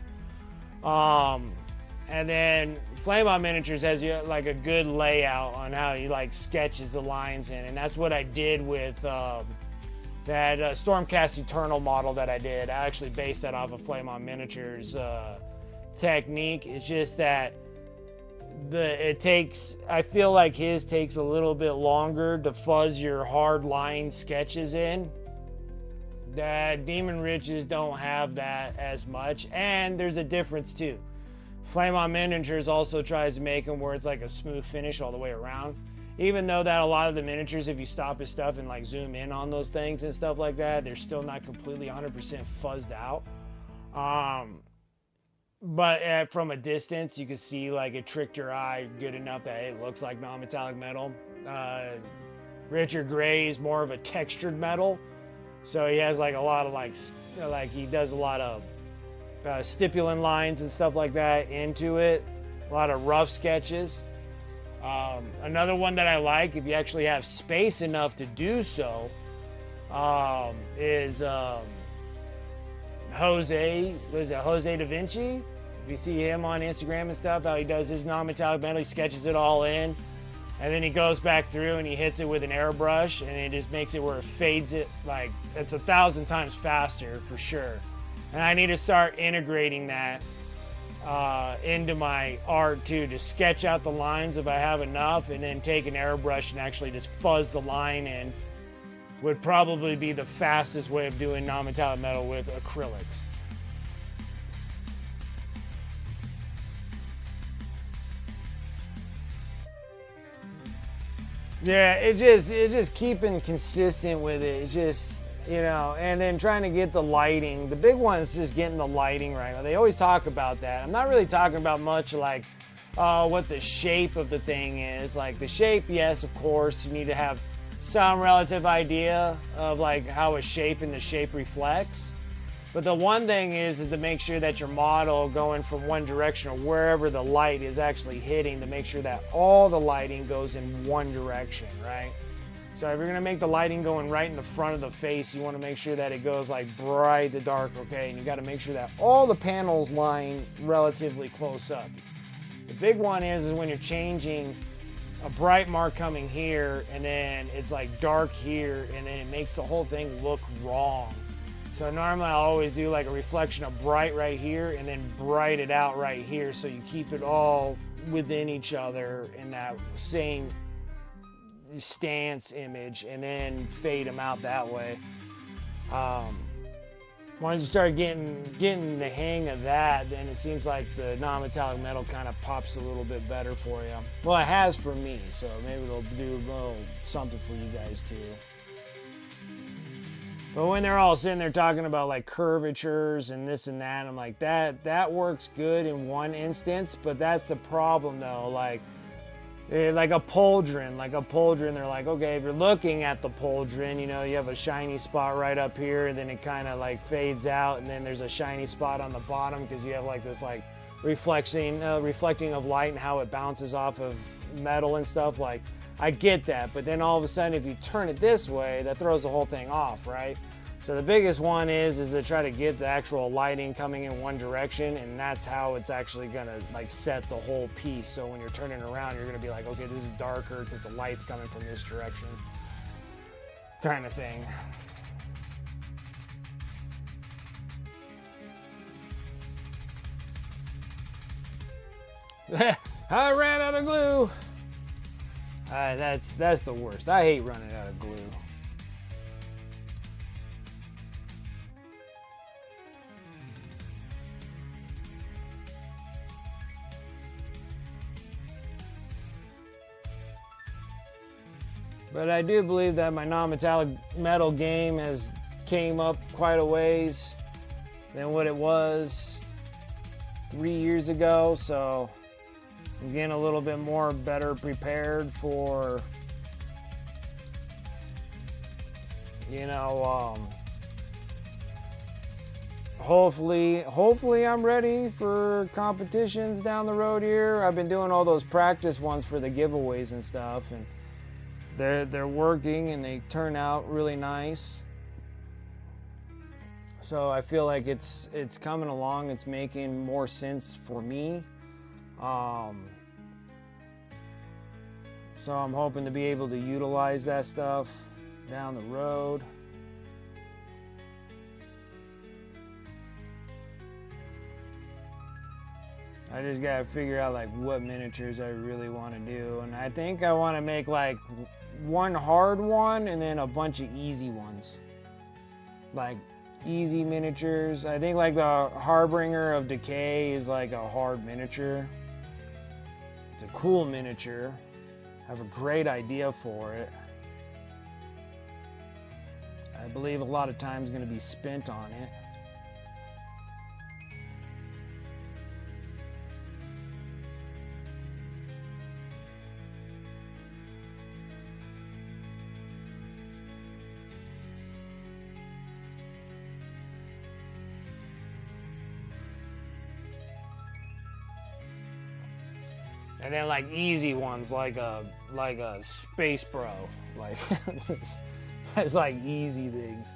And then Flame On Miniatures has like a good layout on how he like sketches the lines in, and that's what I did with that Stormcast Eternal model that I did. I actually based that off of Flame On Miniatures technique. It's just that I feel like his takes a little bit longer to fuzz your hard line sketches in. That Demon Riches don't have that as much, and there's a difference too. Flame On Miniatures also tries to make them where it's like a smooth finish all the way around. Even though that a lot of the miniatures, if you stop his stuff and like zoom in on those things and stuff like that, they're still not completely 100% fuzzed out. But from a distance, you can see like it tricked your eye good enough that it looks like non-metallic metal. Richard Gray is more of a textured metal. So he has like a lot of like he does a lot of stipulant lines and stuff like that into it. A lot of rough sketches. Another one that I like, if you actually have space enough to do so, is Jose Da Vinci. If you see him on Instagram and stuff, how he does his non-metallic metal, he sketches it all in, and then he goes back through and he hits it with an airbrush, and it just makes it where it fades it, like it's 1,000 times faster for sure. And I need to start integrating that into my art too, to sketch out the lines if I have enough, and then take an airbrush and actually just fuzz the line in. Would probably be the fastest way of doing non-metallic metal with acrylics. Yeah, it just keeping consistent with it. It's just, you know, and then trying to get the lighting. The big one is just getting the lighting right. They always talk about that. I'm not really talking about much like what the shape of the thing is. Like the shape, yes, of course, you need to have some relative idea of like how a shape and the shape reflects. But the one thing is to make sure that your model going from one direction or wherever the light is actually hitting, to make sure that all the lighting goes in one direction, right? So if you're gonna make the lighting going right in the front of the face, you wanna make sure that it goes like bright to dark, okay? And you gotta make sure that all the panels line relatively close up. The big one is when you're changing a bright mark coming here and then it's like dark here, and then it makes the whole thing look wrong. So normally I'll always do like a reflection of bright right here and then bright it out right here, so you keep it all within each other in that same stance image, and then fade them out that way. Once you start getting the hang of that, then it seems like the non-metallic metal kind of pops a little bit better for you. Well, it has for me, so maybe it'll do a little something for you guys too. But when they're all sitting there talking about like curvatures and this and that, I'm like, that works good in one instance, but that's the problem though. Like a pauldron, they're like, okay, if you're looking at the pauldron, you know, you have a shiny spot right up here, and then it kind of like fades out, and then there's a shiny spot on the bottom because you have like this like reflecting of light and how it bounces off of metal and stuff. Like, I get that, but then all of a sudden, if you turn it this way, that throws the whole thing off, right? So the biggest one is to try to get the actual lighting coming in one direction, and that's how it's actually gonna like set the whole piece. So when you're turning around, you're gonna be like, okay, this is darker because the light's coming from this direction, kind of thing. I ran out of glue. That's the worst. I hate running out of glue. But I do believe that my non-metallic metal game has came up quite a ways than what it was 3 years ago, so I'm getting a little bit more better prepared for, you know, hopefully I'm ready for competitions down the road here. I've been doing all those practice ones for the giveaways and stuff, and they're working and they turn out really nice. So I feel like it's coming along. It's making more sense for me. So I'm hoping to be able to utilize that stuff down the road. I just gotta figure out like what miniatures I really want to do, and I think I want to make like one hard one and then a bunch of easy ones, like easy miniatures. I think like the Harbinger of Decay is like a hard miniature. It's a cool miniature. I have a great idea for it. I believe a lot of time is going to be spent on it. And then like easy ones, like a Space Bro, like it's like easy things.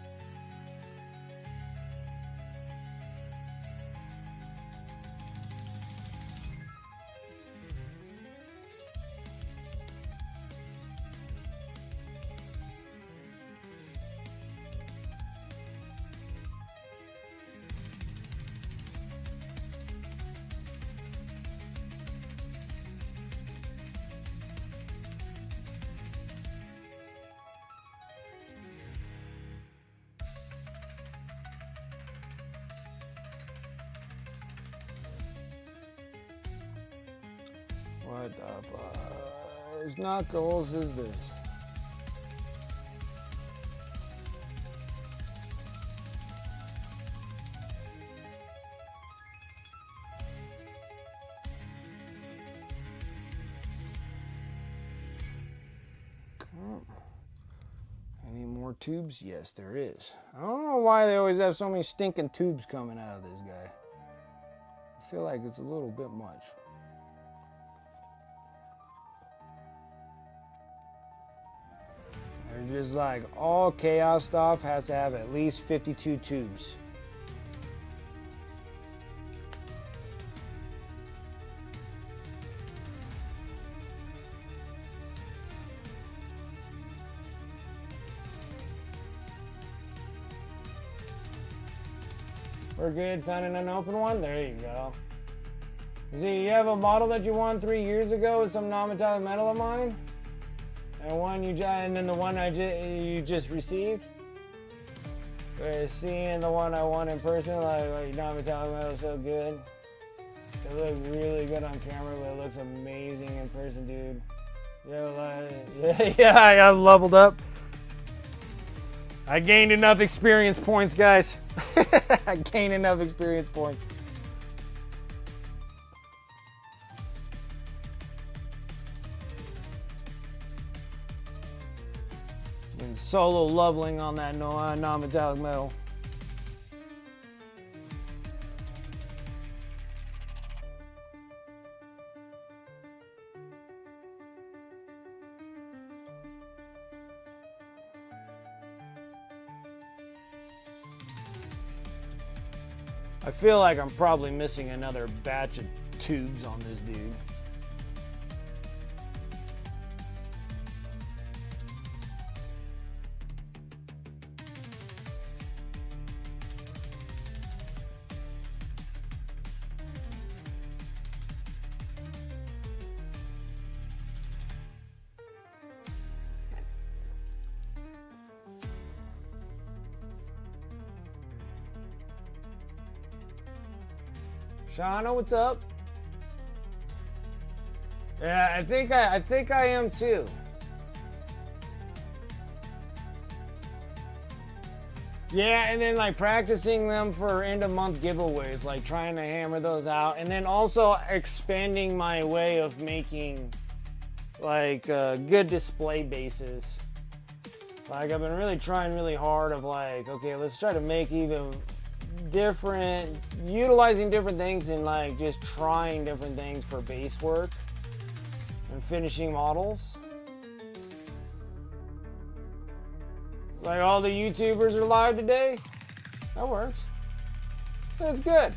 What the fuck? Knuckles is this? Any more tubes? Yes, there is. I don't know why they always have so many stinking tubes coming out of this guy. I feel like it's a little bit much. They're just like all Chaos stuff has to have at least 52 tubes. We're good, found an unopened one? There you go. See, you have a model that you won 3 years ago with some non-metallic metal of mine? And one and then the one you just received? Seeing the one I won in person, like non-metallic metal is so good. It looked really good on camera, but it looks amazing in person, dude. Yeah, I leveled up. I gained enough experience points, guys. I gained enough experience points. And solo leveling on that non-metallic metal. I feel like I'm probably missing another batch of tubes on this dude. Shauna, what's up? Yeah, I think I am too. Yeah, and then like practicing them for end of month giveaways, like trying to hammer those out, and then also expanding my way of making like good display bases. Like I've been really trying really hard of like, okay, let's try to make even different, utilizing different things and like just trying different things for base work and finishing models. Like all the YouTubers are live today. That works. That's good.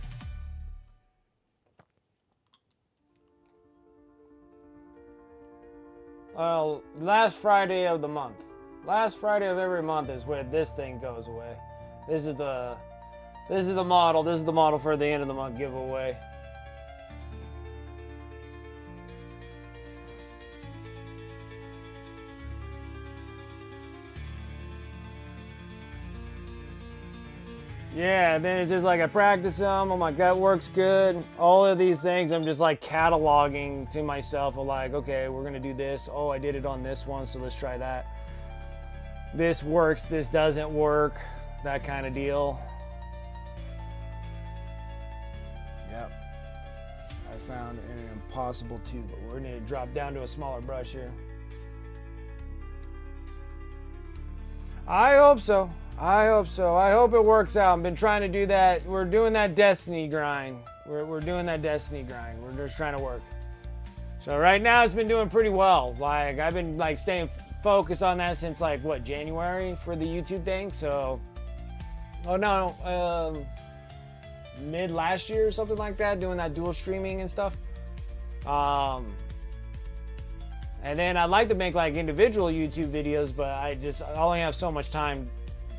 Well, last Friday of the month. Last Friday of every month is where this thing goes away. This is the model. This is the model for the end of the month giveaway. Yeah, then it's just like I practice them. I'm like, that works good. All of these things I'm just like cataloging to myself. I'm like, okay, we're gonna do this. Oh, I did it on this one, so let's try that. This works, this doesn't work, that kind of deal. Yep. I found an impossible tube, but we're gonna drop down to a smaller brush here. I hope so. I hope so. I hope it works out. I've been trying to do that. We're doing that destiny grind. We're doing that destiny grind. We're just trying to work. So right now it's been doing pretty well. Like I've been like staying focused on that since like what, January for the YouTube thing. So, oh no, mid last year or something like that, doing that dual streaming and stuff. And then I'd like to make like individual YouTube videos, but I only have so much time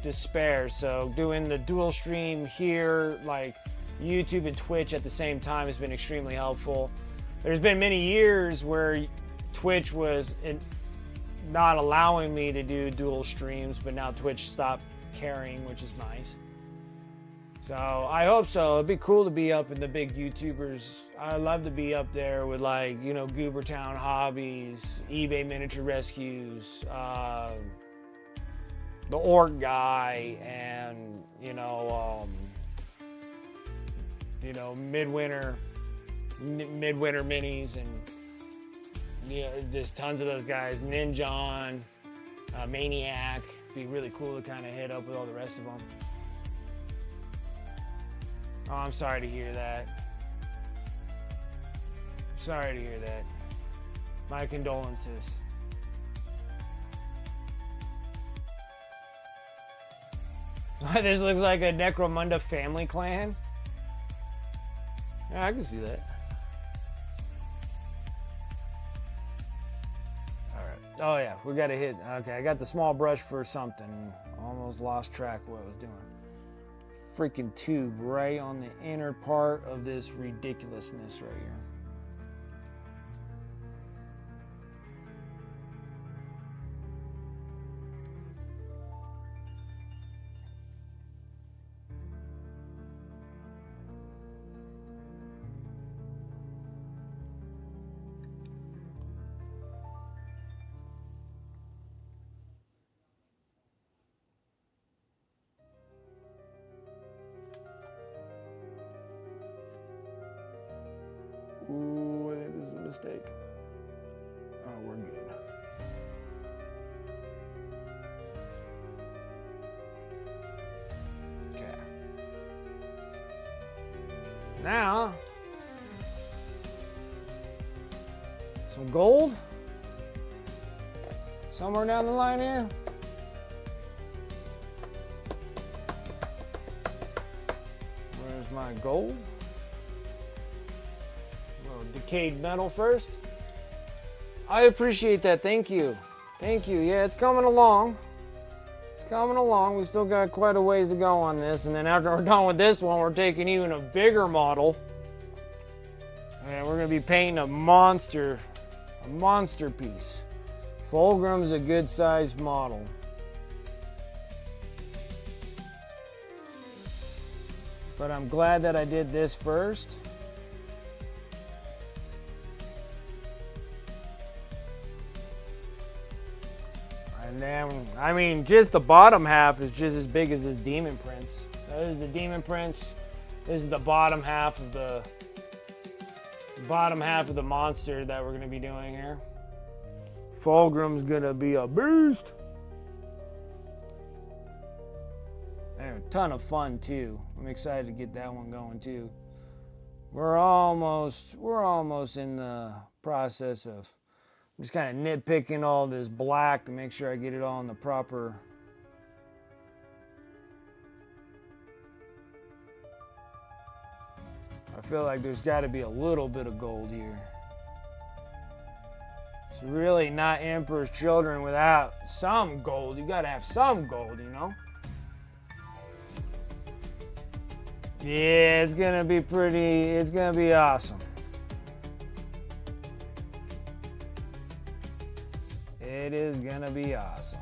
to spare. So doing the dual stream here, like YouTube and Twitch at the same time, has been extremely helpful. There's been many years where Twitch was not allowing me to do dual streams, but now Twitch stopped caring, which is nice. So I hope so. It'd be cool to be up in the big YouTubers. I love to be up there with like, you know, Goobertown Hobbies, eBay Miniature Rescues, the Orc Guy, and Midwinter Minis, and just tons of those guys. Ninjon, Maniac. Be really cool to kind of hit up with all the rest of them. Oh, I'm sorry to hear that. Sorry to hear that. My condolences. This looks like a Necromunda family clan. Yeah, I can see that. Alright. Oh yeah, we gotta hit. Okay, I got the small brush for something. Almost lost track of what I was doing. Freaking tube right on the inner part of this ridiculousness right here. Ooh, I think this is a mistake. Oh, we're good. Okay. Now, some gold. Somewhere down the line here. Where's my gold? Decayed metal first. I appreciate that. Thank you. Thank you. Yeah, it's coming along. It's coming along. We still got quite a ways to go on this. And then after we're done with this one, we're taking even a bigger model. And we're going to be painting a monster piece. Fulgrim's a good sized model. But I'm glad that I did this first. And then, I mean, just the bottom half is just as big as this Demon Prince. This is the Demon Prince. This is the bottom half of the monster that we're going to be doing here. Fulgrim's going to be a beast. And a ton of fun too. I'm excited to get that one going too. We're almost in the process of just kind of nitpicking all this black to make sure I get it all in the proper. I feel like there's got to be a little bit of gold here. It's really not Emperor's Children without some gold. You gotta have some gold, you know? Yeah, it's gonna be it's gonna be awesome. It is gonna be awesome.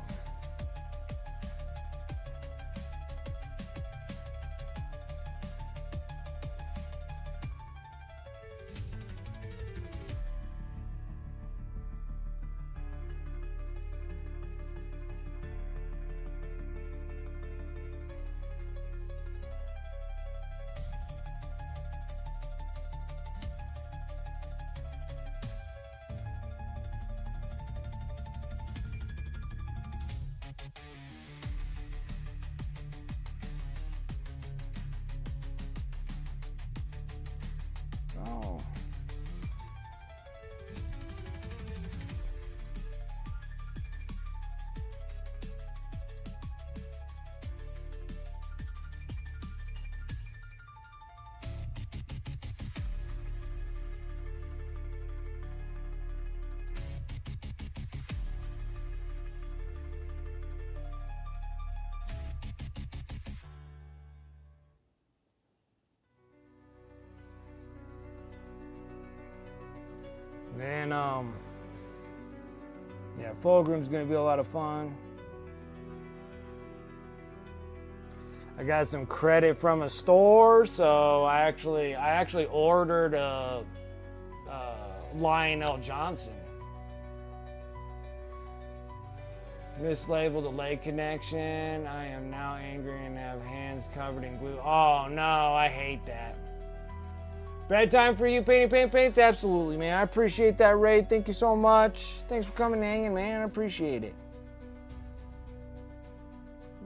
Oh. Then, yeah, Fulgrim's gonna be a lot of fun. I got some credit from a store, so I actually ordered a Lionel Johnson. Mislabeled a leg connection. I am now angry and have hands covered in glue. Oh no, I hate that. Bedtime for you, Paints? Absolutely, man. I appreciate that, Ray. Thank you so much. Thanks for coming and hanging, man. I appreciate it.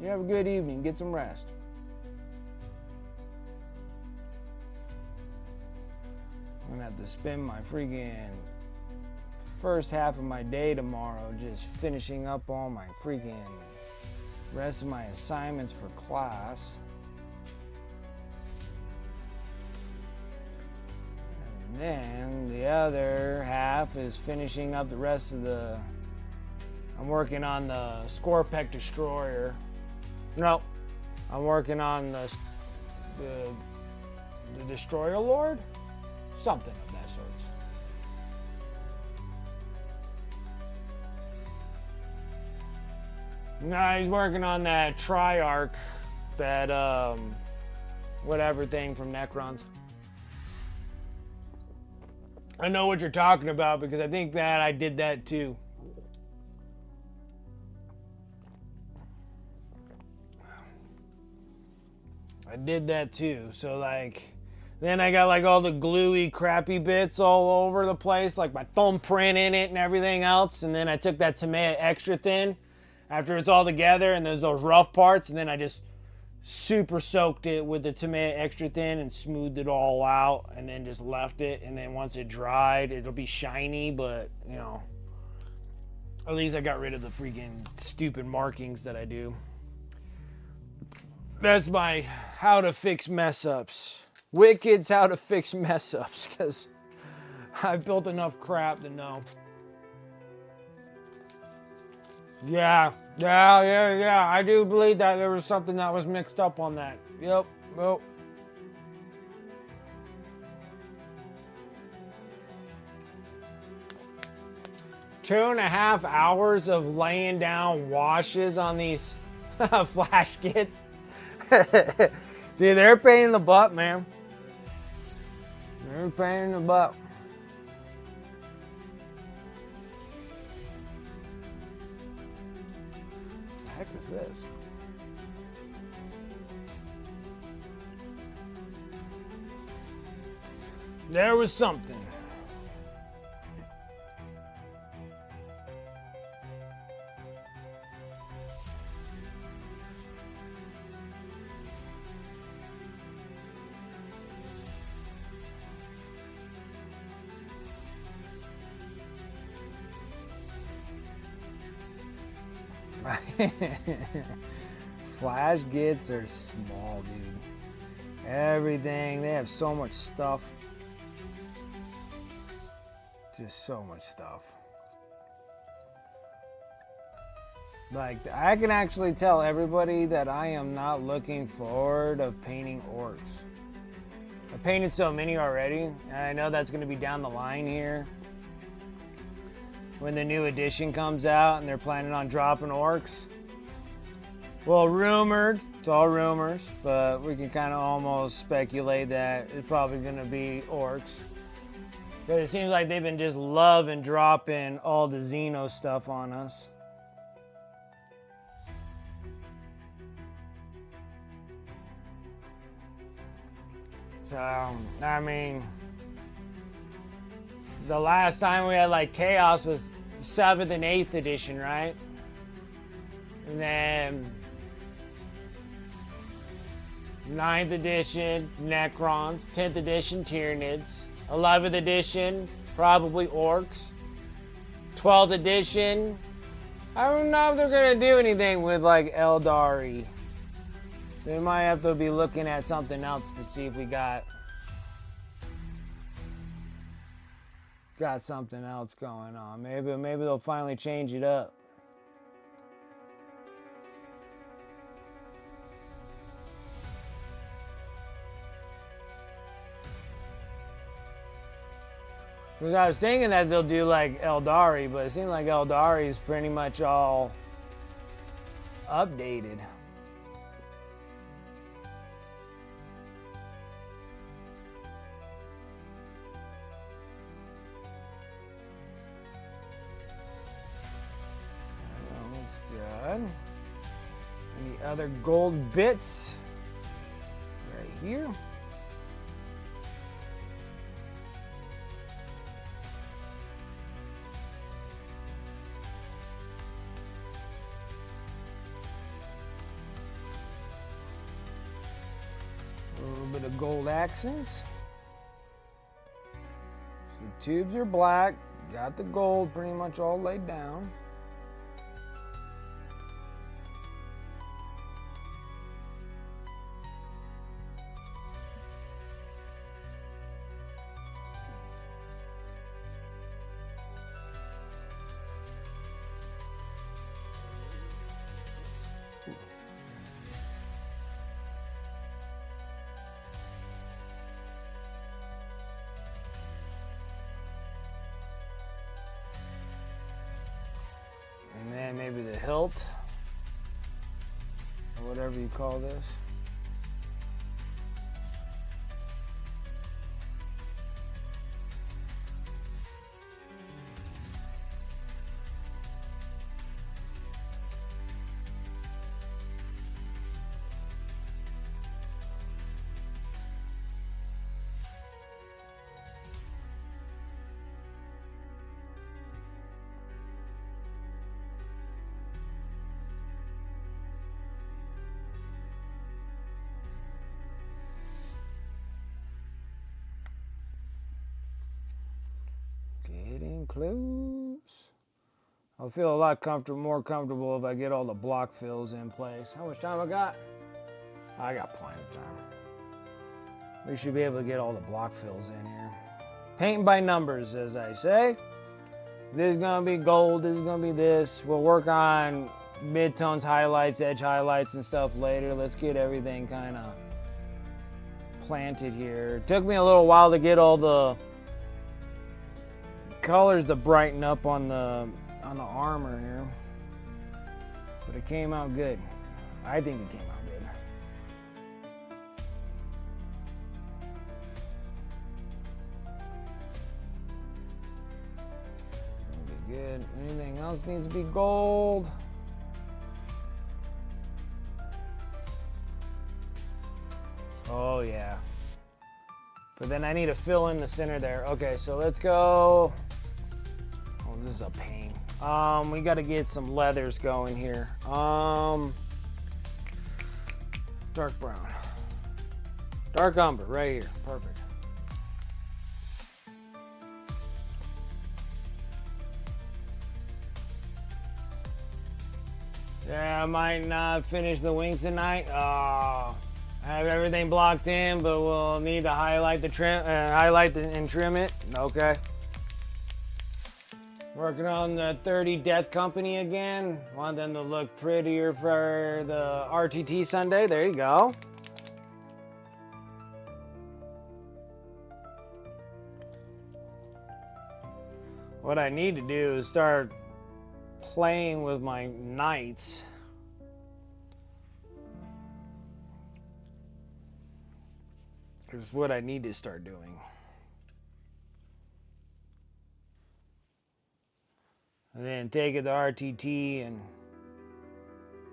You have a good evening. Get some rest. I'm gonna have to spend my freaking first half of my day tomorrow just finishing up all my freaking rest of my assignments for class. And then the other half is finishing up the rest of I'm working on the Scorpec Destroyer. No, I'm working on the Destroyer Lord? Something of that sort. No, he's working on that Triarch, that whatever thing from Necrons. I know what you're talking about because I think that I did that too. I did that too. So like, then I got like all the gluey crappy bits all over the place, like my thumbprint in it and everything else. And then I took that Tamiya extra thin after it's all together and there's those rough parts. And then I just super soaked it with the Tamiya extra thin and smoothed it all out and then just left it. And then once it dried, it'll be shiny, but you know, at least I got rid of the freaking stupid markings that I do. That's my how to fix mess ups. Wicked's how to fix mess ups, because I've built enough crap to know. Yeah, I do believe that there was something that was mixed up on that. Yep. 2.5 hours of laying down washes on these flash kits. Dude, they're a pain in the butt, man. They're a pain in the butt. What the heck is this? There was something. Flash kits are small, dude. Everything, they have so much stuff. Just so much stuff. Like, I can actually tell everybody that I am not looking forward of painting orcs. I painted so many already, and I know that's going to be down the line here when the new edition comes out and they're planning on dropping orcs. Well, rumored, it's all rumors, but we can kind of almost speculate that it's probably going to be orcs. But it seems like they've been just loving dropping all the Xeno stuff on us. So, I mean, the last time we had like Chaos was 7th and 8th edition, right? And then 9th edition, Necrons. 10th edition, Tyranids. 11th edition, probably Orcs. 12th edition, I don't know if they're going to do anything with like Eldari. They might have to be looking at something else to see if we got something else going on. Maybe they'll finally change it up. Because I was thinking that they'll do like Eldari, but it seems like Eldari is pretty much all updated. Good. Any other gold bits? Right here. A little bit of gold accents. So the tubes are black. Got the gold pretty much all laid down. And then maybe the hilt, or whatever you call this. Getting close. I'll feel a lot more comfortable if I get all the block fills in place. How much time I got? I got plenty of time. We should be able to get all the block fills in here. Painting by numbers, as I say. This is gonna be gold, this is gonna be this. We'll work on mid-tones, highlights, edge highlights and stuff later. Let's get everything kind of planted here. It took me a little while to get all the colors to brighten up on the armor here, but it came out good. I think it came out good. It'll be good. Anything else needs to be gold? Oh yeah. But then I need to fill in the center there. Okay, so let's go. Oh, this is a pain. We got to get some leathers going here. Dark brown. Dark umber right here. Perfect. Yeah, I might not finish the wings tonight. I have everything blocked in, but we'll need to highlight and trim it. Okay. Working on the 30 Death Company again. Want them to look prettier for the RTT Sunday. There you go. What I need to do is start playing with my knights. Is what I need to start doing. And then take it to RTT and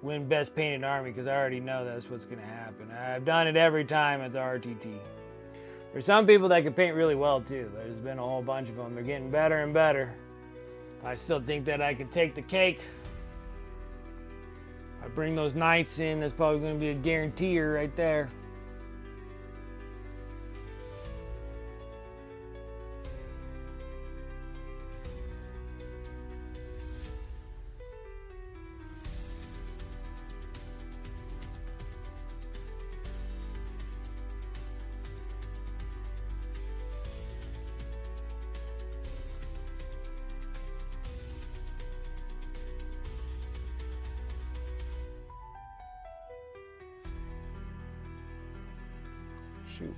win Best Painted Army, because I already know that's what's going to happen. I've done it every time at the RTT. There's some people that can paint really well too. There's been a whole bunch of them. They're getting better and better. I still think that I could take the cake. I bring those knights in, that's probably going to be a guaranteer right there. Shoot,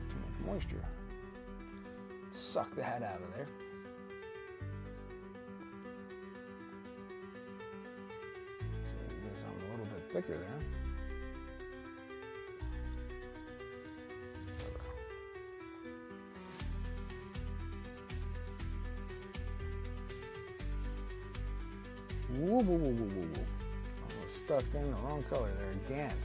too much moisture. Suck that out of there. So you get something a little bit thicker there. Whoa, whoa, whoa, whoa, whoa, whoa. I was stuck in the wrong color there again.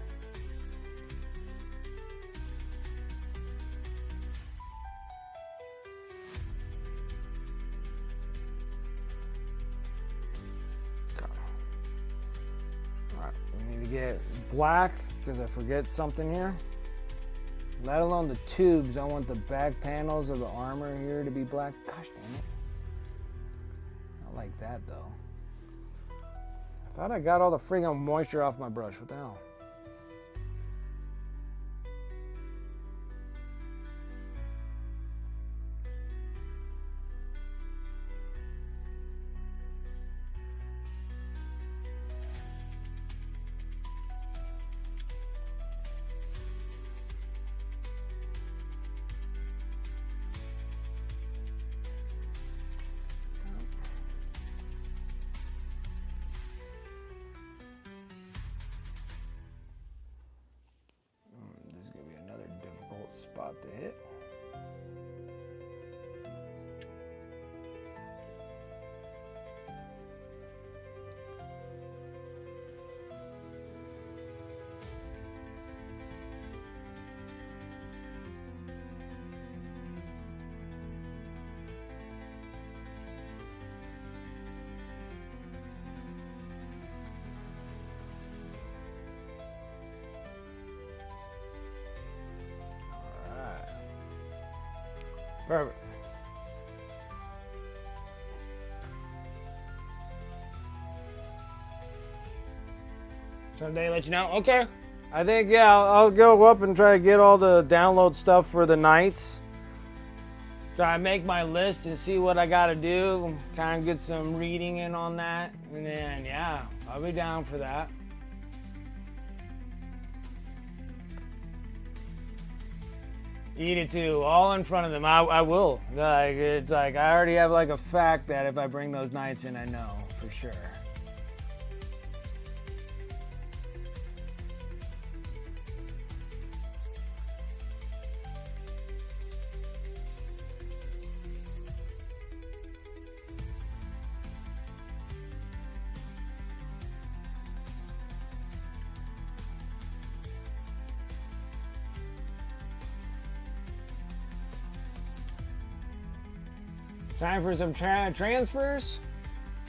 Get black, because I forget something here. Let alone the tubes, I want the back panels of the armor here to be black. Gosh damn it. I like that though. I thought I got all the friggin' moisture off my brush. What the hell? Spot to hit. Perfect. Someday let you know. Okay. I think, yeah, I'll go up and try to get all the download stuff for the nights. Try to make my list and see what I got to do. Kind of get some reading in on that. And then, yeah, I'll be down for that. Eat it too, all in front of them. I will. Like, it's like I already have like a fact that if I bring those nights in, I know for sure. Time for some transfers.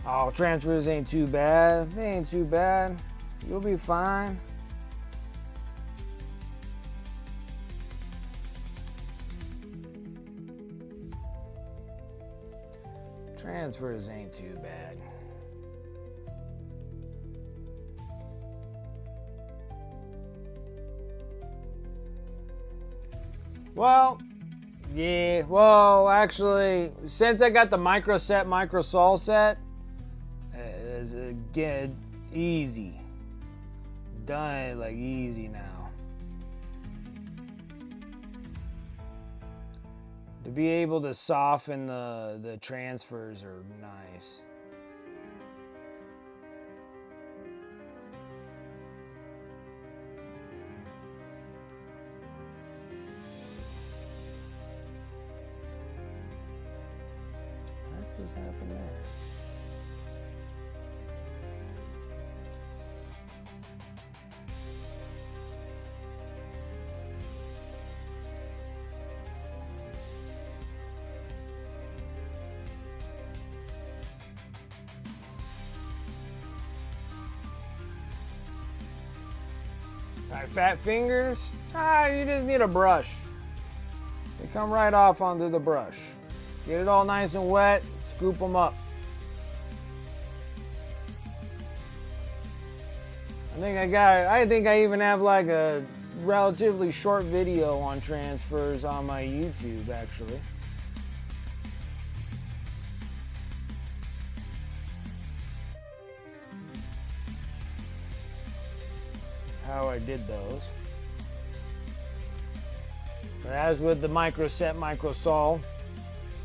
Oh, transfers ain't too bad. They ain't too bad. You'll be fine. Transfers ain't too bad. Well, Yeah, well, actually, since I got the micro sol set, it's again easy. Done like easy now. To be able to soften the transfers are nice. What just happened there? Alright, fat fingers. You just need a brush. They come right off onto the brush. Get it all nice and wet, scoop them up. I think I even have like a relatively short video on transfers on my YouTube actually. How I did those. But as with the micro sol,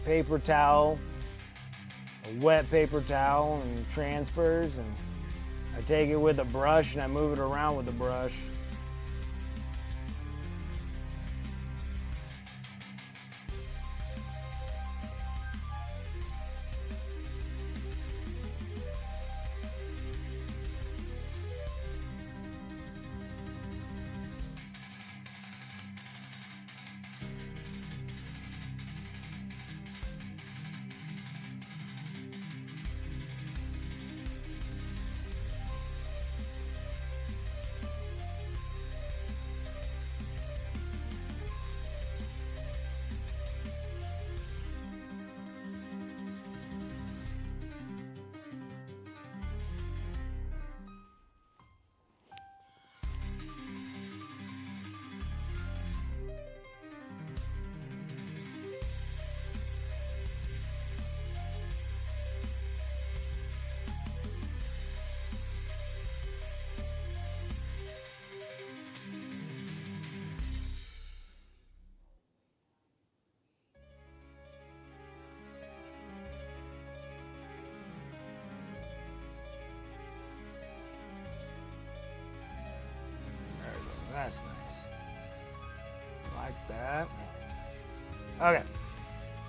paper towel, a wet paper towel and transfers, and I take it with a brush and I move it around with the brush. That's nice. Like that. Okay.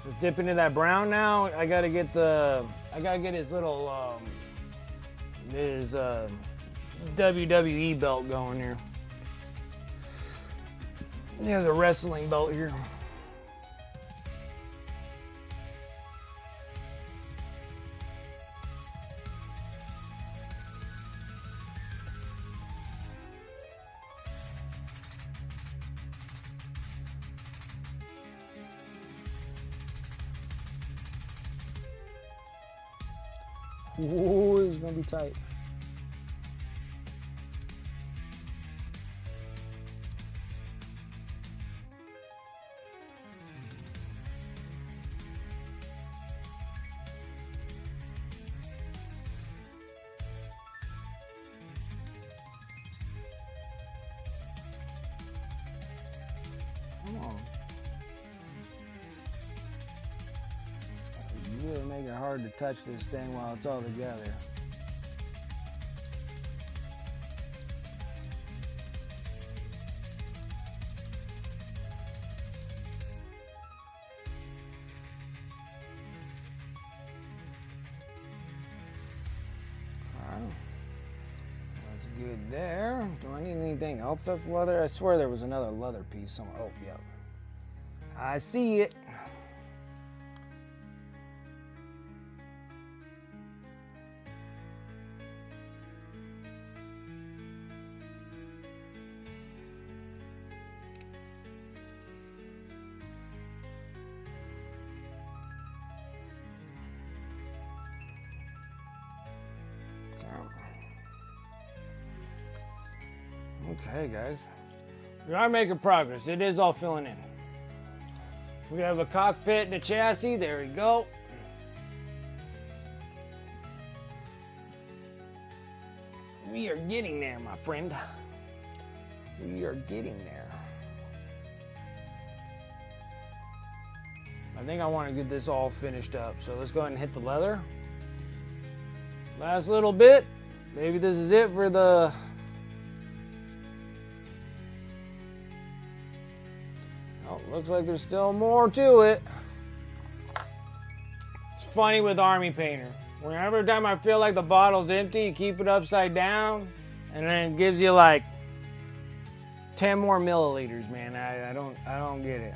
Let's dip into that brown now. I gotta get his little WWE belt going here. He has a wrestling belt here. Ooh, it's gonna be tight. Come on. You really make it hard to touch this thing while it's all together. That's good there. Do I need anything else that's leather? I swear there was another leather piece somewhere. Oh, yep. I see it. Okay, guys. We are making progress. It is all filling in. We have a cockpit and a chassis. There we go. We are getting there, my friend. We are getting there. I think I want to get this all finished up. So let's go ahead and hit the leather. Last little bit. Maybe this is it for the... Oh, looks like there's still more to it. It's funny with Army Painter. Every time I feel like the bottle's empty, you keep it upside down, and then it gives you like 10 more milliliters, man. I don't get it.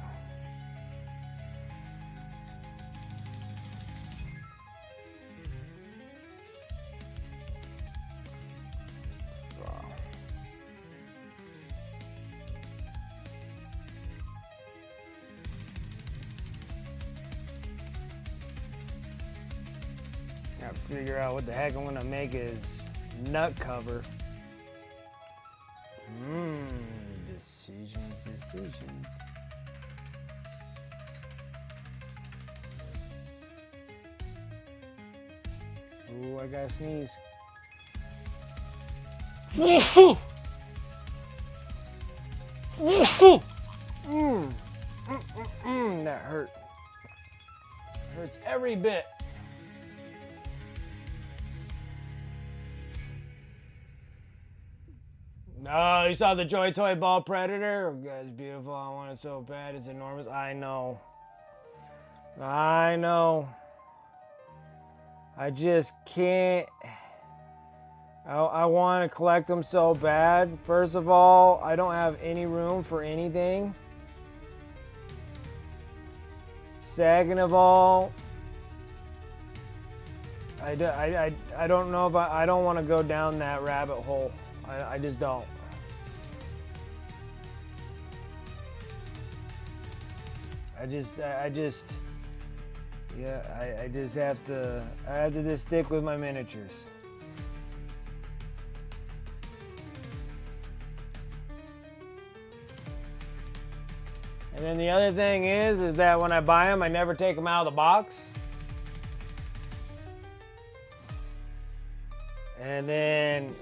Gotta figure out what the heck I'm gonna make his nut cover. Decisions. Ooh, I gotta sneeze. That hurt. Hurts every bit. Oh, you saw the Joy Toy Ball Predator? Oh, God, it's beautiful. I want it so bad. It's enormous. I know. I just can't. I want to collect them so bad. First of all, I don't have any room for anything. Second of all, I don't know if I don't want to go down that rabbit hole. I just don't. I just have to just stick with my miniatures. And then the other thing is that when I buy them, I never take them out of the box. And then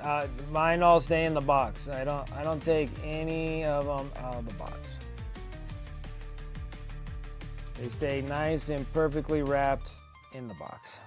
mine all stay in the box. I don't take any of them out of the box. They stay nice and perfectly wrapped in the box.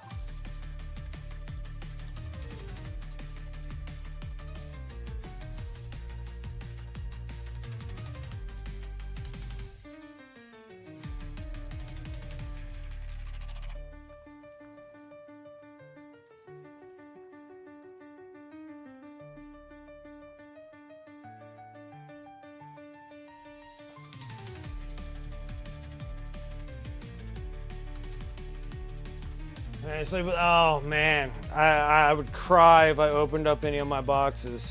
Oh man, I would cry if I opened up any of my boxes.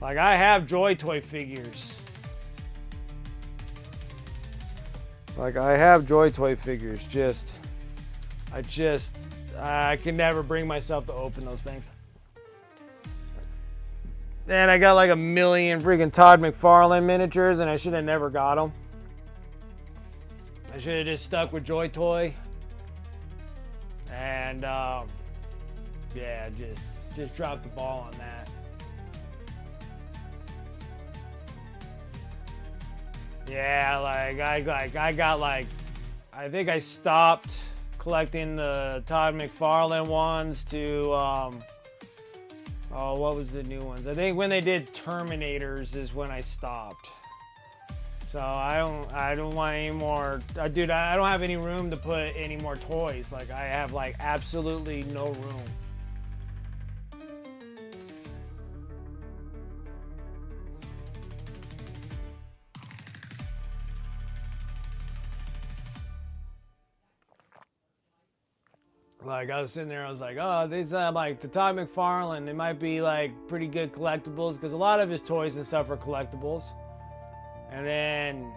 Like, I have Joy Toy figures. I can never bring myself to open those things. And I got like a million freaking Todd McFarlane miniatures, and I should have never got them. I should have just stuck with Joy Toy. And yeah, just dropped the ball on that. Yeah, I think I stopped collecting the Todd McFarlane ones to oh, what was the new ones? I think when they did Terminators is when I stopped. So I don't want any more, dude. I don't have any room to put any more toys. Like, I have like absolutely no room. Like, I was sitting there, I was like, oh, these like the Todd McFarlane, they might be like pretty good collectibles, because a lot of his toys and stuff are collectibles. And then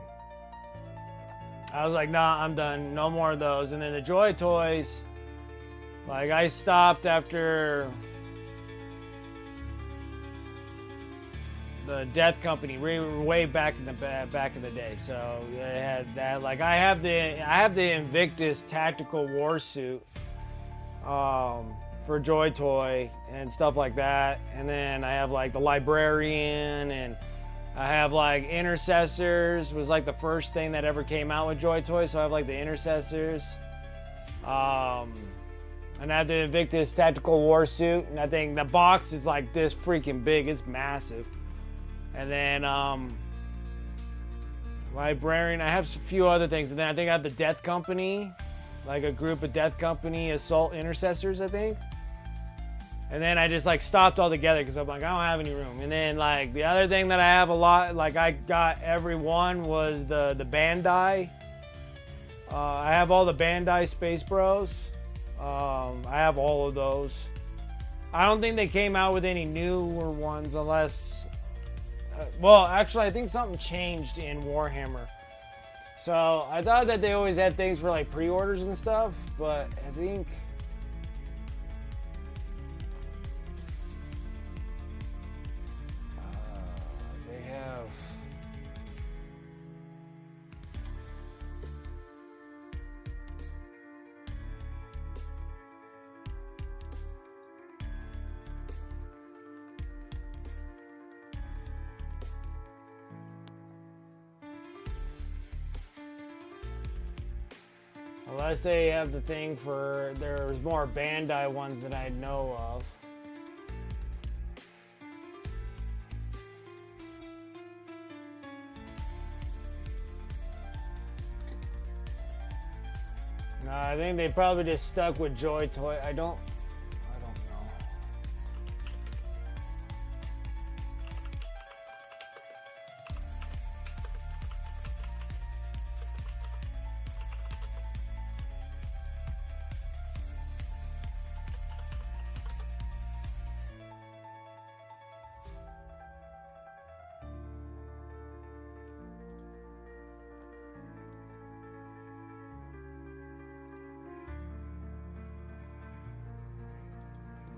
I was like, nah, I'm done. No more of those. And then the Joy Toys, like, I stopped after the Death Company way back in the day. So they had that. Like I have the Invictus tactical war suit for Joy Toy and stuff like that. And then I have like the Librarian, and I have like Intercessors was like the first thing that ever came out with Joy Toy. So I have like the Intercessors. And I have the Invictus tactical war suit, and I think the box is like this freaking big. It's massive. And then Librarian. I have a few other things, and then I think I have the Death Company, like a group of Death Company assault intercessors, I think. And then I just like stopped all together because I'm like, I don't have any room. And then like the other thing that I have a lot, like I got every one, was the Bandai. I have all the Bandai Space Bros. I have all of those. I don't think they came out with any newer ones unless... well, actually, I think something changed in Warhammer. So I thought that they always had things for like pre-orders and stuff, but I think... they have... Unless they have the thing for... there's more Bandai ones that I know of. No, I think they probably just stuck with Joy Toy. I don't know.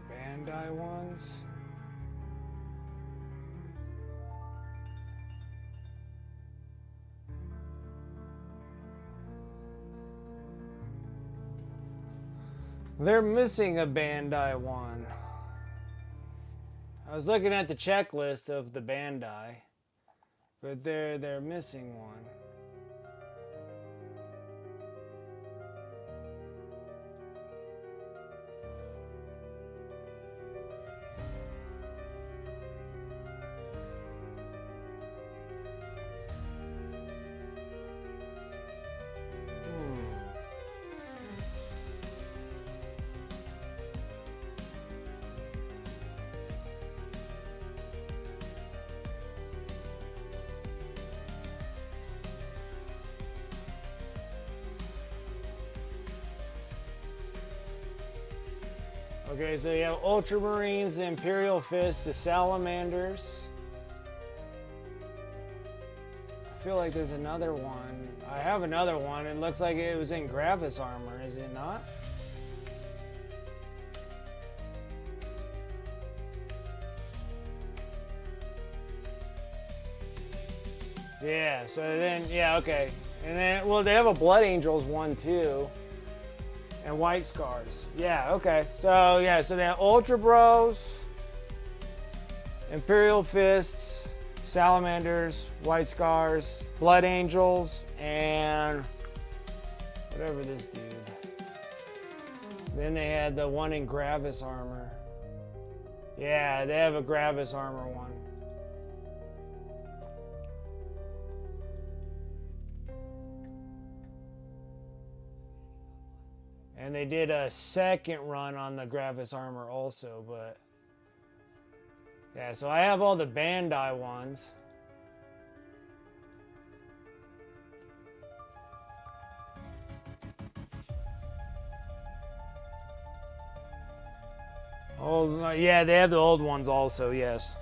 Bandai ones. They're missing a Bandai one. I was looking at the checklist of the Bandai, but they're missing one. Okay, so you have Ultramarines, the Imperial Fist, the Salamanders. I feel like there's another one. I have another one. It looks like it was in Gravis armor, is it not? Yeah, so then, yeah, okay. And then, well, they have a Blood Angels one too. And White Scars. Yeah, okay. So, yeah, so they have Ultra Bros, Imperial Fists, Salamanders, White Scars, Blood Angels, and whatever this dude. Then they had the one in Gravis armor. Yeah, they have a Gravis armor one. And they did a second run on the Gravis armor also, but... yeah, so I have all the Bandai ones. Oh, yeah, they have the old ones also, yes.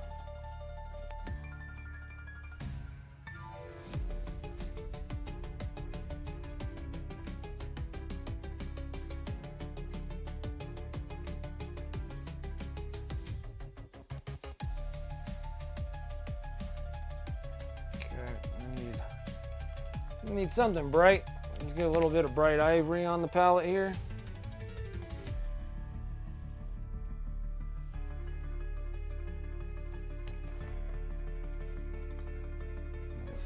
We need something bright. Let's get a little bit of bright ivory on the palette here.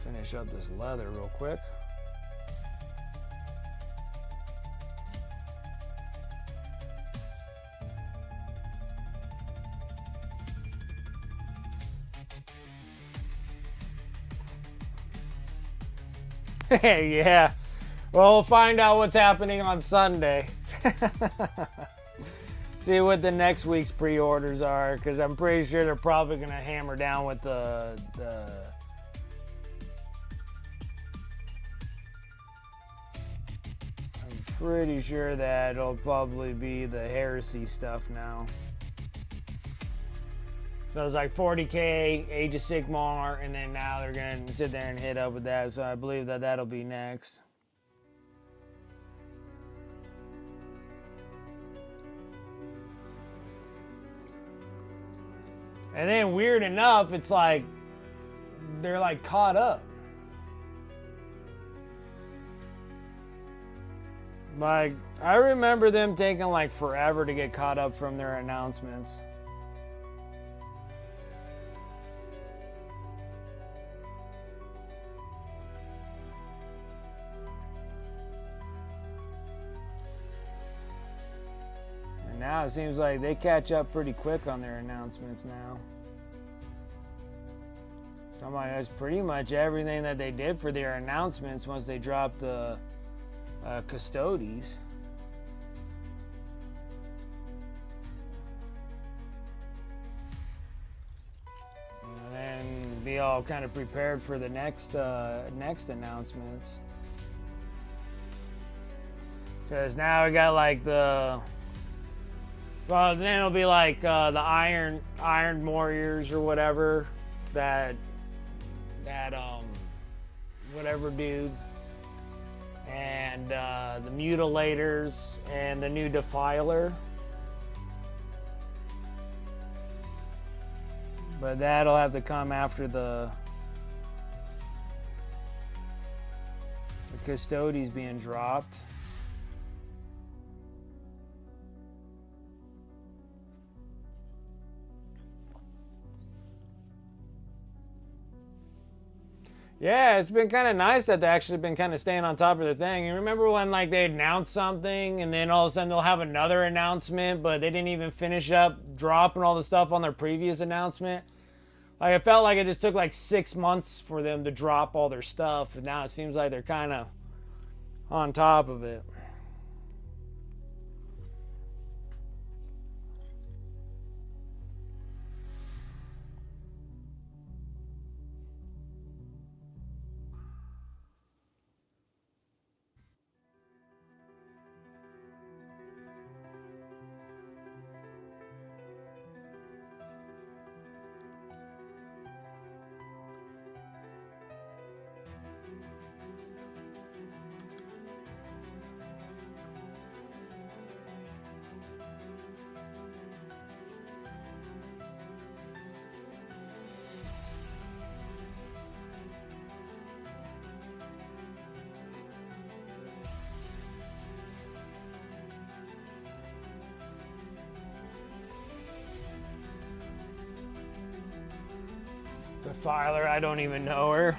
Finish up this leather real quick. Yeah, well, we'll find out what's happening on Sunday. See what the next week's pre-orders are, because I'm pretty sure they're probably going to hammer down with the I'm pretty sure that it'll probably be the Heresy stuff now. So it's like 40K, Age of Sigmar, and then now they're going to sit there and hit up with that. So I believe that that'll be next. And then weird enough, it's like they're like caught up. Like, I remember them taking like forever to get caught up from their announcements. Now it seems like they catch up pretty quick on their announcements now. Somebody does pretty much everything that they did for their announcements once they dropped the Custodes. And then be all kind of prepared for the next announcements. Because now we got like the... Well, then it'll be like the Iron Warriors or whatever, that whatever dude, and the Mutilators and the new Defiler. But that'll have to come after the Custodes being dropped. Yeah, it's been kind of nice that they've actually been kind of staying on top of the thing. You remember when like they announced something and then all of a sudden they'll have another announcement, but they didn't even finish up dropping all the stuff on their previous announcement? Like, I felt like it just took like 6 months for them to drop all their stuff, and now it seems like they're kind of on top of it. Defiler, I don't even know her.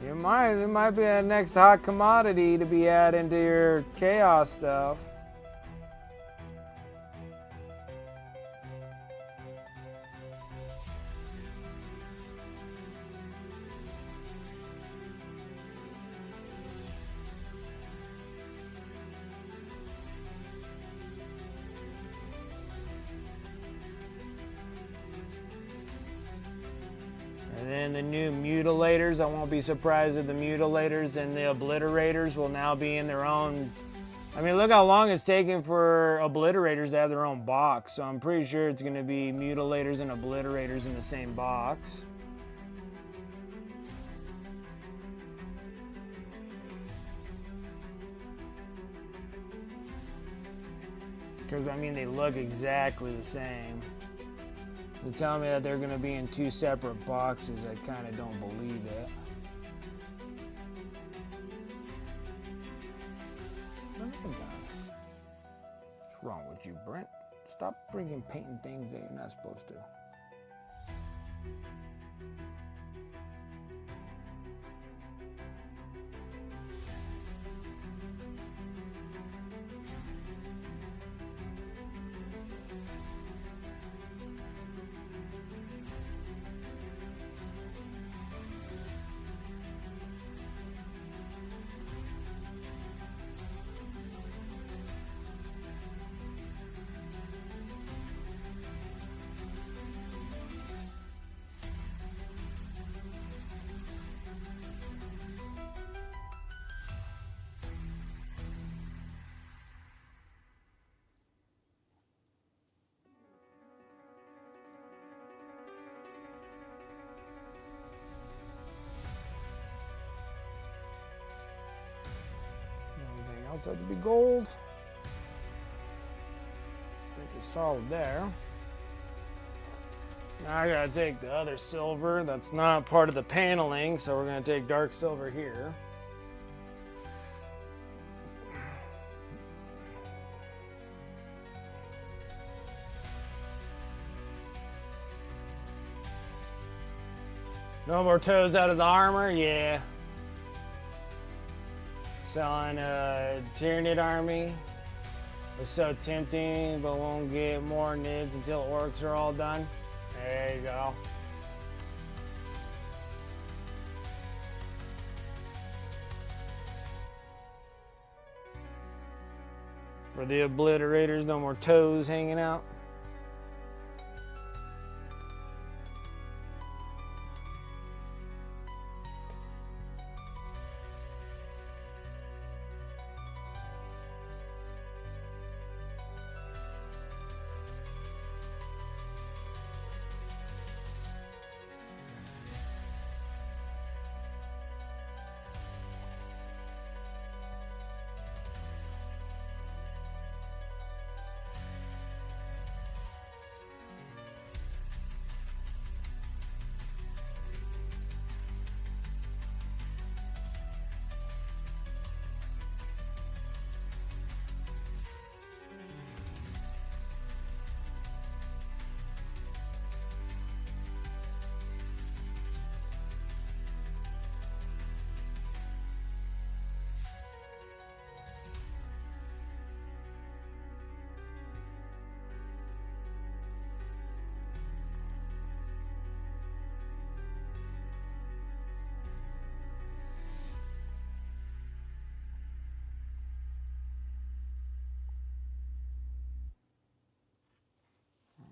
It might be a next hot commodity to be added into your chaos stuff. And then the new Mutilators, I won't be surprised if the Mutilators and the Obliterators will now be in their own... I mean, look how long it's taken for Obliterators to have their own box. So I'm pretty sure it's going to be Mutilators and Obliterators in the same box. Because, I mean, they look exactly the same. They're telling me that they're going to be in 2 separate boxes. I kind of don't believe it. at you, Brent. Stop freaking painting things that you're not supposed to. Everything else had to be gold. I think we're solid there. Now I gotta take the other silver that's not part of the paneling, so we're gonna take dark silver here. No more toes out of the armor? Yeah. Selling a Tyranid army. It's so tempting, but won't get more nibs until orcs are all done. There you go. For the obliterators, no more toes hanging out.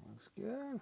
Looks good.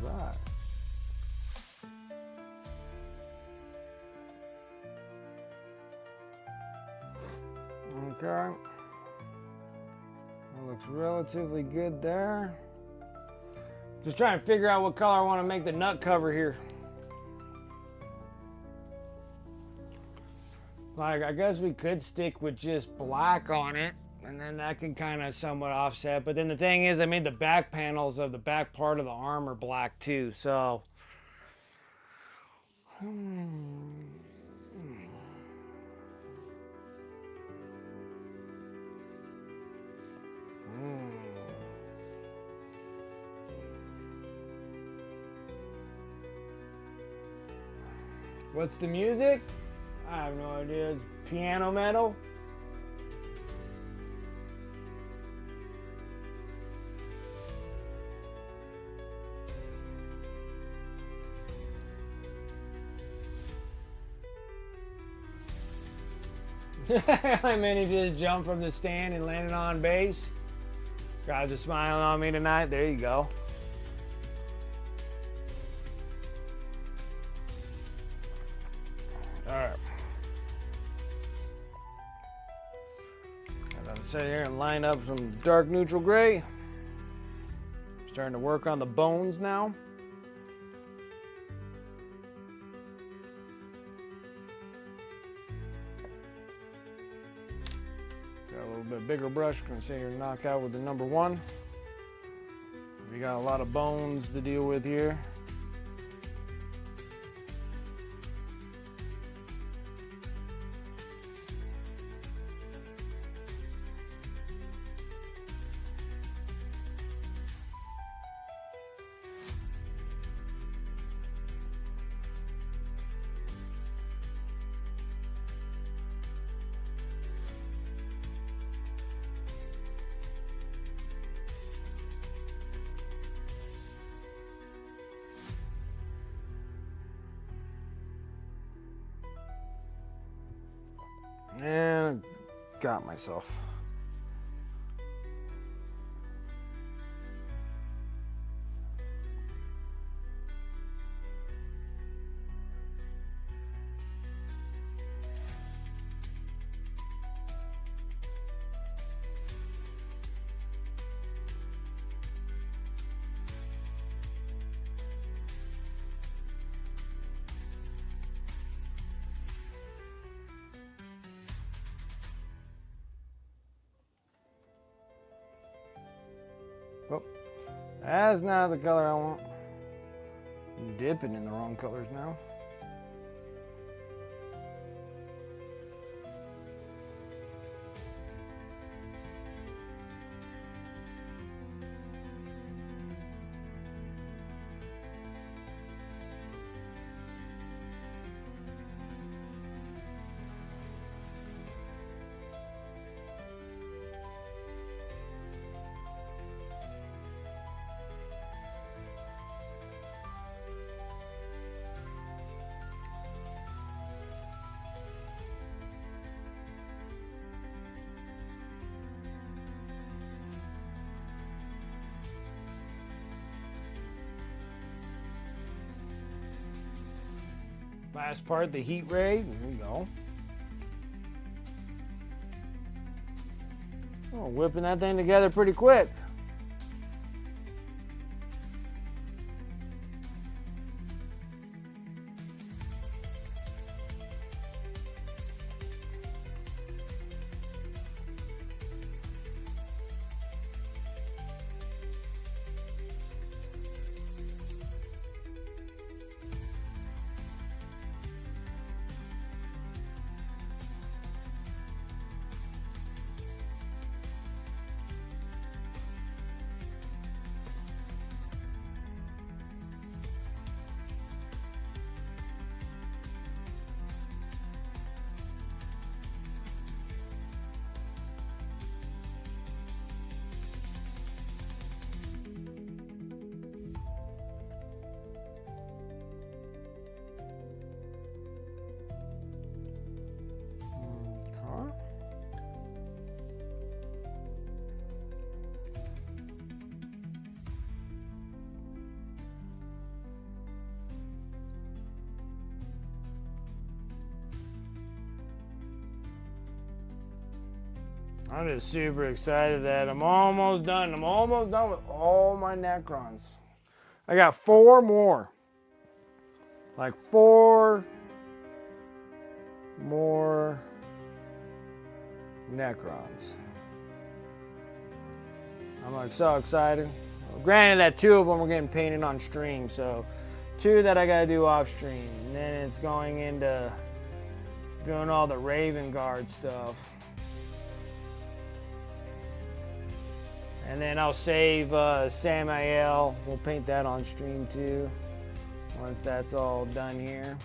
Right. Okay. That looks relatively good there. Just trying to figure out what color I want to make the nut cover here. Like, I guess we could stick with just black on it, and then that can kind of somewhat offset. But then the thing is, I made the back panels of the back part of the armor black too, so What's the music? I have no idea. It's piano metal? I mean, he just jumped from the stand and landed on base. Guys are smiling on me tonight. There you go. All right. I'm gonna sit here and line up some dark neutral gray. Starting to work on the bones now. Got a little bit bigger brush. Gonna sit here and knock out with the number 1. We got a lot of bones to deal with here. And got myself. Oh, that's not the color I want. I'm dipping in the wrong colors now. Last part, the heat ray. There we go. Oh, whipping that thing together pretty quick. I'm just super excited that I'm almost done. I'm almost done with all my Necrons. I got 4 more. Like 4 more Necrons. I'm like so excited. Well, granted that 2 of them were getting painted on stream, so 2 that I gotta do off stream. And then it's going into doing all the Raven Guard stuff. And then I'll save Samael. We'll paint that on stream too, once that's all done here.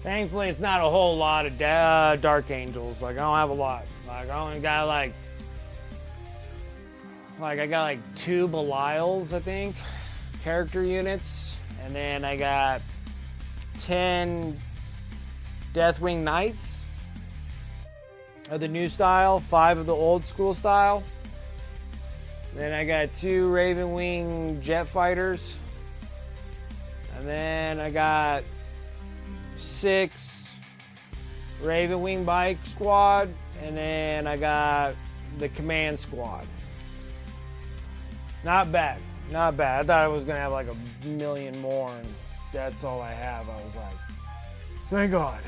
Thankfully, it's not a whole lot of Dark Angels. Like, I don't have a lot. Like, I only got like I got like 2 Belials, I think, character units. And then I got 10 Deathwing Knights of the new style, 5 of the old school style. Then I got 2 Ravenwing Jet Fighters. And then I got 6 Ravenwing Bike Squad, and then I got the Command Squad. Not bad, not bad. I thought I was gonna have like a million more, and that's all I have. I was like, thank God.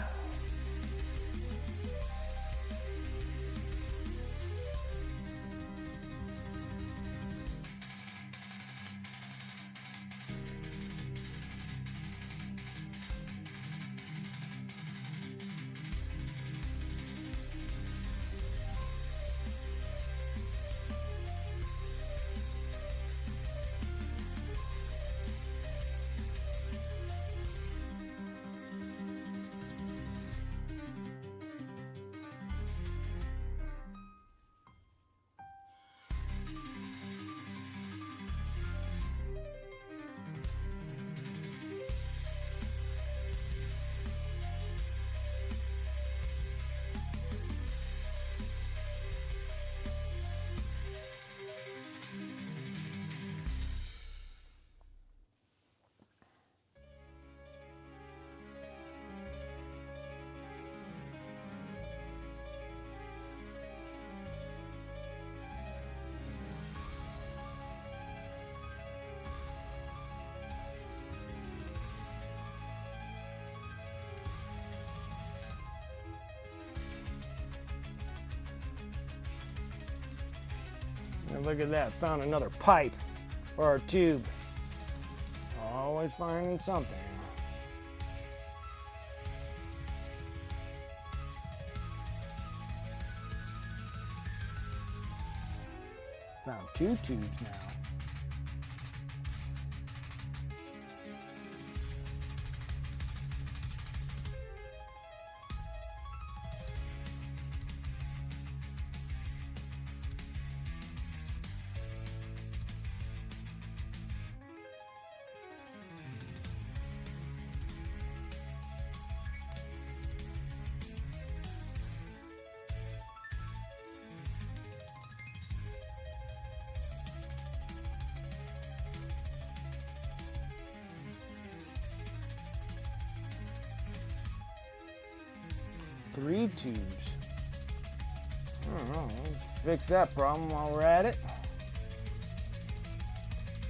And look at that, found another pipe or a tube. Always finding something. Found 2 tubes now. Three tubes. I don't know. Let's fix that problem while we're at it.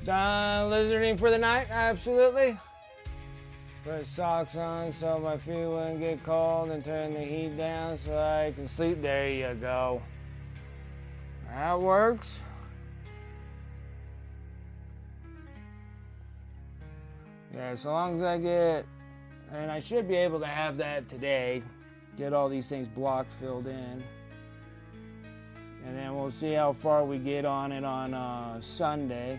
Done lizarding for the night? Absolutely. Put socks on so my feet wouldn't get cold and turn the heat down so I can sleep. There you go. That works. Yeah, so long as I get, and I should be able to have that today. Get all these things block filled in. And then we'll see how far we get on it on Sunday.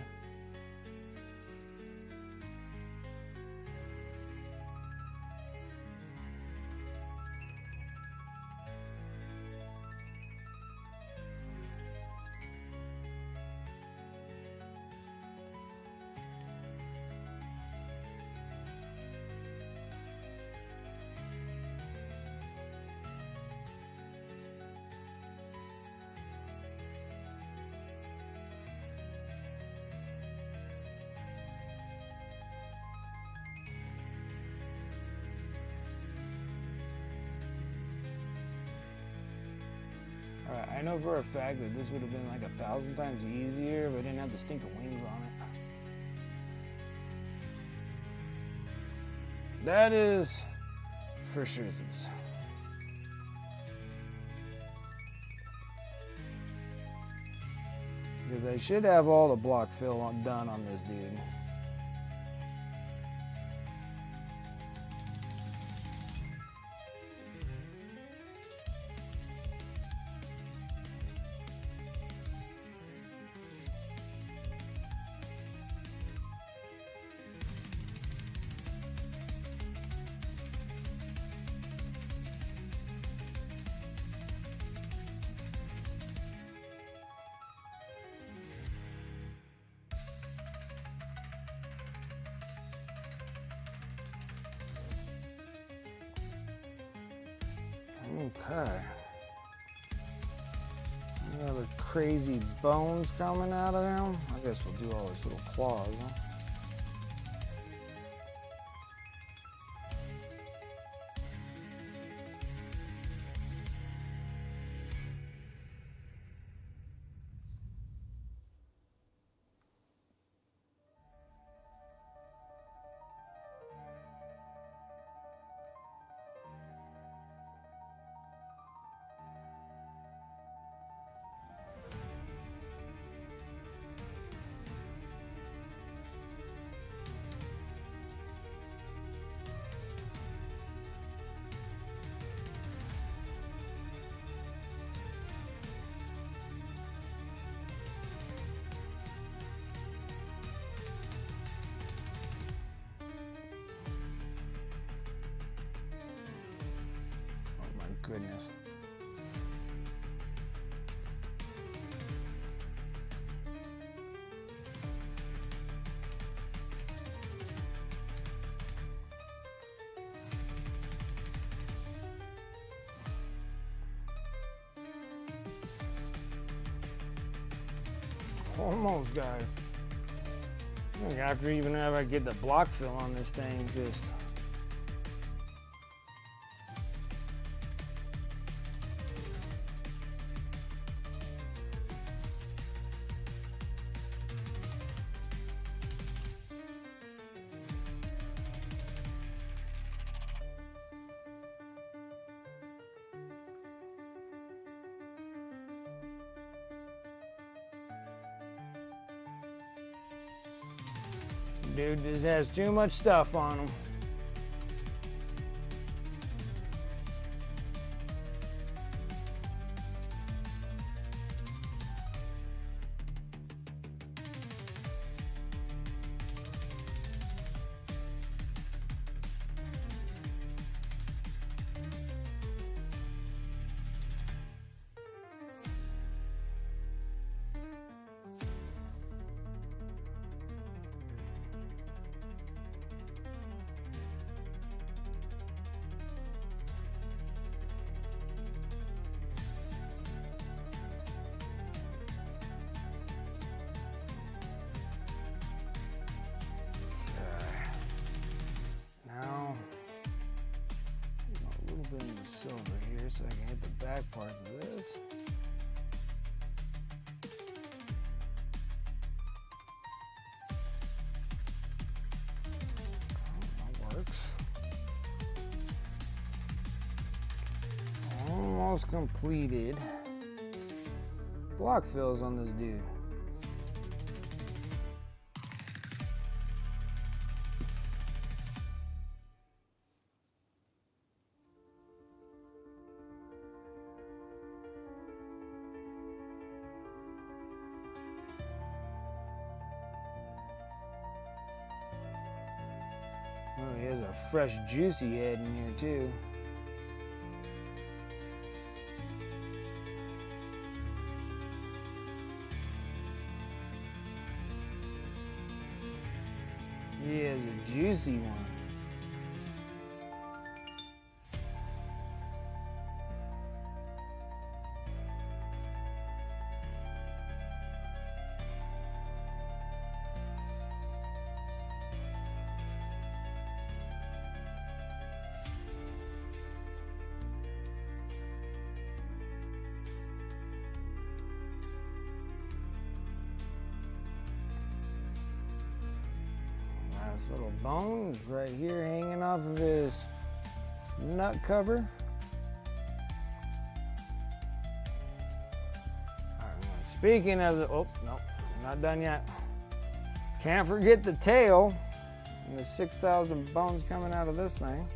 Alright, I know for a fact that this would have been like 1,000 times easier if I didn't have the stinking wings on it. That is for surezies. Because I should have all the block fill done on this dude. Okay. Any other crazy bones coming out of them? I guess we'll do all these little claws, huh? Goodness. Almost, guys. After even if I get the block fill on this thing, just dude, this has too much stuff on him. Silver here so I can hit the back parts of this. Oh, that works. Almost completed block fills on this dude. Oh, he has a fresh, juicy head in here, too. He has a juicy one. Nice little bones right here hanging off of his nut cover. Speaking of the, oh, no, not done yet. Can't forget the tail and the 6,000 bones coming out of this thing.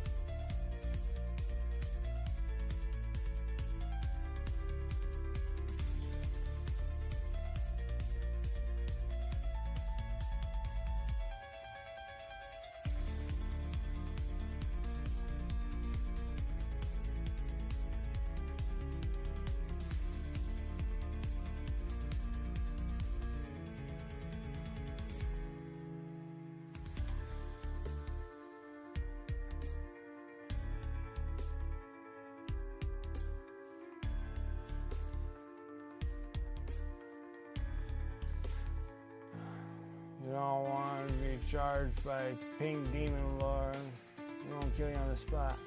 You don't want to be charged by Pink Demon Lord. He won't kill you on the spot.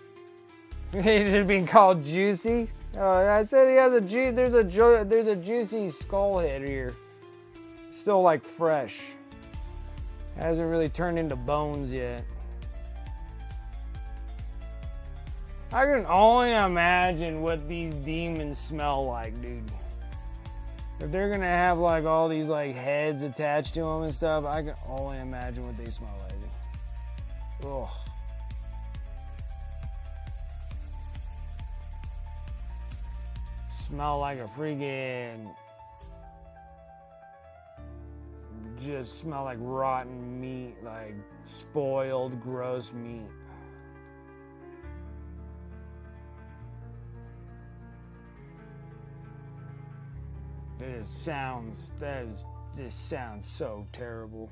He's being called juicy. I said he has a there's a juicy skull head here. Still like fresh. Hasn't really turned into bones yet. I can only imagine what these demons smell like, dude. If they're gonna have like all these like heads attached to them and stuff, I can only imagine what they smell like. Ugh. Smell like a freaking, just smell like rotten meat, like spoiled, gross meat. This sounds so terrible.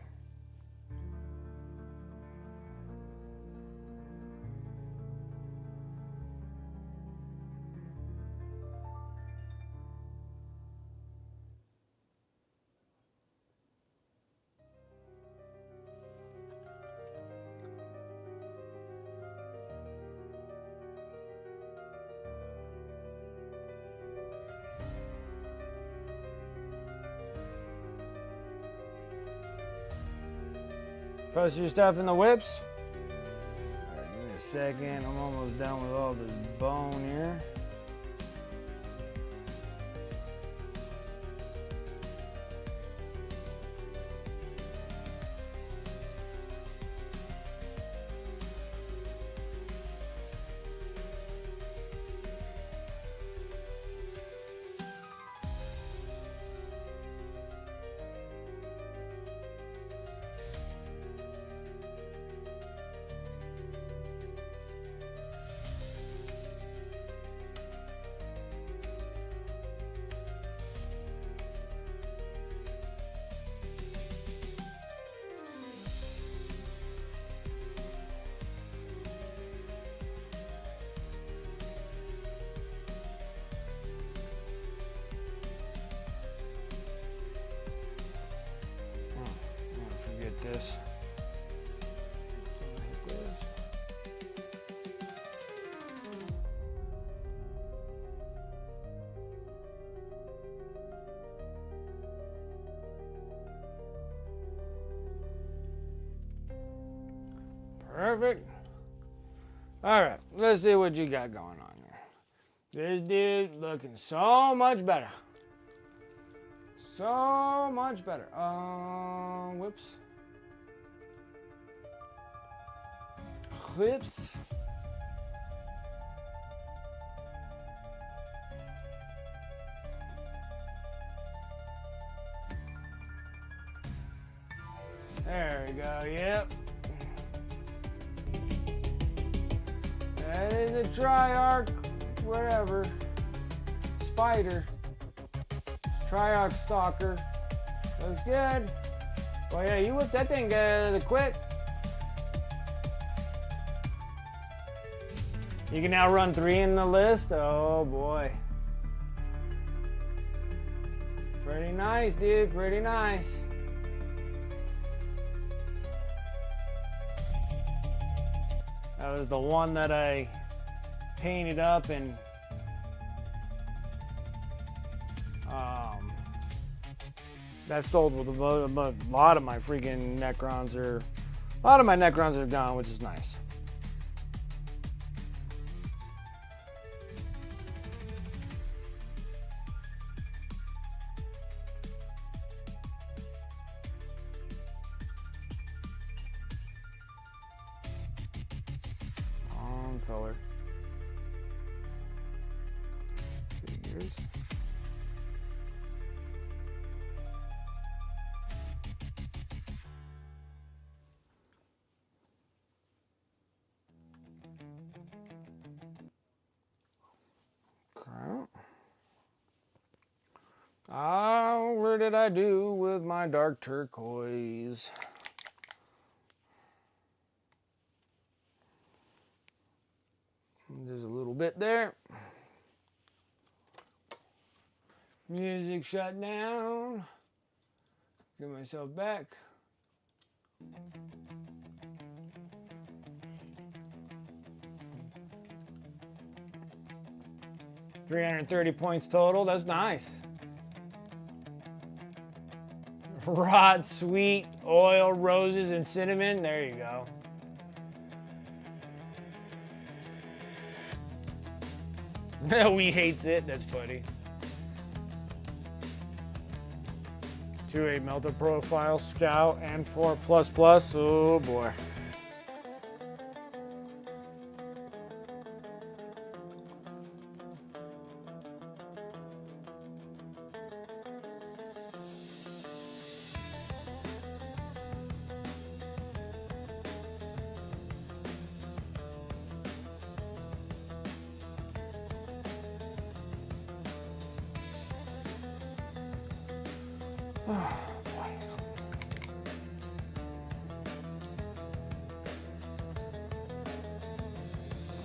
Post your stuff in the whips. All right, give me a second. I'm almost done with all this bone here. This. Perfect. All right, let's see what you got going on here. This dude looking so much better. So much better. Whoops. Clips. There we go, yep. That is a Triarch, whatever. Spider. Triarch Stalker. Looks good. Well, yeah, you whipped that thing quick. You can now run 3 in the list. Oh boy. Pretty nice, dude. Pretty nice. That was the one that I painted up and that sold with a lot of my freaking Necrons are gone, which is nice. color. Figures. Where did I do with my dark turquoise? There's a little bit there. Music shut down. Get myself back. $330 points total. That's nice. Rot, sweet, oil, roses, and cinnamon. There you go. We hates it. That's funny. 2.8 melter profile, Scout, and 4++. Oh boy.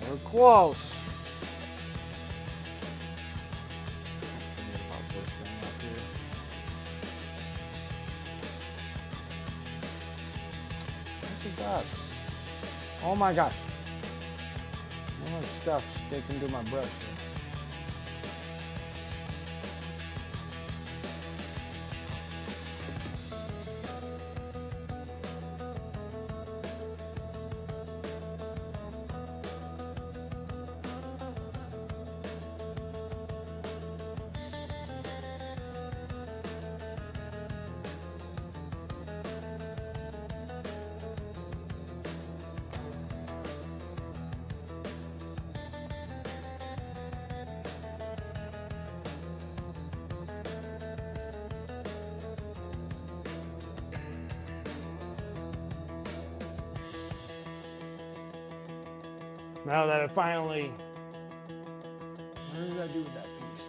We're close. Forget about this thing up here. What is that? Oh my gosh. More stuff sticking to my brush here. Now that I finally, what did I do with that piece?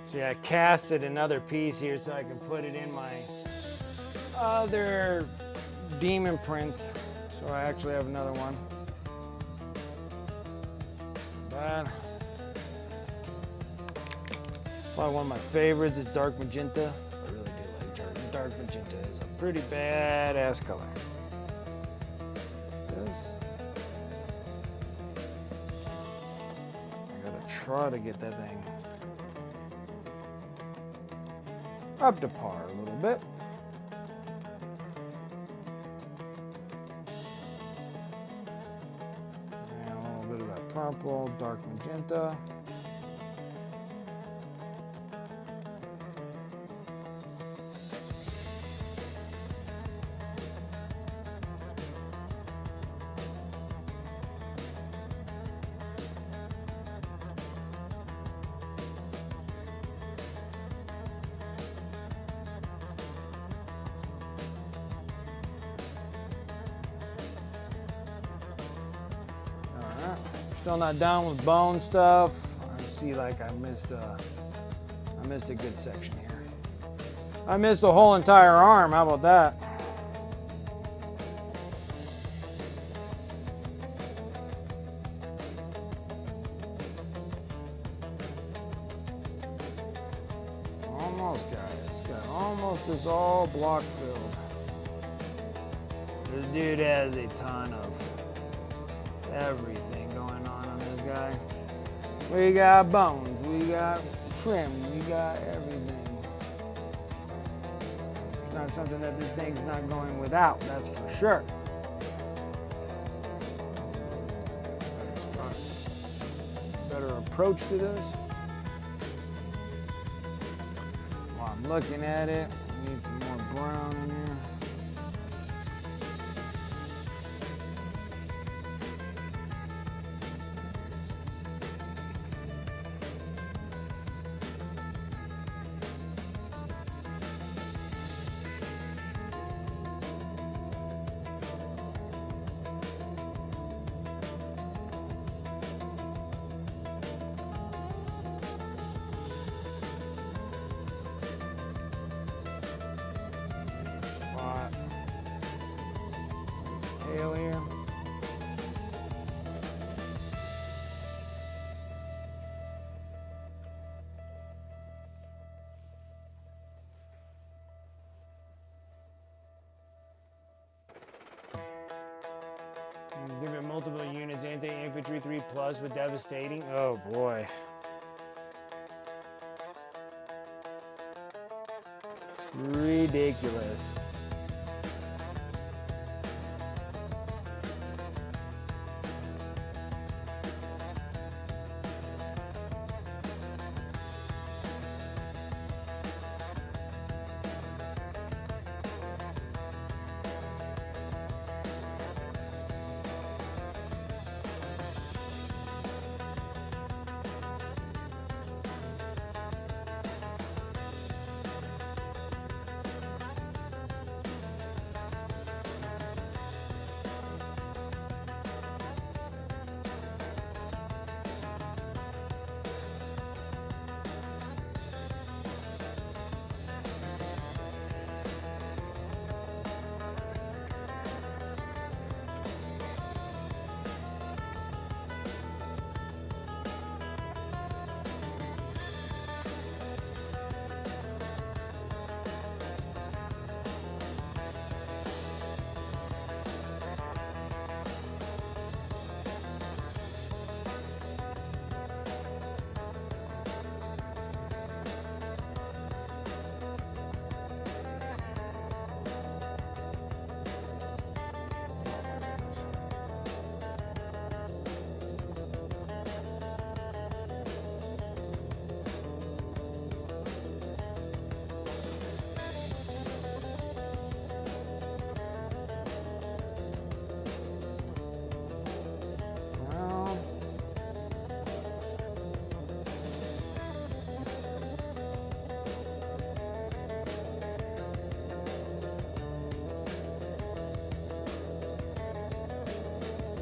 See, I casted another piece here so I can put it in my other demon prints. So I actually have another one. Bad. Probably one of my favorites is dark magenta. I really do like dark magenta. It's a pretty badass color. Try to get that thing up to par a little bit. And a little bit of that purple, dark magenta. Still not done with bone stuff. I see like I missed a good section here. I missed the whole entire arm. How about that? Almost, guys. Got almost this all block filled. This dude has a ton of everything going on this guy. We got bones, we got trim, we got everything. It's not something that this thing's not going without, that's for sure. Better approach to this. While I'm looking at it, we need some more brown in here. anti-infantry 3 plus with devastating. Oh boy. Ridiculous.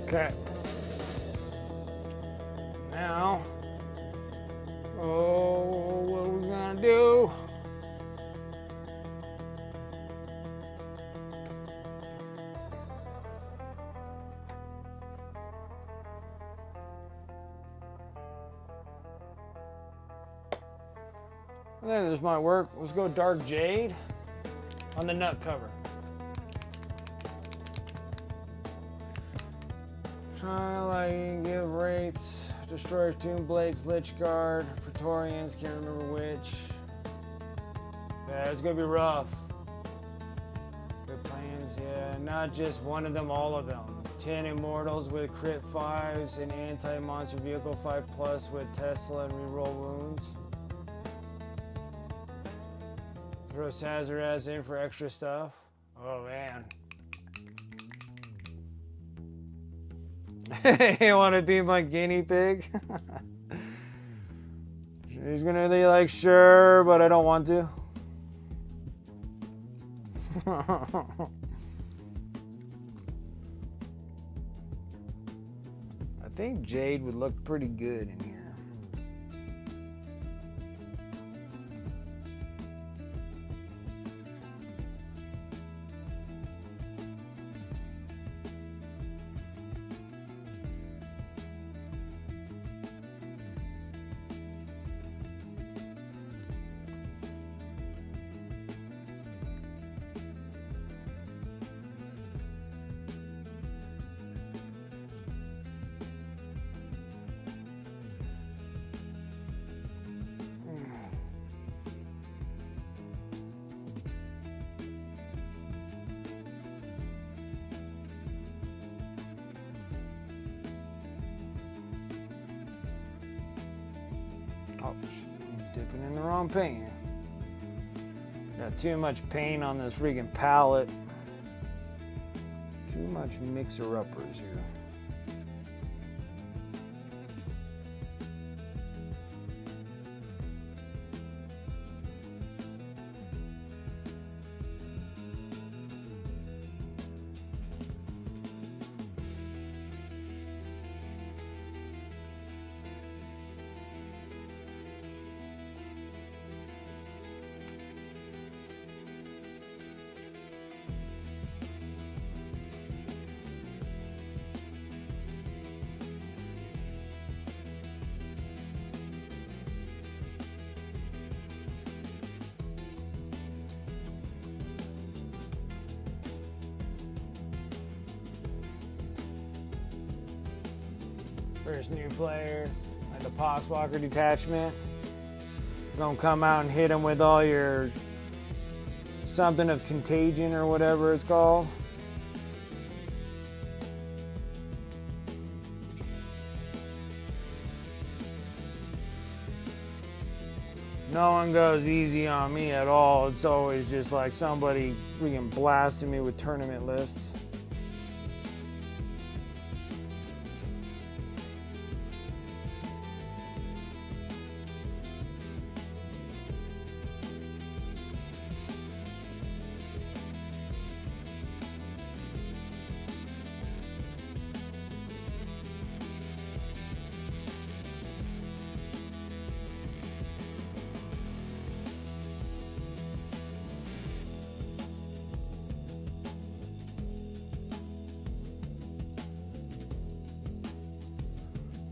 Okay. Now, oh, what are we gonna do? I think this might work. Let's go dark jade on the nut cover. Try like give rates, destroyers, tomb blades, lich guard, praetorians, can't remember which. Yeah, it's gonna be rough. Good plans, yeah, not just one of them, all of them. 10 immortals with crit 5s, an anti-monster vehicle 5+ with Tesla and reroll wounds. Throw Sazaraz in for extra stuff. Oh man. You want to be my guinea pig? He's gonna be like, sure, but I don't want to. I think Jade would look pretty good in here. Oh, dipping in the wrong paint. Got too much paint on this freaking palette. Too much mixer-uppers here. First new players and the Poxwalker detachment. Gonna come out and hit them with all your something of contagion or whatever it's called. No one goes easy on me at all. It's always just like somebody freaking blasting me with tournament lists.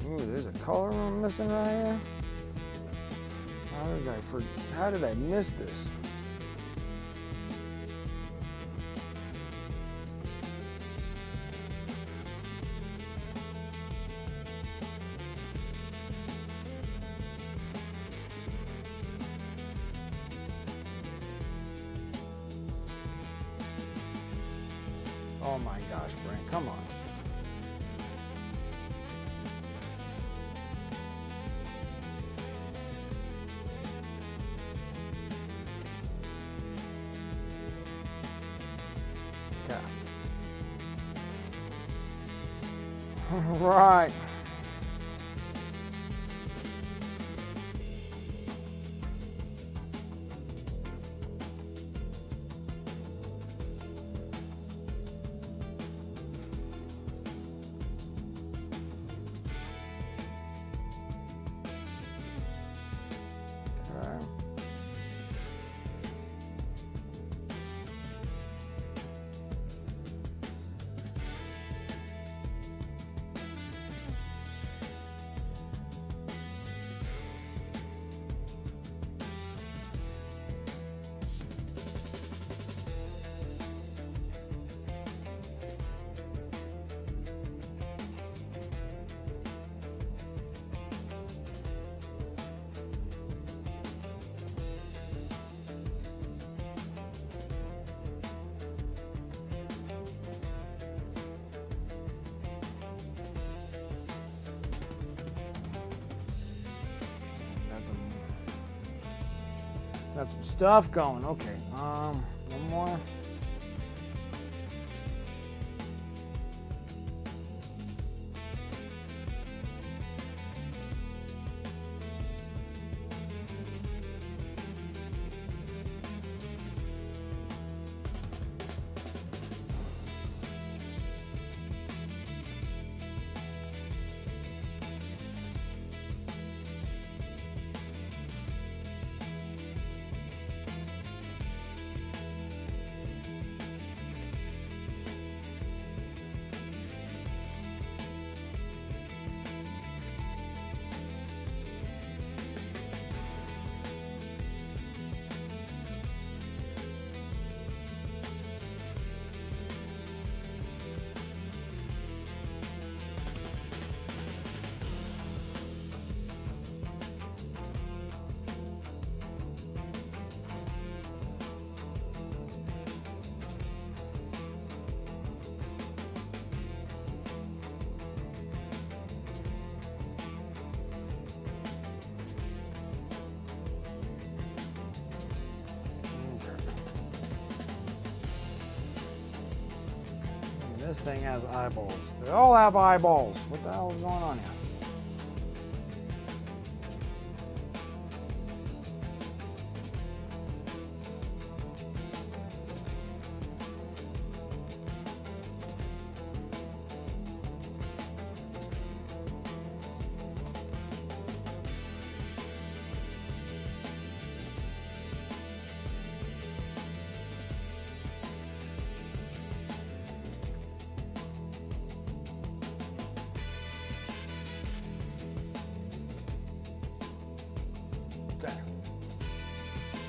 Ooh, there's a color I'm missing right here. How did I miss this? Oh my gosh, Brent, come on. Right. Okay. Got some stuff going. Okay. One more. This thing has eyeballs. They all have eyeballs. What the hell is going on here?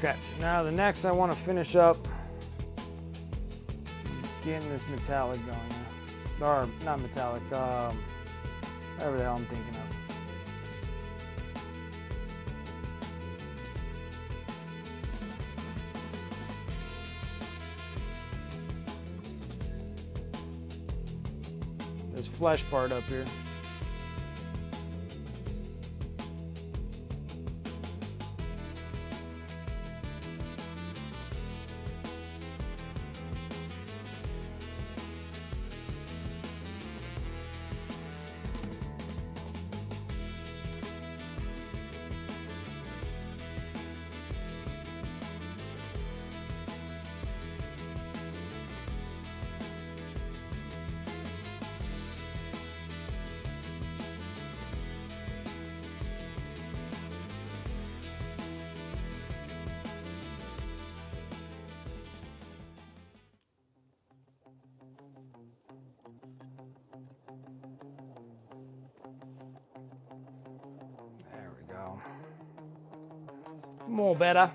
Okay, now the next I want to finish up getting this metallic going here. Or not metallic, Whatever the hell I'm thinking of. This flesh part up here. There we go. More better.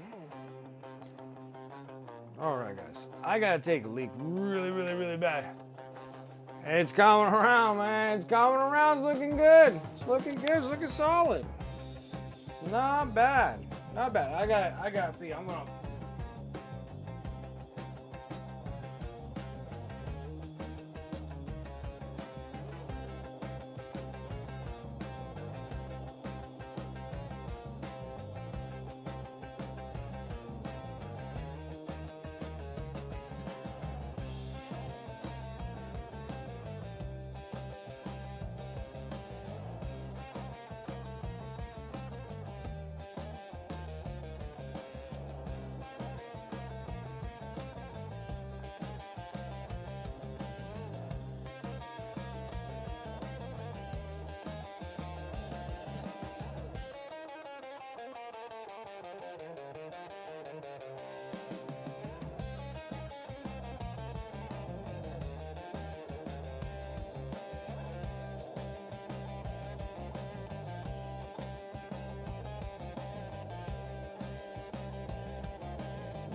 All right, guys. I gotta take a leak really bad. It's coming around, man. It's coming around. It's looking good. It's looking good. It's looking solid. It's not bad. Not bad. I got to pee. I'm gonna.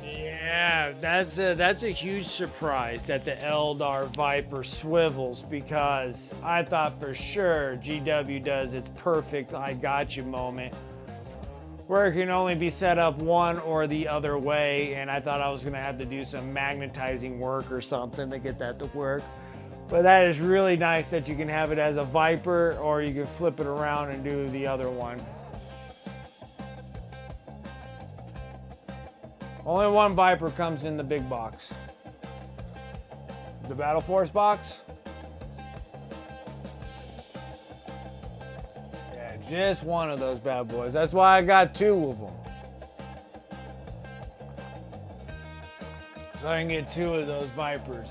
Yeah, that's a huge surprise that the Eldar Viper swivels, because I thought for sure GW does its perfect I got you moment where it can only be set up one or the other way, and I thought I was going to have to do some magnetizing work or something to get that to work. But that is really nice that you can have it as a Viper, or you can flip it around and do the other one. Only one Viper comes in the big box. The Battle Force box? Yeah, just one of those bad boys. That's why I got two of them. So I can get two of those Vipers.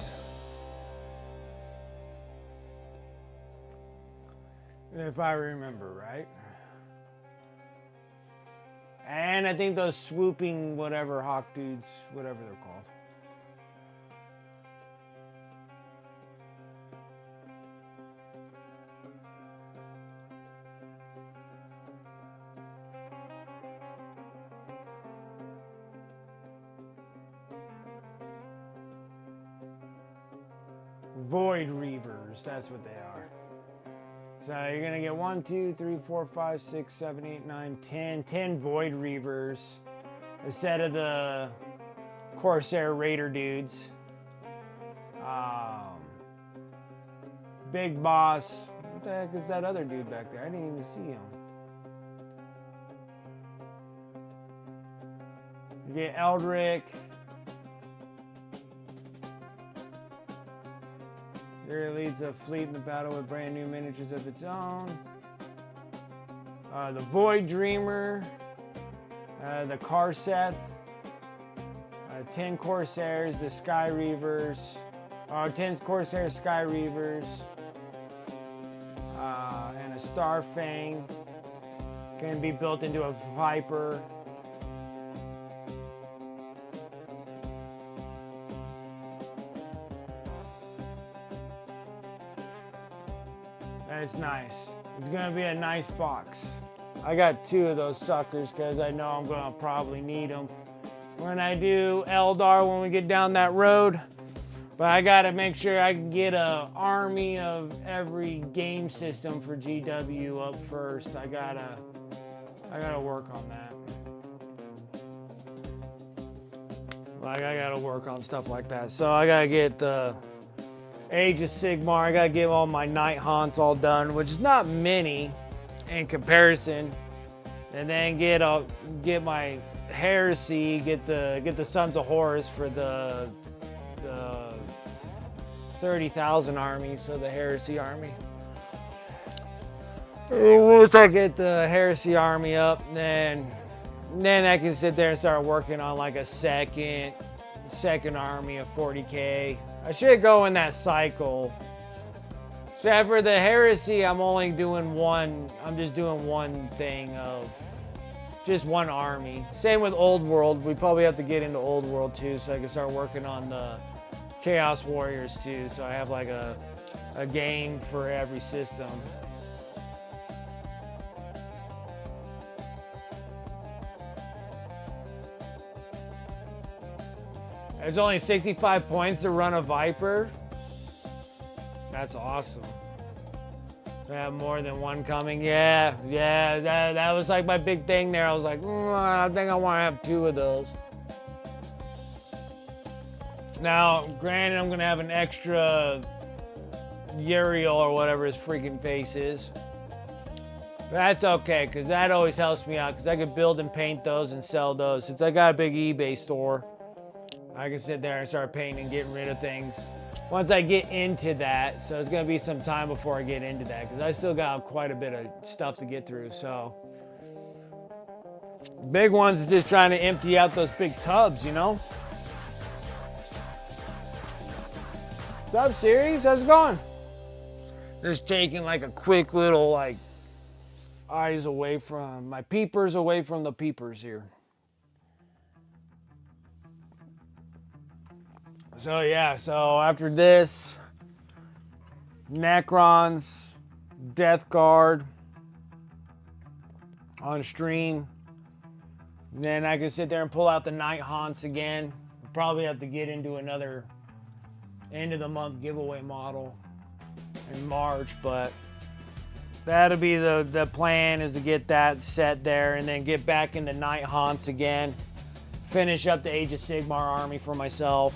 If I remember right. And I think those swooping whatever hawk dudes, whatever they're called. Void Reavers, that's what they are. So you're gonna get 1, 2, 3, 4, 5, 6, 7, 8, 9, 10 Void Reavers. A set of the Corsair Raider dudes. Big Boss. What the heck is that other dude back there? I didn't even see him. You get Eldrick. Here leads a fleet in the battle with brand new miniatures of its own. The Void Dreamer, the Karseth, 10 Corsairs, the Sky Reavers, 10 Corsair Sky Reavers, and a Starfang. Can be built into a Viper. It's nice. It's gonna be a nice box. I got two of those suckers because I know I'm gonna probably need them when I do Eldar when we get down that road. But I gotta make sure I can get a army of every game system for GW up first. I gotta work on that. Like, I gotta work on stuff like that. So I gotta get the Age of Sigmar. I gotta get all my Night Haunts all done, which is not many in comparison. And then get my Heresy, get the Sons of Horus for the 30,000 army, so the Heresy army. Once I get the Heresy army up, then I can sit there and start working on like a second army of 40K. I should go in that cycle. So for the Heresy, I'm just doing one thing of just one army. Same with Old World. We probably have to get into Old World too, so I can start working on the Chaos Warriors too. So I have like a game for every system. There's only 65 points to run a Viper. That's awesome. I have more than one coming. Yeah, that was like my big thing there. I was like, I think I want to have 2 of those. Now, granted, I'm gonna have an extra Uriel or whatever his freaking face is. But that's okay, because that always helps me out, because I could build and paint those and sell those. Since I got a big eBay store, I can sit there and start painting and getting rid of things once I get into that. So it's gonna be some time before I get into that, because I still got quite a bit of stuff to get through. So big ones is just trying to empty out those big tubs, you know? What's up, series? How's it going? Just taking like a quick little like eyes away from my peepers, away from the peepers here. So yeah, so after this, Necrons, Death Guard on stream. Then I can sit there and pull out the Night Haunts again. Probably have to get into another end of the month giveaway model in March, but that'll be the plan, is to get that set there and then get back into Night Haunts again. Finish up the Age of Sigmar army for myself.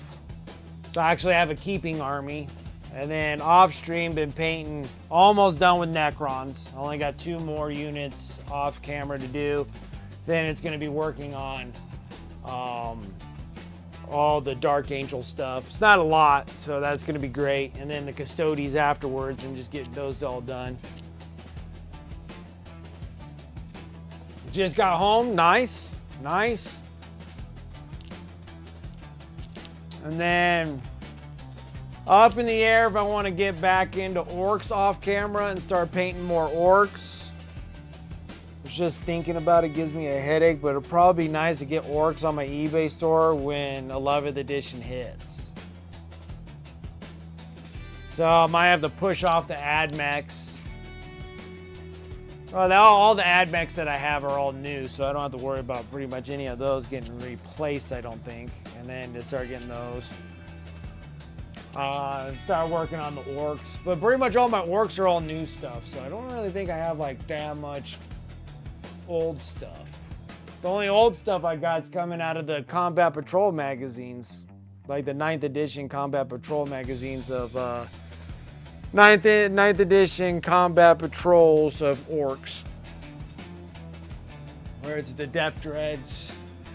So I actually have a keeping army. And then off stream, been painting, almost done with Necrons. I only got 2 more units off camera to do. Then it's gonna be working on all the Dark Angel stuff. It's not a lot, so that's gonna be great. And then the Custodes afterwards, and just get those all done. Just got home, nice. And then up in the air if I want to get back into orcs off camera and start painting more orcs. Just thinking about it gives me a headache, but it'll probably be nice to get orcs on my eBay store when 11th edition hits. So I might have to push off the AdMechs. Well, all the AdMechs that I have are all new, so I don't have to worry about pretty much any of those getting replaced, I don't think. And then to start getting those. Start working on the orcs. But pretty much all my orcs are all new stuff, so I don't really think I have like that much old stuff. The only old stuff I got is coming out of the Combat Patrol magazines, like the 9th edition Combat Patrol magazines of 9th edition Combat Patrols of orcs, where it's the Death Dreads,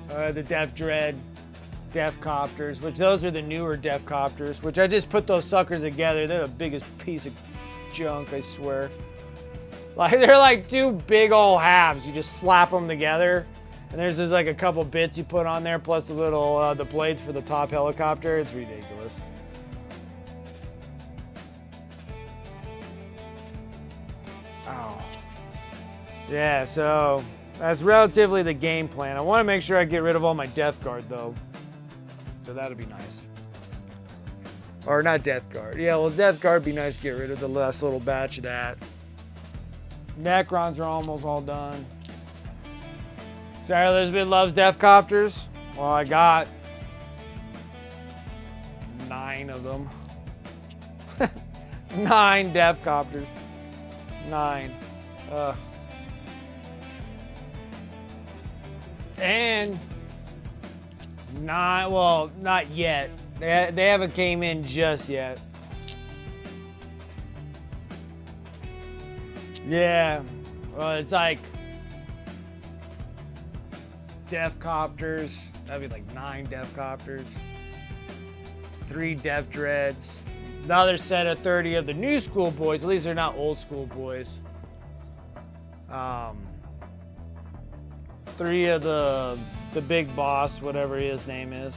the Death Dread Death Copters, which those are the newer Death Copters, which I just put those suckers together. They're the biggest piece of junk, I swear. Like, they're like 2 big old halves. You just slap them together, and there's just like a couple bits you put on there, plus the little the blades for the top helicopter. It's ridiculous. Oh. Yeah, so that's relatively the game plan. I want to make sure I get rid of all my Death Guard though, so that'd be nice. Or not Death Guard. Yeah, well, Death Guard would be nice to get rid of the last little batch of that. Necrons are almost all done. Sarah Elizabeth loves Death Copters. Well, I got 9 9 of them. 9 Def Copters. 9. And 9, well, not yet. They haven't came in just yet. Yeah, well, it's like Def Copters. That'd be like 9 Def Copters. 3 Def Dreads. Another set of 30 of the new school boys. At least they're not old school boys. 3 of the big boss, whatever his name is.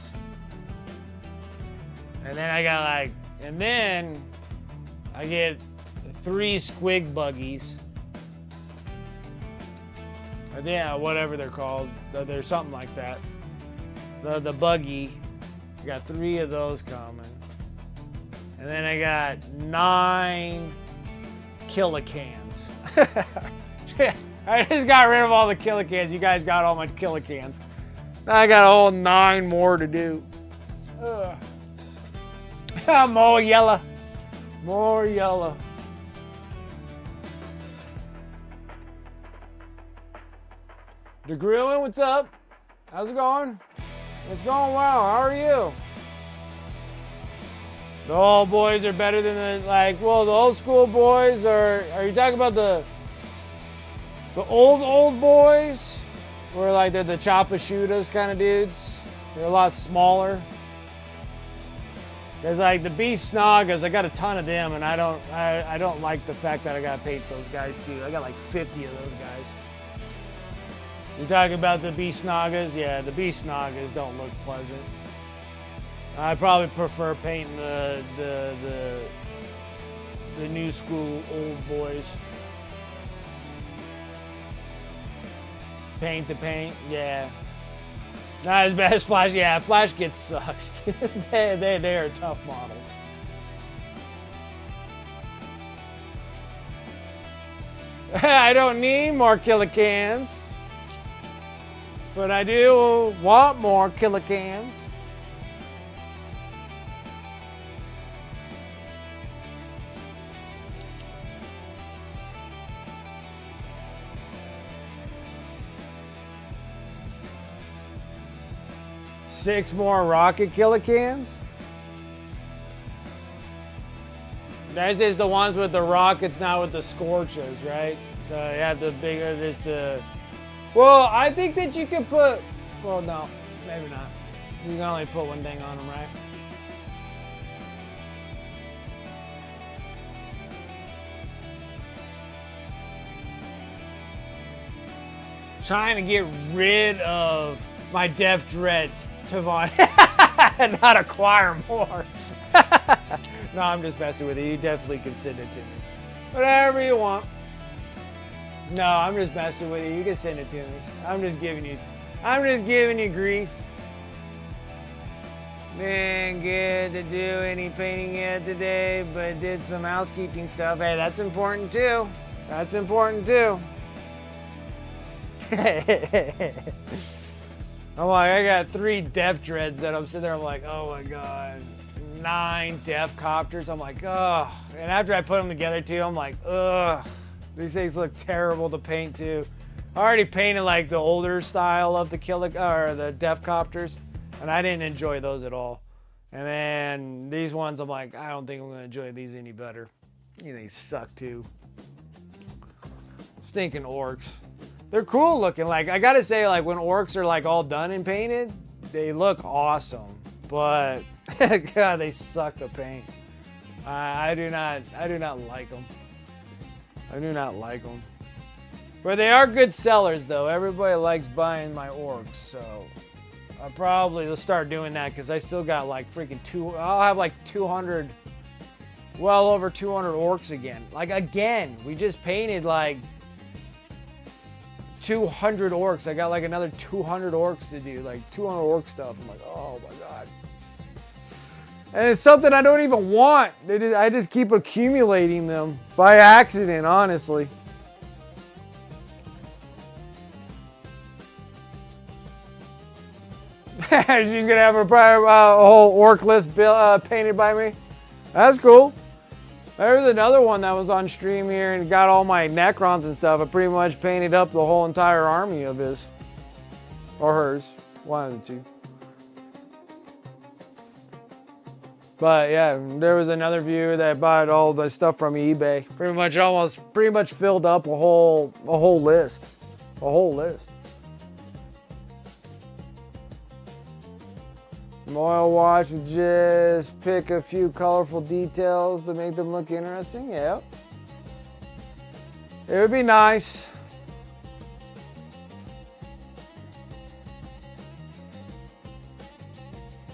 And then I got like, and then I get 3 squig buggies. Yeah, whatever they're called. There's something like that. The buggy. I got 3 of those coming. And then I got 9 Killicans. I just got rid of all the Killicans. You guys got all my Killicans. Now I got a whole 9 more to do. More yellow. More yellow. DeGrillin, what's up? How's it going? It's going well. How are you? The old boys are better than the, like, well, the old school boys are you talking about the old boys? Where like they're the Chapashutas kind of dudes? They're a lot smaller. There's like the Beast Snagas, I got a ton of them, and I don't like the fact that I gotta paint those guys too. I got like 50 of those guys. You're talking about the Beast Snagas? Yeah, the Beast Snagas don't look pleasant. I probably prefer painting the new school old boys. Paint to paint, yeah. Not as bad as Flash. Yeah, Flash gets sucks. they are tough models. I don't need more Killicans, but I do want more Killicans. Six more Rocket Killicans. This is the ones with the rockets, not with the scorches, right? So you have the bigger, just the. Well, I think that you can put. Well, no, maybe not. You can only put one thing on them, right? Trying to get rid of my Def Dreads to not acquire more. No, I'm just messing with you. You definitely can send it to me. Whatever you want. No, I'm just messing with you. You can send it to me. I'm just giving you grief. Didn't get to do any painting yet today, but did some housekeeping stuff. Hey, that's important too. That's important too. I'm like, I got 3 Def Dreads that I'm sitting there, I'm like, oh my God. 9 Def Copters, I'm like, ugh. And after I put them together too, I'm like, ugh. These things look terrible to paint too. I already painted like the older style of the the Def Copters, and I didn't enjoy those at all. And then these ones, I'm like, I don't think I'm gonna enjoy these any better. They suck too. Stinking orcs. They're cool looking. Like, I gotta say, like, when orcs are like all done and painted, they look awesome. But God, they suck to paint. I do not like them. I do not like them. But they are good sellers, though. Everybody likes buying my orcs, so I probably will start doing that because I still got like freaking I'll have like 200, well over 200 orcs again. Like, again, we just painted like 200 orcs. I got like another 200 orcs to do, like 200 orc stuff. I'm like, oh my God. And it's something I don't even want. I just keep accumulating them by accident, honestly. She's gonna have a whole orc list painted by me. That's cool. There's another one that was on stream here and got all my Necrons and stuff. I pretty much painted up the whole entire army of his. Or hers. One of the two. But yeah, there was another viewer that bought all the stuff from eBay. Pretty much filled up a whole list. A whole list. Moil wash, just pick a few colorful details to make them look interesting. Yep. It would be nice.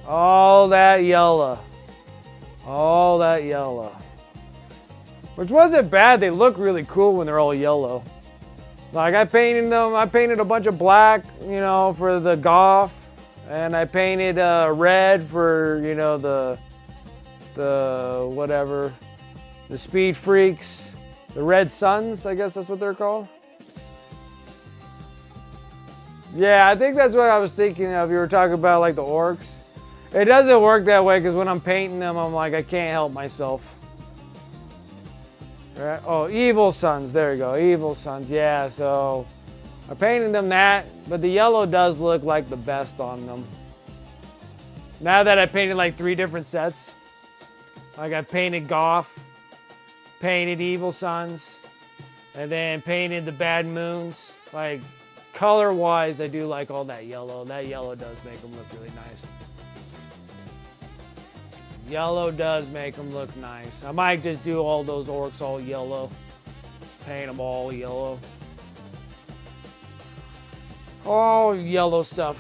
All that yellow. All that yellow. Which wasn't bad. They look really cool when they're all yellow. Like I painted them. I painted a bunch of black, you know, for the Goth. And I painted red for, you know, the whatever, the Speed Freaks, the Red Suns, I guess that's what they're called. Yeah, I think that's what I was thinking of. You were talking about like the orcs. It doesn't work that way because when I'm painting them, I'm like, I can't help myself. Right? Oh, Evil Suns. There you go. Evil Suns. Yeah, so I painted them that, but the yellow does look like the best on them. Now that I painted like 3 different sets, like I painted Goth, painted Evil Suns, and then painted the Bad Moons. Like color-wise, I do like all that yellow. That yellow does make them look really nice. Yellow does make them look nice. I might just do all those orcs all yellow. Paint them all yellow. All yellow stuff.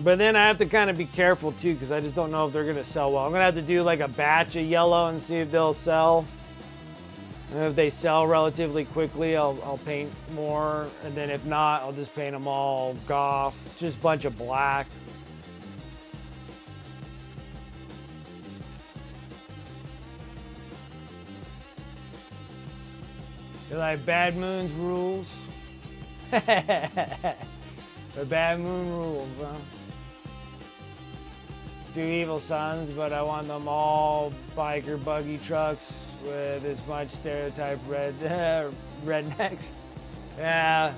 But then I have to kind of be careful too because I just don't know if they're going to sell well. I'm going to have to do like a batch of yellow and see if they'll sell. And if they sell relatively quickly, I'll paint more. And then if not, I'll just paint them all Goth. Just a bunch of black. You like Bad Moon's rules? The Bad Moon rules, huh? Do Evil Suns, but I want them all biker buggy trucks with as much stereotype rednecks. Yeah,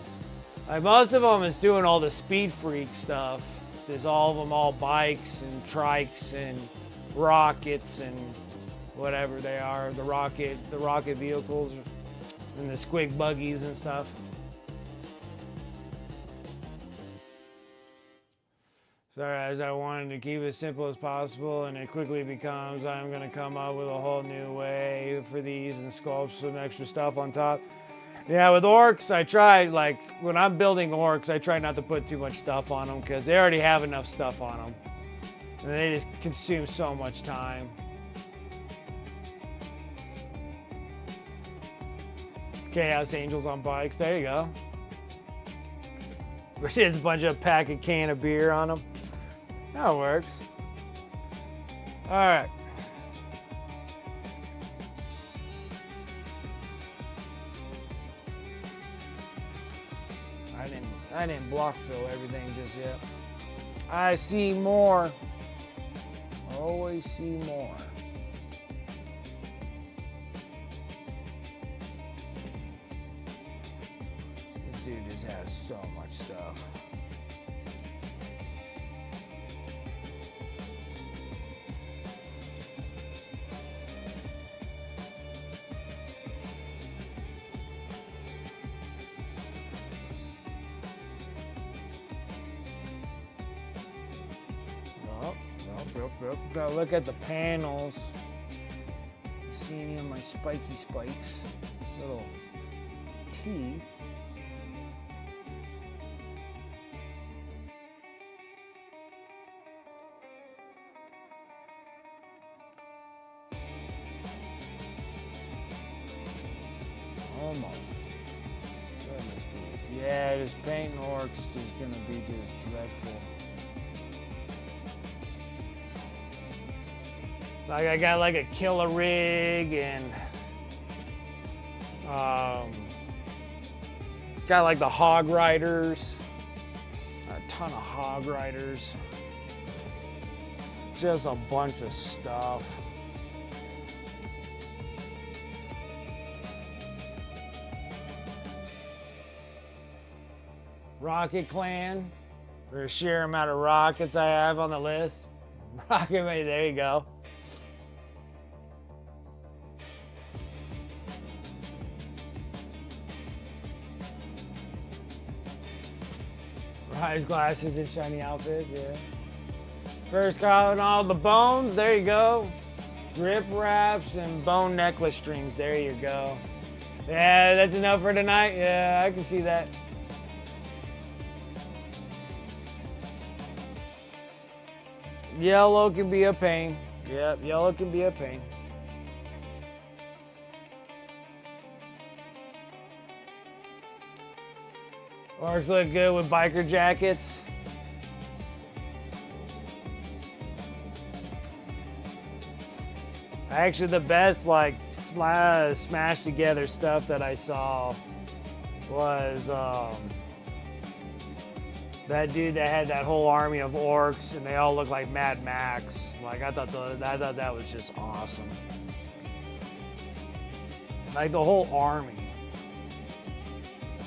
like most of them is doing all the Speed Freak stuff. There's all of them all bikes and trikes and rockets and whatever they are. The rocket vehicles and the squig buggies and stuff. So as I wanted to keep it as simple as possible, and it quickly becomes I'm going to come up with a whole new way for these and sculpt some extra stuff on top. Yeah, with orcs, I try, like, when I'm building orcs, I try not to put too much stuff on them because they already have enough stuff on them. And they just consume so much time. Chaos Angels on bikes, there you go. There's a bunch of pack a can of beer on them. That works. All right. I didn't block fill everything just yet. I see more. Always see more. This dude just has so much stuff. Gotta look at the panels. See any of my spiky spikes? Little teeth. Almost. Goodness gracious. Yeah, this painting orcs is gonna be just dreadful. Like I got like a killer rig and got like the hog riders, a ton of hog riders, just a bunch of stuff. Rocket Clan, for the sheer amount of rockets I have on the list. Rocket Man, there you go. Rise glasses and shiny outfits, yeah. First card on all the bones, there you go. Grip wraps and bone necklace strings, there you go. Yeah, that's enough for tonight. Yeah, I can see that. Yellow can be a pain. Yep, yellow can be a pain. Orcs look good with biker jackets. Actually, the best like smashed together stuff that I saw was that dude that had that whole army of orcs and they all look like Mad Max. Like I thought that was just awesome. Like the whole army.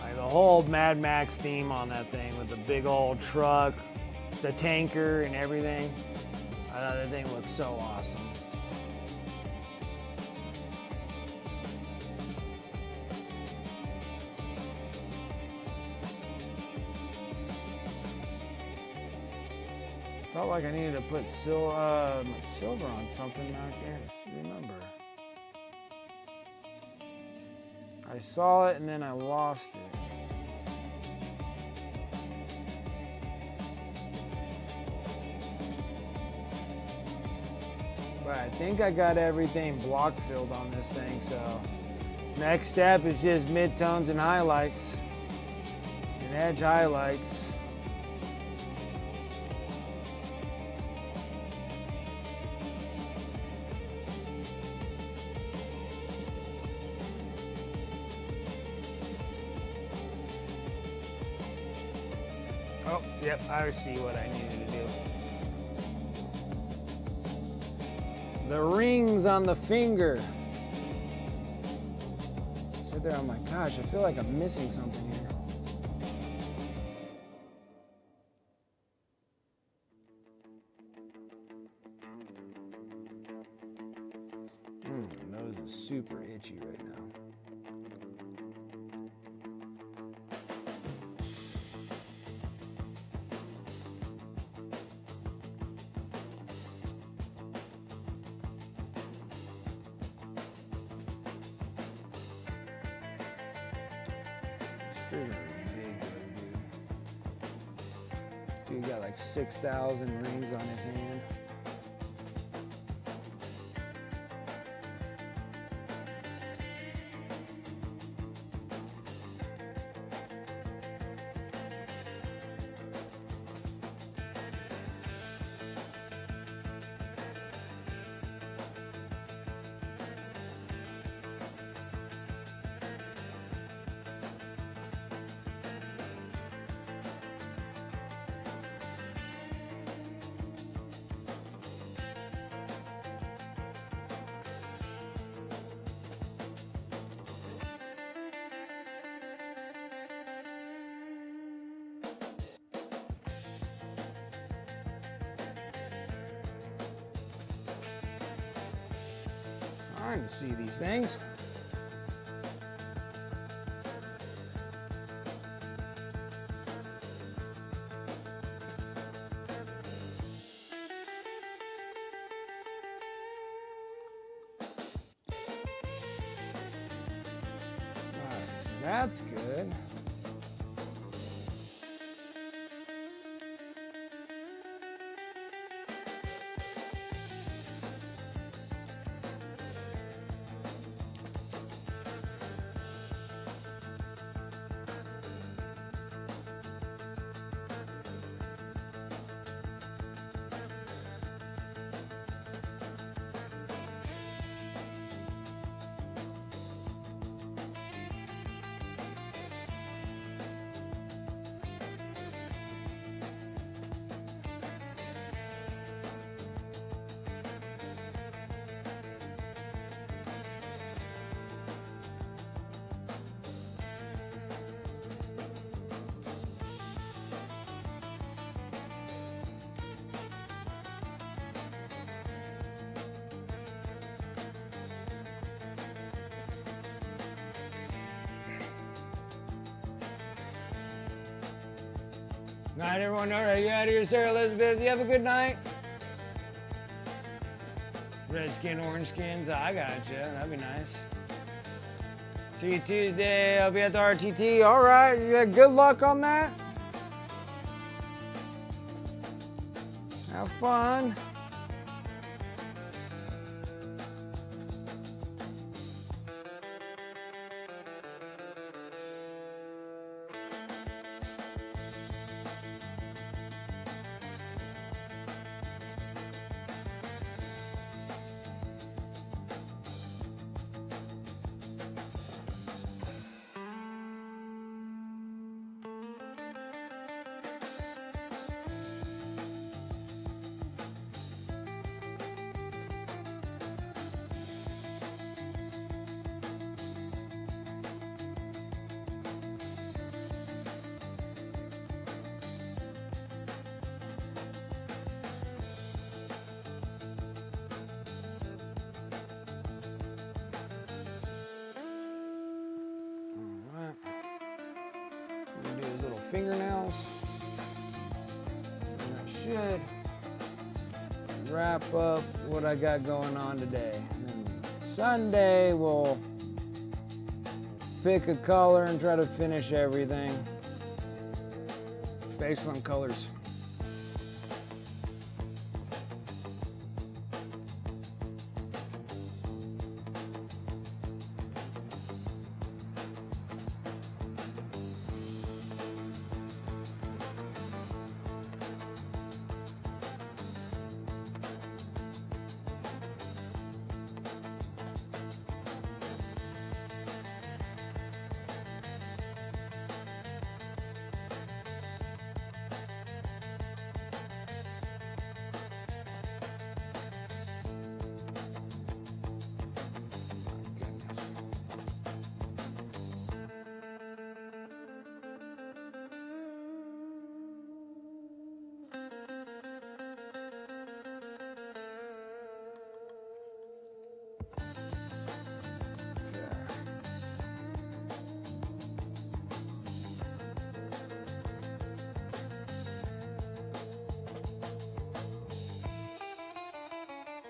Like the whole Mad Max theme on that thing with the big old truck, the tanker and everything. I thought that thing looked so awesome. Felt like I needed to put silver on something. I can't remember. I saw it and then I lost it. But I think I got everything block filled on this thing, so next step is just midtones and highlights and edge highlights. Oh, yep, I see what I needed to do. The rings on the finger. Sit there, oh my gosh, I feel like I'm missing something here. My nose is super itchy right now. Dude got like 6,000 rings on his hand. I can see these things. Alright, so that's good. Night, everyone. All right, you out of here, Sarah Elizabeth. You have a good night. Redskin, orange skins. I got you. That'd be nice. See you Tuesday. I'll be at the RTT. All right. Yeah, good luck on that. Have fun. Do his little fingernails. And that should wrap up what I got going on today. And then Sunday we'll pick a color and try to finish everything based on colors.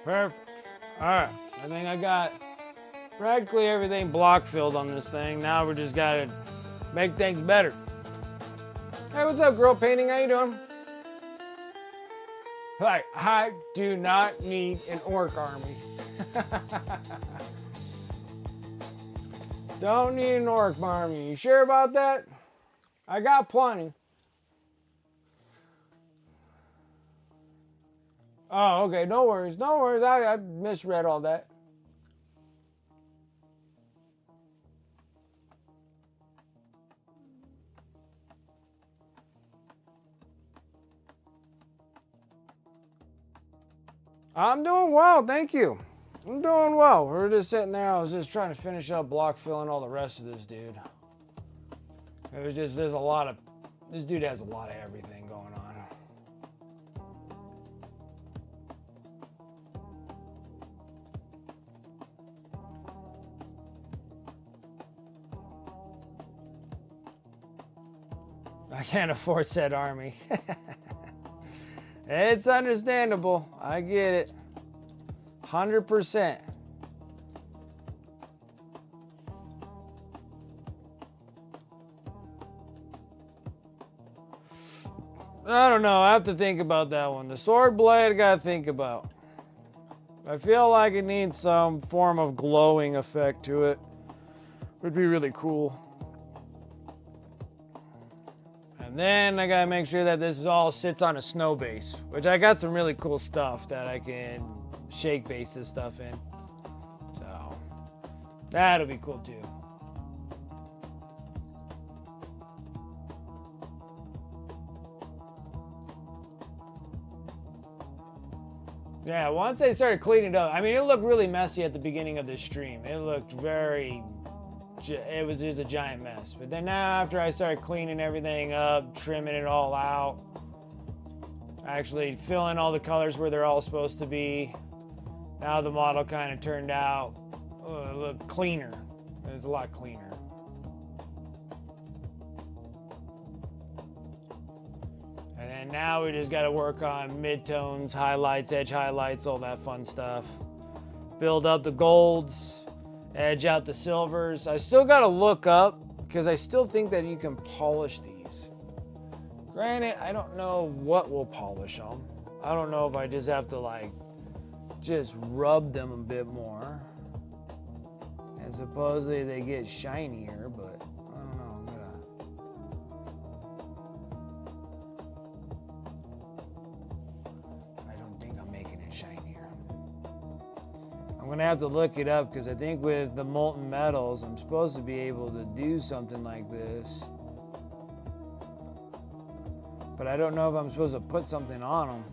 Perfect. All right, I think I got practically everything block filled on this thing. Now we just gotta make things better. Hey, what's up, girl painting? How you doing? Like, I do not need an orc army. Don't need an orc army. You sure about that? I got plenty. Oh, okay. No worries. No worries. I misread all that. I'm doing well. Thank you. I'm doing well. We're just sitting there. I was just trying to finish up block filling all the rest of this dude. It was just, there's a lot of, this dude has a lot of everything going on. I can't afford said army. It's understandable. I get it. 100%. I don't know. I have to think about that one. The sword blade I gotta think about. I feel like it needs some form of glowing effect to it. Would be really cool. And then I gotta make sure that this all sits on a snow base, which I got some really cool stuff that I can shake base this stuff in. So that'll be cool too. Yeah, once I started cleaning it up, I mean, it looked really messy at the beginning of this stream. It looked very, it was just a giant mess. But then now after I started cleaning everything up, trimming it all out, actually filling all the colors where they're all supposed to be, now the model kind of turned out a little cleaner. It was a lot cleaner. And now we just got to work on midtones, highlights, edge highlights, all that fun stuff. Build up the golds, edge out the silvers. I still got to look up because I still think that you can polish these. Granted, I don't know what will polish them. I don't know if I just have to like just rub them a bit more. And supposedly they get shinier, but I don't know. I don't think I'm making it shinier. I'm gonna have to look it up because I think with the molten metals, I'm supposed to be able to do something like this. But I don't know if I'm supposed to put something on them.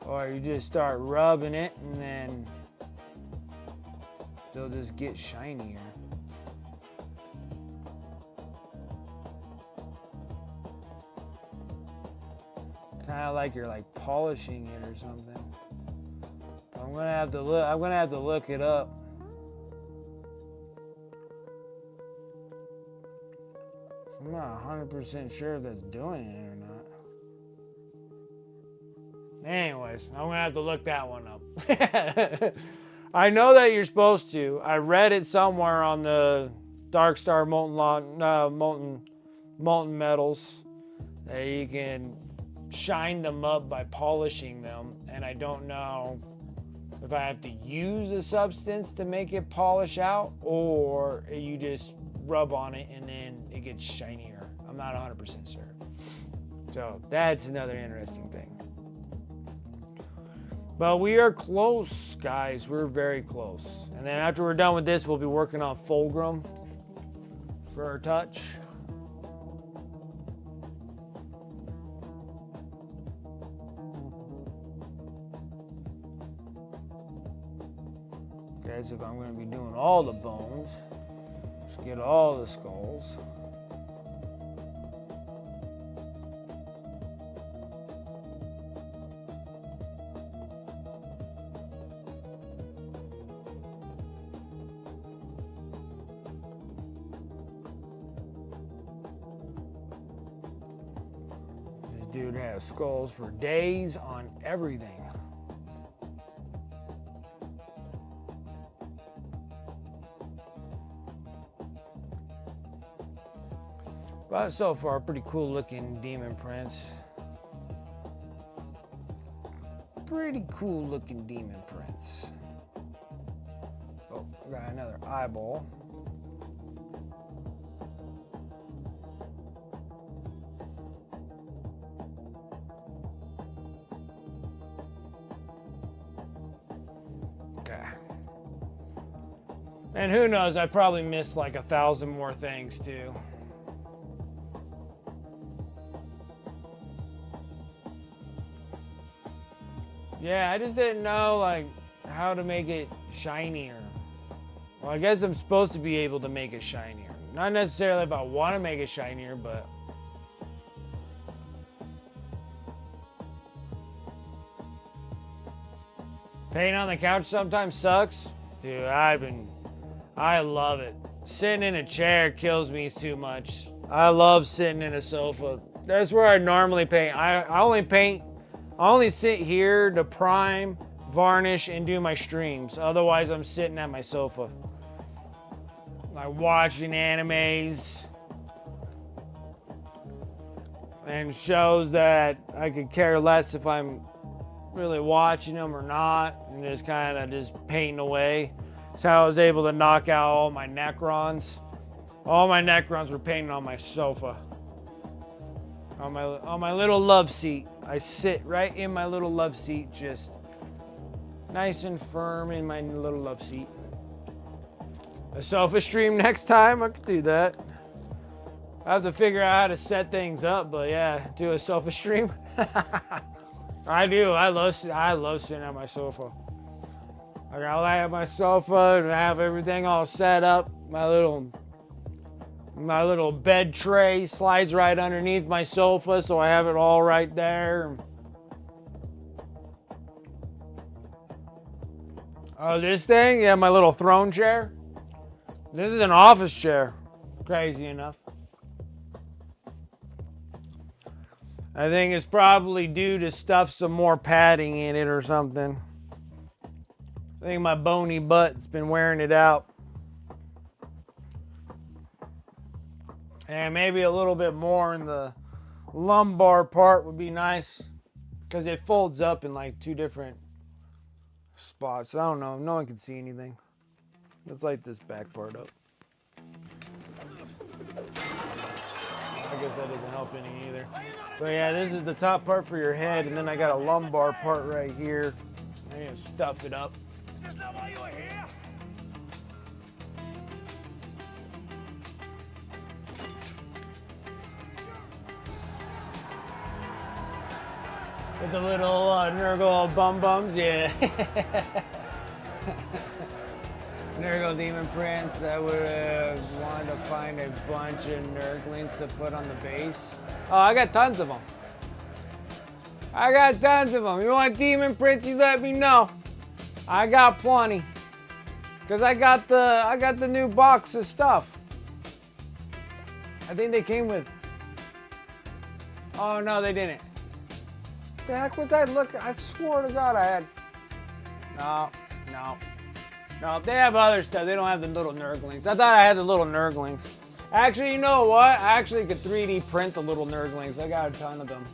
Or you just start rubbing it and then they'll just get shinier. Kind of like you're like polishing it or something. I'm gonna have to look. I'm gonna have to look it up. I'm not 100% sure if that's doing it or not. Anyways, I'm gonna have to look that one up. I know that you're supposed to. I read it somewhere on the Dark Star molten metals that you can shine them up by polishing them, and I don't know if I have to use a substance to make it polish out or you just rub on it and then it gets shinier. I'm not 100% sure. So that's another interesting thing. But we are close, guys. We're very close. And then after we're done with this, we'll be working on Fulgrim for our touch. Okay, so if I'm going to be doing all the bones, let's get all the skulls. This dude has skulls for days on everything. But so far, pretty cool looking demon prints. Pretty cool looking demon prints. Oh, got another eyeball. Okay. And who knows, I probably missed like 1,000 more things too. Yeah, I just didn't know like how to make it shinier. Well, I guess I'm supposed to be able to make it shinier. Not necessarily if I want to make it shinier, but painting on the couch sometimes sucks. Dude, I love it. Sitting in a chair kills me too much. I love sitting in a sofa. That's where I normally paint. I only sit here to prime, varnish, and do my streams. Otherwise, I'm sitting at my sofa. Like watching animes and shows that I could care less if I'm really watching them or not, and just kind of just painting away. That's how I was able to knock out all my Necrons. All my Necrons were painted on my sofa. On my little love seat. I sit right in my little love seat, just nice and firm in my little love seat. A sofa stream next time, I could do that. I have to figure out how to set things up, but yeah, do a sofa stream. I do. I love sitting at my sofa. I gotta lay at my sofa and have everything all set up. My little bed tray slides right underneath my sofa, so I have it all right there. Oh, this thing? Yeah, my little throne chair. This is an office chair, crazy enough. I think it's probably due to stuff some more padding in it or something. I think my bony butt's been wearing it out. And maybe a little bit more in the lumbar part would be nice, because it folds up in like 2 different spots. I don't know. No one can see anything. Let's light this back part up. I guess that doesn't help any either. But yeah, this is the top part for your head, and then I got a lumbar part right here. I'm gonna stuff it up. Is this not why you were here? With the little Nurgle bum-bums, yeah. Nurgle Demon Prince, I would want to find a bunch of Nurglings to put on the base. Oh, I got tons of them. I got tons of them. You want Demon Prince, you let me know. I got plenty. Cause I got the new box of stuff. I think they came with. Oh no, they didn't. The heck was I looking? I swore to God I had. No, they have other stuff. They don't have the little Nurglings. I thought I had the little Nurglings. Actually, you know what? I actually could 3D print the little Nurglings. I got a ton of them.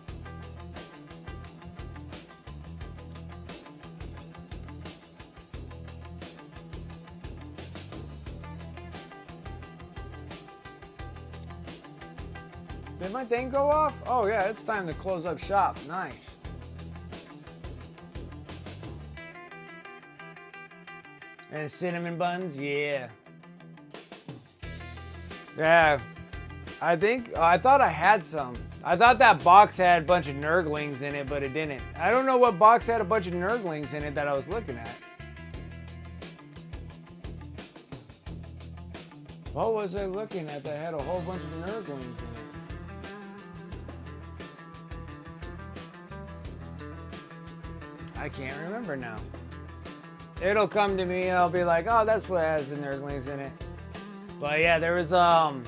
Did my thing go off? Oh yeah, it's time to close up shop. Nice. And cinnamon buns, yeah. Yeah, I thought I had some. I thought that box had a bunch of Nurglings in it, but it didn't. I don't know what box had a bunch of Nurglings in it that I was looking at. What was I looking at that had a whole bunch of Nurglings in it? I can't remember now. It'll come to me and I'll be like, oh, that's what has the Nurglings in it. But yeah, there was, and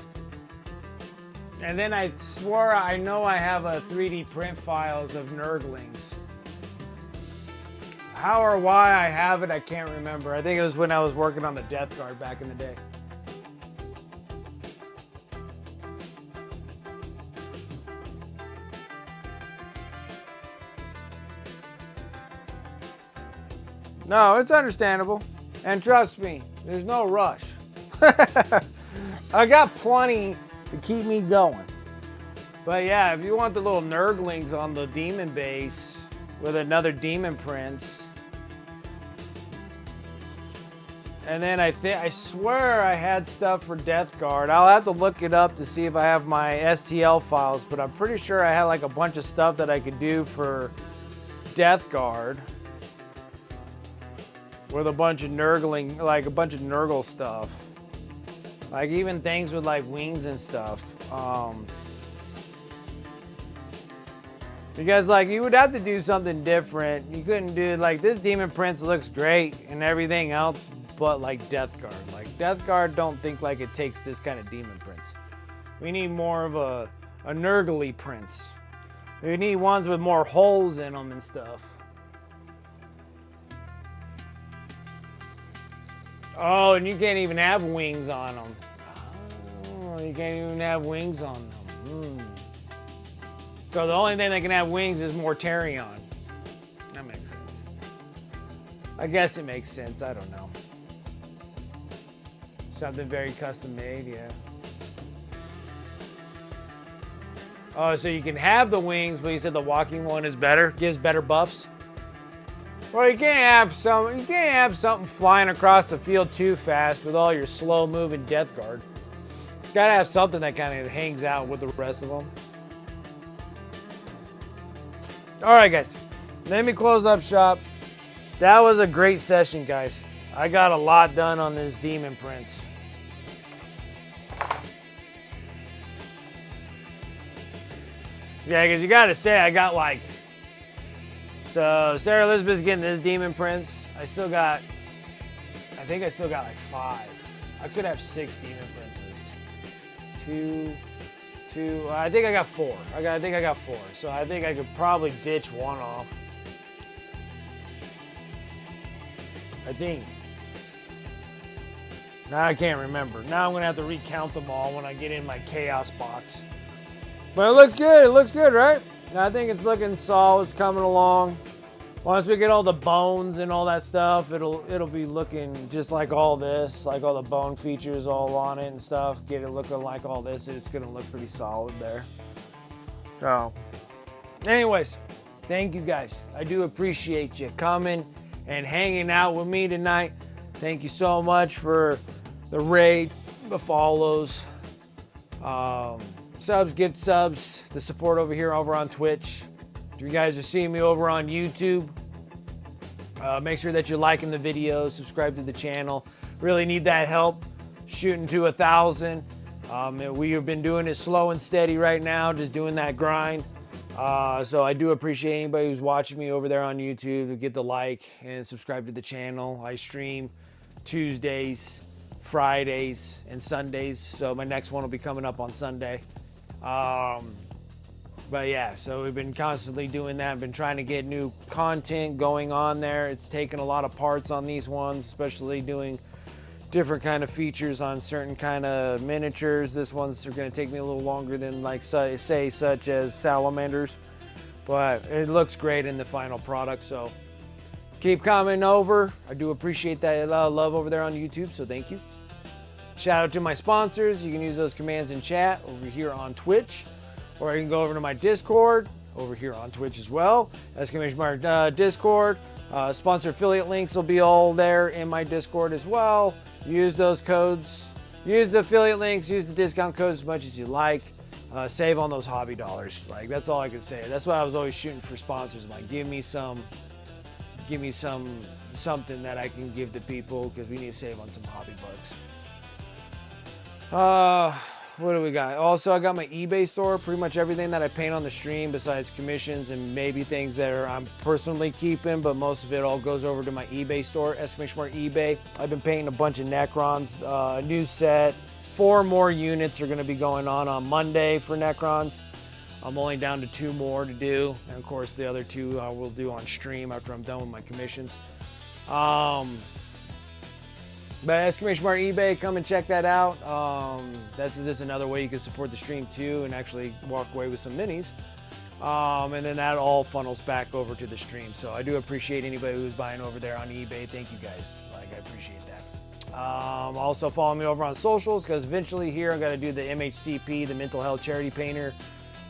then I swore I know I have a 3D print files of Nurglings. How or why I have it, I can't remember. I think it was when I was working on the Death Guard back in the day. No, it's understandable. And trust me, there's no rush. I got plenty to keep me going. But yeah, if you want the little Nurglings on the demon base with another Demon Prince. And then I swear I had stuff for Death Guard. I'll have to look it up to see if I have my STL files, but I'm pretty sure I had like a bunch of stuff that I could do for Death Guard. With a bunch of Nurgling, like a bunch of Nurgle stuff. Like even things with like wings and stuff. Because like you would have to do something different. You couldn't do like this Demon Prince looks great and everything else but like Death Guard. Like Death Guard don't think like it takes this kind of Demon Prince. We need more of a Nurgly Prince. We need ones with more holes in them and stuff. Oh, and you can't even have wings on them. Oh, you can't even have wings on them. So the only thing that can have wings is Mortarion. That makes sense. I guess it makes sense. I don't know. Something very custom made, yeah. Oh, so you can have the wings, but you said the walking one is better, gives better buffs? Well, you can't have something flying across the field too fast with all your slow-moving Death Guard. You gotta have something that kind of hangs out with the rest of them. All right, guys, let me close up shop. That was a great session, guys. I got a lot done on this Demon Prince. Yeah, because you gotta say, I got like. So Sarah Elizabeth's getting this Demon Prince. I think I still got like 5. I could have 6 Demon Princes. 2. I think I got 4. I think I got 4. So I think I could probably ditch one off. I think. Now I can't remember. Now I'm gonna have to recount them all when I get in my chaos box. But it looks good. It looks good, right? I think it's looking solid. It's coming along. Once we get all the bones and all that stuff, it'll be looking just like all this, like all the bone features all on it and stuff. Get it looking like all this. It's gonna look pretty solid there. So, anyways, thank you guys. I do appreciate you coming and hanging out with me tonight. Thank you so much for the raid, the follows, subs, gift subs, the support over on Twitch. If you guys are seeing me over on YouTube, make sure that you're liking the videos, subscribe to the channel. Really need that help shooting to 1,000. We have been doing it slow and steady right now, just doing that grind. So I do appreciate anybody who's watching me over there on YouTube to get the like and subscribe to the channel. I stream Tuesdays, Fridays, and Sundays. So my next one will be coming up on Sunday. But yeah, so we've been constantly doing that. I've been trying to get new content going on there. It's taken a lot of parts on these ones, especially doing different kind of features on certain kind of miniatures. This one's going to take me a little longer than like say such as salamanders, but it looks great in the final product. So keep commenting over. I do appreciate that love over there on YouTube, so thank you. Shout out to my sponsors. You can use those commands in chat over here on Twitch, or you can go over to my Discord over here on Twitch as well. Exclamation mark Discord. Sponsor affiliate links will be all there in my Discord as well. Use those codes. Use the affiliate links. Use the discount codes as much as you like. Save on those hobby dollars. Like, that's all I can say. That's why I was always shooting for sponsors. Like, give me something that I can give to people, because we need to save on some hobby bucks. What do we got? Also, I got my eBay store. Pretty much everything that I paint on the stream, besides commissions and maybe things that I'm personally keeping, but most of it all goes over to my eBay store, exclamation mark eBay. I've been painting a bunch of Necrons, a new set. 4 more units are going to be going on Monday for Necrons. I'm only down to 2 more to do, and of course the other 2 I will do on stream after I'm done with my commissions. But exclamation mark eBay, come and check that out. That's just another way you can support the stream too and actually walk away with some minis. And then that all funnels back over to the stream. So I do appreciate anybody who's buying over there on eBay. Thank you guys. Like, I appreciate that. Also follow me over on socials, because eventually here I'm going to do the MHCP, the Mental Health Charity Painter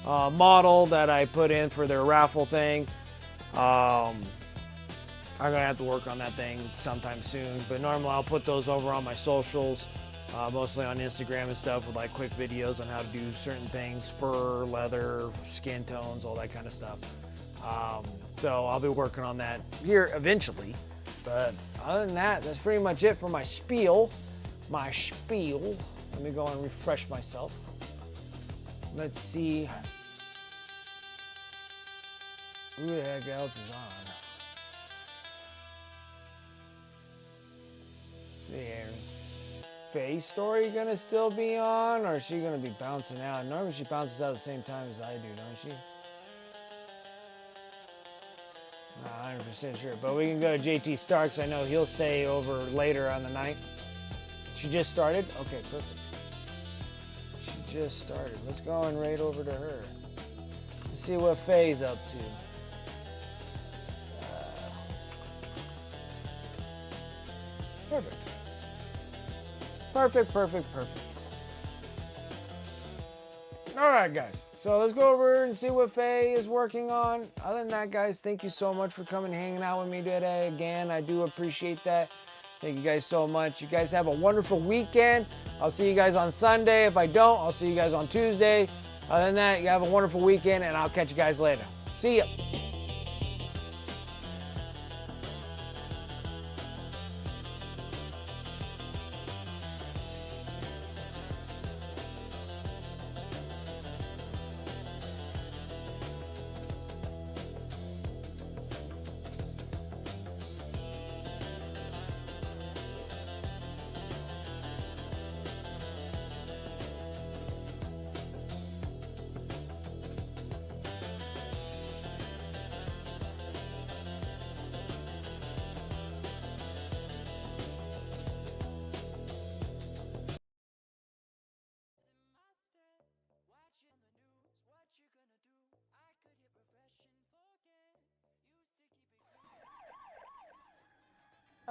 model that I put in for their raffle thing. I'm going to have to work on that thing sometime soon, but normally I'll put those over on my socials, mostly on Instagram and stuff, with like quick videos on how to do certain things, fur, leather, skin tones, all that kind of stuff. So I'll be working on that here eventually, but other than that, that's pretty much it for my spiel. Let me go and refresh myself. Let's see who the heck else is on. Faye's story gonna still be on, or is she gonna be bouncing out? Normally she bounces out at the same time as I do, don't she? Not 100% sure, but we can go to JT Starks. I know he'll stay over later on the night. She just started? Okay, perfect. She just started. Let's go and raid over to her. Let's see what Faye's up to. Perfect. Perfect. All right, guys. So let's go over and see what Faye is working on. Other than that, guys, thank you so much for coming and hanging out with me today. Again, I do appreciate that. Thank you guys so much. You guys have a wonderful weekend. I'll see you guys on Sunday. If I don't, I'll see you guys on Tuesday. Other than that, you have a wonderful weekend, and I'll catch you guys later. See ya.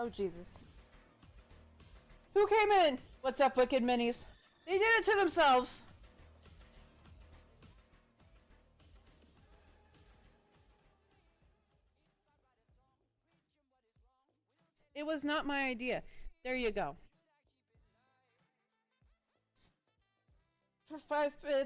Oh, Jesus. Who came in? What's up, wicked minis? They did it to themselves. It was not my idea. There you go. For 5 bits.